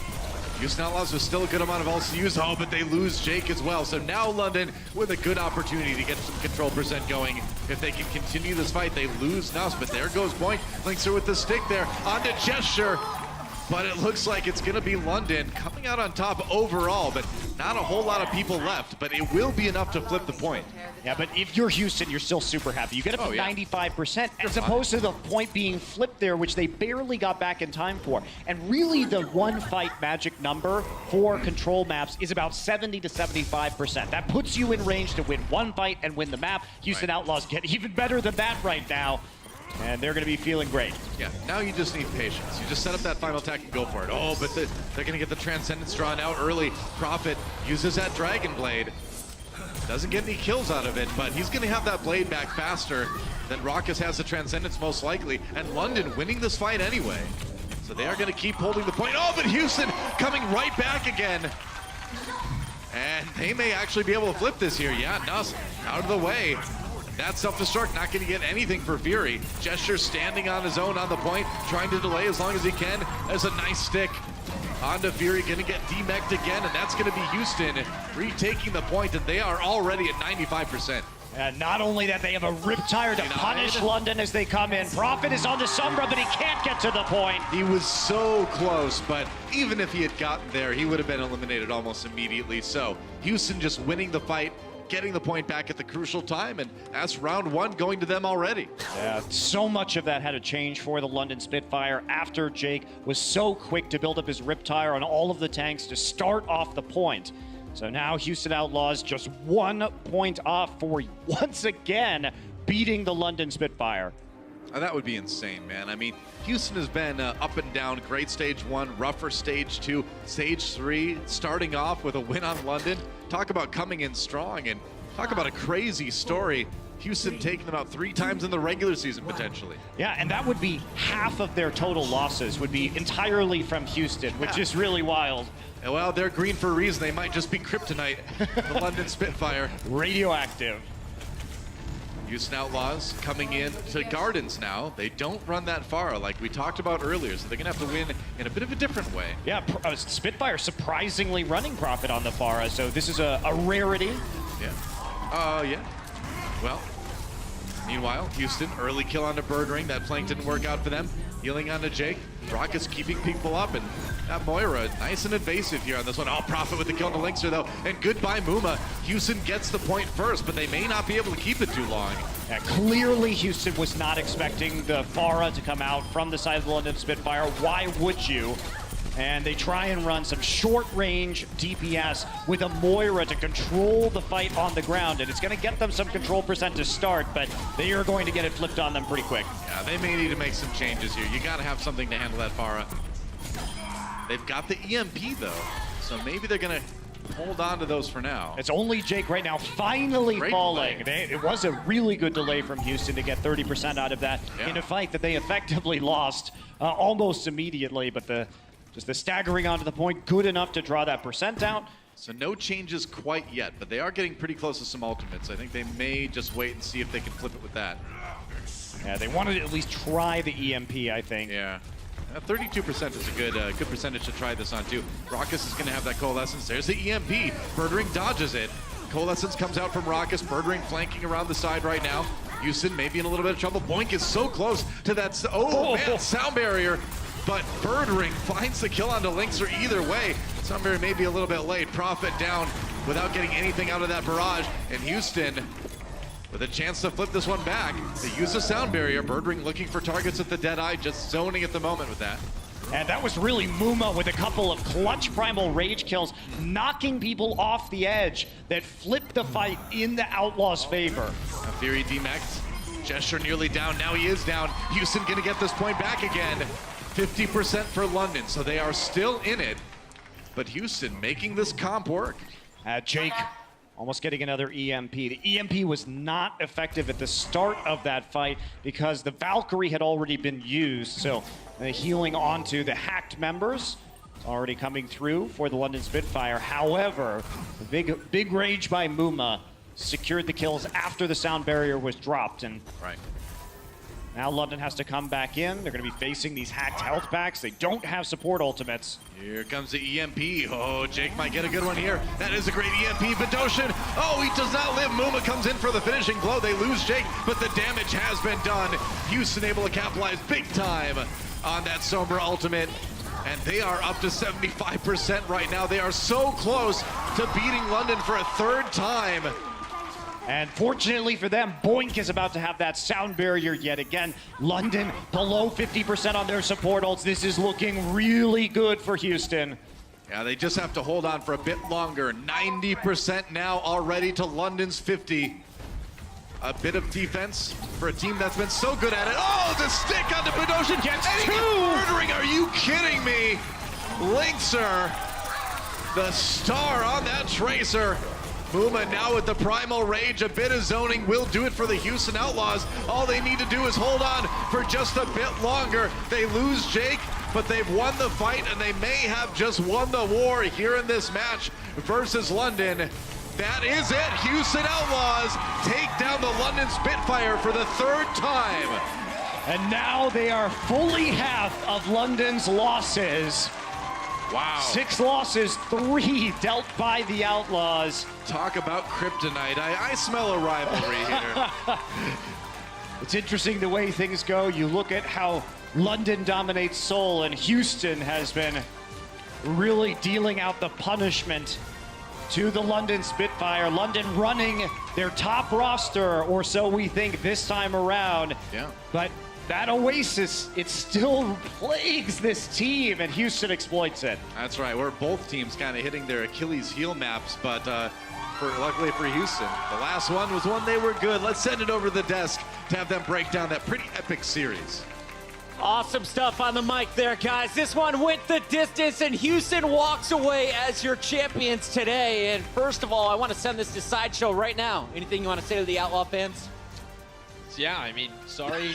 Houston Outlaws with still a good amount of ults to use, but they lose Jake as well. So now London with a good opportunity to get some control percent going. If they can continue this fight, they lose Nuss, but there goes Boink. Linkser with the stick there onto Gesture. But it looks like it's going to be London coming out on top overall, but not a whole lot of people left, but it will be enough to flip the point. Yeah, but if you're Houston, you're still super happy. You get up to 95%, as opposed to the point being flipped there, which they barely got back in time for. And really, the one fight magic number for control maps is about 70 to 75%. That puts you in range to win one fight and win the map. Houston Outlaws get even better than that right now. And they're going to be feeling great. Yeah, now you just need patience. You just set up that final attack and go for it. Oh, but they're going to get the Transcendence drawn out early. Prophet uses that Dragon Blade. Doesn't get any kills out of it, but he's going to have that blade back faster than Raucus has the Transcendence most likely. And London winning this fight anyway. So they are going to keep holding the point. Oh, but Houston coming right back again. And they may actually be able to flip this here. Yeah, Nuss out of the way. That self-destruct not going to get anything for Fury. Gesture standing on his own on the point, trying to delay as long as he can. There's a nice stick onto Fury, going to get demeched again, and that's going to be Houston retaking the point, and they are already at 95%. And not only that, they have a Riptire to punish London as they come in. Prophet is on to Sombra, but he can't get to the point. He was so close, but even if he had gotten there, he would have been eliminated almost immediately. So Houston just winning the fight, getting the point back at the crucial time, and that's round one going to them already. Yeah, so much of that had to change for the London Spitfire after Jake was so quick to build up his Riptire on all of the tanks to start off the point. So now Houston Outlaws just 1 point off for once again beating the London Spitfire. That would be insane, man. I mean, Houston has been up and down. Great stage 1, rougher stage 2, stage 3, starting off with a win on London. Talk about coming in strong, and talk about a crazy story. Houston taking them out 3 times in the regular season, potentially. Yeah, and that would be half of their total losses would be entirely from Houston, which is really wild. Well, they're green for a reason. They might just be kryptonite, the London Spitfire. Radioactive. Houston Outlaws coming in to Gardens now. They don't run that far like we talked about earlier, so they're going to have to win in a bit of a different way. Yeah, Spitfire surprisingly running Prophet on the Pharah, so this is a rarity. Yeah. Yeah. Well, meanwhile, Houston, early kill on the Bird Ring. That flank didn't work out for them. Healing onto Jake. Rocket's keeping people up, and that Moira, nice and invasive here on this one. Oh, Prophet with the kill on the Linkster, though. And goodbye, Muma. Houston gets the point first, but they may not be able to keep it too long. Yeah, clearly, Houston was not expecting the Pharah to come out from the side of the London Spitfire. Why would you? And they try and run some short-range DPS with a Moira to control the fight on the ground, and it's going to get them some control percent to start, but they are going to get it flipped on them pretty quick. Yeah, they may need to make some changes here. You got to have something to handle that Pharah. They've got the EMP, though, so maybe they're going to hold on to those for now. It's only Jake right now finally Great falling. It was a really good delay from Houston to get 30% out of that in a fight that they effectively lost almost immediately, but just the staggering onto the point, good enough to draw that percent out. So no changes quite yet, but they are getting pretty close to some ultimates. I think they may just wait and see if they can flip it with that. Yeah, they wanted to at least try the EMP, I think. Yeah. 32% is a good percentage to try this on, too. Raucus is going to have that Coalescence. There's the EMP. Birdring dodges it. Coalescence comes out from Raucus. Birdring flanking around the side right now. Houston maybe in a little bit of trouble. Boink is so close to that. Oh, man, sound barrier. But Birdring finds the kill onto Linkster either way. Sound barrier may be a little bit late. Prophet down without getting anything out of that barrage. And Houston with a chance to flip this one back. They use the sound barrier. Birdring looking for targets at the Deadeye, just zoning at the moment with that. And that was really Muma with a couple of clutch Primal Rage kills, knocking people off the edge that flipped the fight in the Outlaws' favor. Fury demeched. Gesture nearly down. Now he is down. Houston gonna get this point back again. 50% for London, so they are still in it. But Houston making this comp work. Jake almost getting another EMP. The EMP was not effective at the start of that fight because the Valkyrie had already been used. So healing onto the hacked members already coming through for the London Spitfire. However, the big rage by Muma secured the kills after the sound barrier was dropped. And now London has to come back in. They're going to be facing these hacked health packs. They don't have support ultimates. Here comes the EMP. Oh, Jake might get a good one here. That is a great EMP. Bedosian. Oh, he does not live. Muma comes in for the finishing blow. They lose Jake, but the damage has been done. Houston able to capitalize big time on that Sombra ultimate. And they are up to 75% right now. They are so close to beating London for a third time. And fortunately for them, Boink is about to have that sound barrier yet again. London below 50% on their support ults. This is looking really good for Houston. Yeah, they just have to hold on for a bit longer. 90% now already to London's 50. A bit of defense for a team that's been so good at it. Oh, the stick onto Bedosian. Gets two! Murdering, are you kidding me? Linkster, the star on that Tracer. Muma now with the primal rage, a bit of zoning will do it for the Houston Outlaws. All they need to do is hold on for just a bit longer. They lose Jake, but they've won the fight, and they may have just won the war here in this match versus London. That is it. Houston Outlaws take down the London Spitfire for the 3rd time. And now they are fully half of London's losses. Wow. 6 losses, 3 dealt by the Outlaws. Talk about kryptonite. I smell a rivalry here. It's interesting the way things go. You look at how London dominates Seoul, and Houston has been really dealing out the punishment to the London Spitfire. London running their top roster, or so we think this time around. Yeah. But that Oasis, it still plagues this team, and Houston exploits it. That's right. We're both teams kind of hitting their Achilles heel maps, but luckily for Houston, the last one was one they were good. Let's send it over to the desk to have them break down that pretty epic series. Awesome stuff on the mic there, guys. This one went the distance, and Houston walks away as your champions today. And first of all, I want to send this to Sideshow right now. Anything you want to say to the Outlaw fans? Yeah, I mean, sorry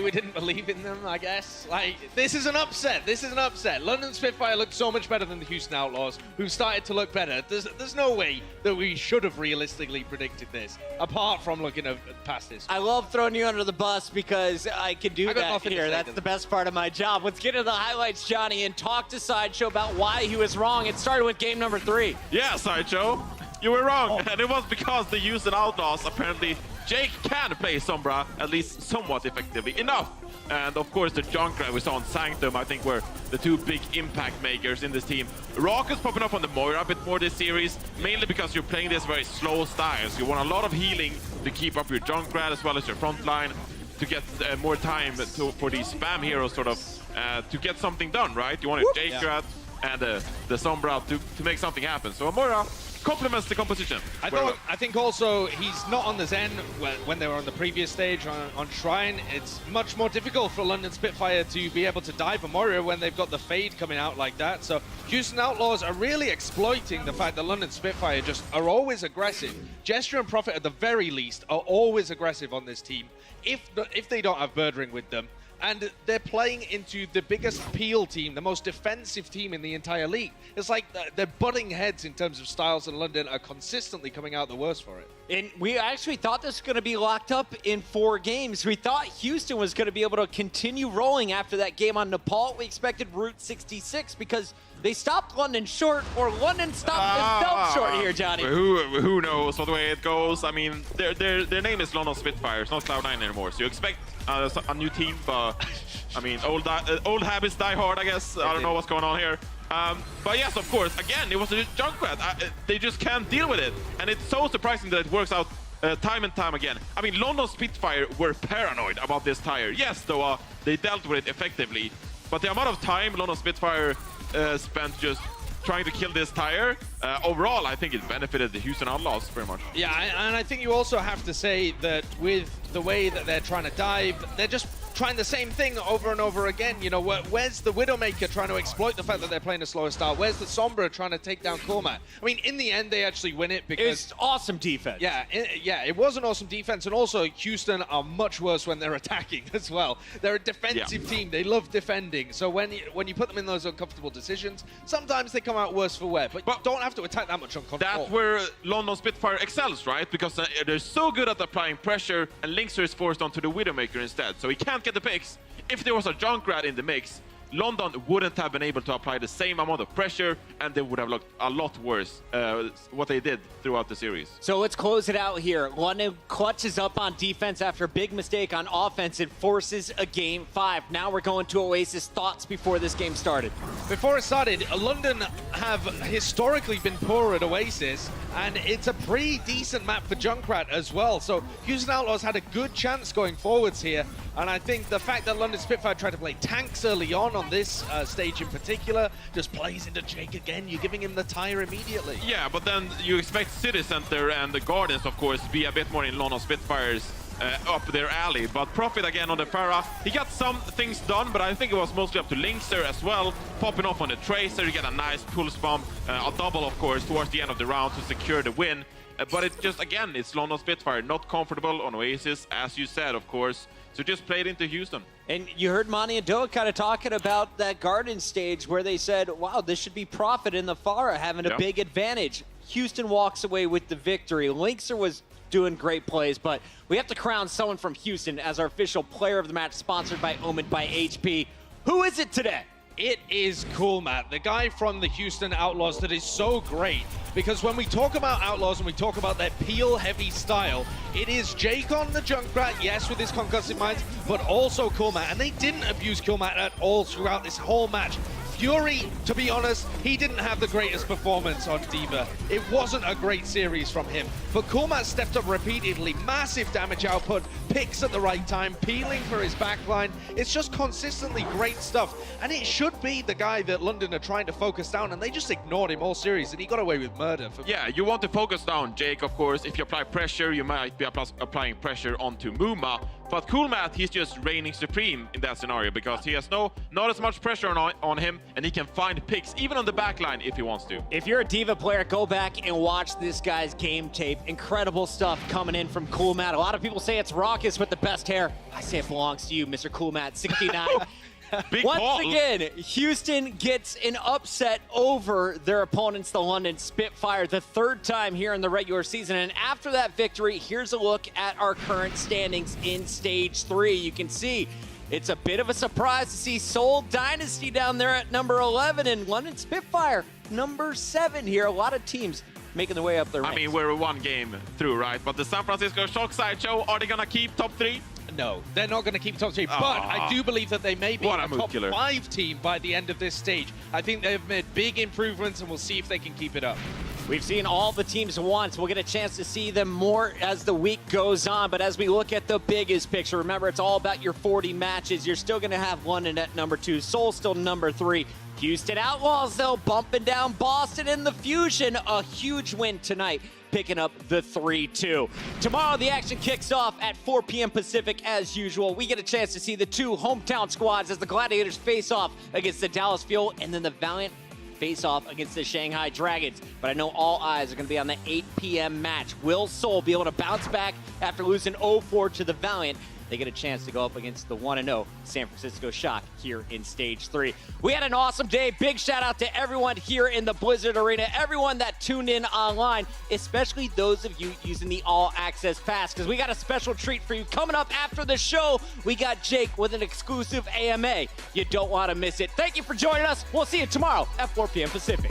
we didn't believe in them, I guess. Like, this is an upset. This is an upset. London Spitfire looked so much better than the Houston Outlaws, who started to look better. There's no way that we should have realistically predicted this, apart from looking past this. I love throwing you under the bus because I can do that here. That's the best part of my job. Let's get into the highlights, Johnny, and talk to Sideshow about why he was wrong. It started with game number 3. Yeah, Sideshow, you were wrong. And it was because the Houston Outlaws apparently Jake can play Sombra at least somewhat effectively enough. And of course the Junkrat we saw on Sanctum, I think, were the 2 big impact makers in this team. Rock is popping up on the Moira a bit more this series, mainly because you're playing this very slow style. So you want a lot of healing to keep up your Junkrat as well as your front line to get more time for these spam heroes sort of to get something done, right? You want a Jake-Rat and the Sombra to make something happen. So Moira complements the composition. I think also he's not on the Zen when they were on the previous stage on Shrine. It's much more difficult for London Spitfire to be able to dive a Moira when they've got the Fade coming out like that. So Houston Outlaws are really exploiting the fact that London Spitfire just are always aggressive. Gesture and Prophet at the very least are always aggressive on this team if they don't have Birdring with them. And they're playing into the biggest peel team, the most defensive team in the entire league. It's like they're butting heads in terms of styles, and London are consistently coming out the worst for it. And we actually thought this was going to be locked up in 4 games. We thought Houston was going to be able to continue rolling after that game on Nepal. We expected Route 66 because they stopped London short, or London stopped themselves short here, Johnny. Who knows what the way it goes? I mean, their name is London Spitfire. It's not Cloud9 anymore. So you expect a new team, but I mean, old habits die hard, I guess. I don't know what's going on here. But yes, of course, again, it was a Junkrat. They just can't deal with it. And it's so surprising that it works out time and time again. I mean, London Spitfire were paranoid about this tire. Yes, though, they dealt with it effectively. But the amount of time London Spitfire spent just trying to kill this tire, overall, I think it benefited the Houston Outlaws very much. Yeah, and I think you also have to say that with the way that they're trying to dive, they're just trying the same thing over and over again. You know, where's the Widowmaker trying to exploit the fact that they're playing a slower style? Where's the Sombra trying to take down Cormat? I mean, in the end, they actually win it because... It's awesome defense. Yeah, it was an awesome defense, and also Houston are much worse when they're attacking as well. They're a defensive team. They love defending. So when you put them in those uncomfortable decisions, sometimes they come out worse for wear, but you don't have to attack that much on control. That's where London Spitfire excels, right? Because they're so good at applying pressure, and Linkser is forced onto the Widowmaker instead. So he can't get the picks. If there was a Junkrat in the mix, London wouldn't have been able to apply the same amount of pressure, and they would have looked a lot worse what they did throughout the series. So let's close it out here. London clutches up on defense after a big mistake on offense and forces a game 5. Now we're going to Oasis. Thoughts before this game started? Before it started, London have historically been poor at Oasis, and it's a pretty decent map for Junkrat as well. So Houston Outlaws had a good chance going forwards here, and I think the fact that London Spitfire tried to play tanks early on this stage in particular just plays into Jake again. You're giving him the tire immediately. Yeah, but then you expect City Center and the Guardians, of course, be a bit more in London Spitfire's up their alley. But Profit again on the Pharah. He got some things done, but I think it was mostly up to Linkster as well. Popping off on the Tracer, you get a nice pulse bomb, a double of course, towards the end of the round to secure the win. But it just, again, it's London Spitfire, not comfortable on Oasis, as you said, of course. So just played into Houston. And you heard Monty and Doa kind of talking about that Garden stage where they said, wow, this should be Profit in the Pharah having a big advantage. Houston walks away with the victory. Linkster was doing great plays, but we have to crown someone from Houston as our official player of the match, sponsored by Omen by HP. Who is it today? It is Cool Matt, the guy from the Houston Outlaws that is so great. Because when we talk about Outlaws and we talk about their peel-heavy style, it is Jake on the Junkrat, yes, with his concussive mines, but also Cool Matt. And they didn't abuse Cool Matt at all throughout this whole match. Fury, to be honest, he didn't have the greatest performance on D.Va. It wasn't a great series from him. But Cool Matt stepped up repeatedly, massive damage output, picks at the right time, peeling for his backline. It's just consistently great stuff. And it should be the guy that London are trying to focus down, and they just ignored him all series, and he got away with murder. Yeah, you want to focus down Jake, of course. If you apply pressure, you might be applying pressure onto Muma. But Cool Matt, he's just reigning supreme in that scenario because he has not as much pressure on him, and he can find picks even on the backline if he wants to. If you're a D.Va player, go back and watch this guy's game tape. Incredible stuff coming in from Cool Matt. A lot of people say it's Raucous with the best hair. I say it belongs to you, Mr. Cool Matt 69. Once again, Houston gets an upset over their opponents, the London Spitfire, the third time here in the regular season. And after that victory, here's a look at our current standings in Stage 3. You can see it's a bit of a surprise to see Seoul Dynasty down there at number 11 and London Spitfire number 7 here. A lot of teams making their way up their ranks. I mean, we're one game through, right? But the San Francisco Shock Sideshow, are they going to keep top 3? No, they're not going to keep top 3, but I do believe that they may be a top 5 team by the end of this stage. I think they've made big improvements, and we'll see if they can keep it up. We've seen all the teams once. We'll get a chance to see them more as the week goes on. But as we look at the biggest picture, remember, it's all about your 40 matches. You're still going to have London at number 2, Seoul still number 3. Houston Outlaws, though, bumping down Boston in the Fusion. A huge win tonight, picking up the 3-2. Tomorrow, the action kicks off at 4 p.m. Pacific as usual. We get a chance to see the 2 hometown squads as the Gladiators face off against the Dallas Fuel and then the Valiant face off against the Shanghai Dragons. But I know all eyes are going to be on the 8 p.m. match. Will Seoul be able to bounce back after losing 0-4 to the Valiant? They get a chance to go up against the 1-0 San Francisco Shock here in Stage 3. We had an awesome day. Big shout out to everyone here in the Blizzard Arena, everyone that tuned in online, especially those of you using the All Access Pass, because we got a special treat for you coming up after the show. We got Jake with an exclusive AMA. You don't want to miss it. Thank you for joining us. We'll see you tomorrow at 4 p.m. Pacific.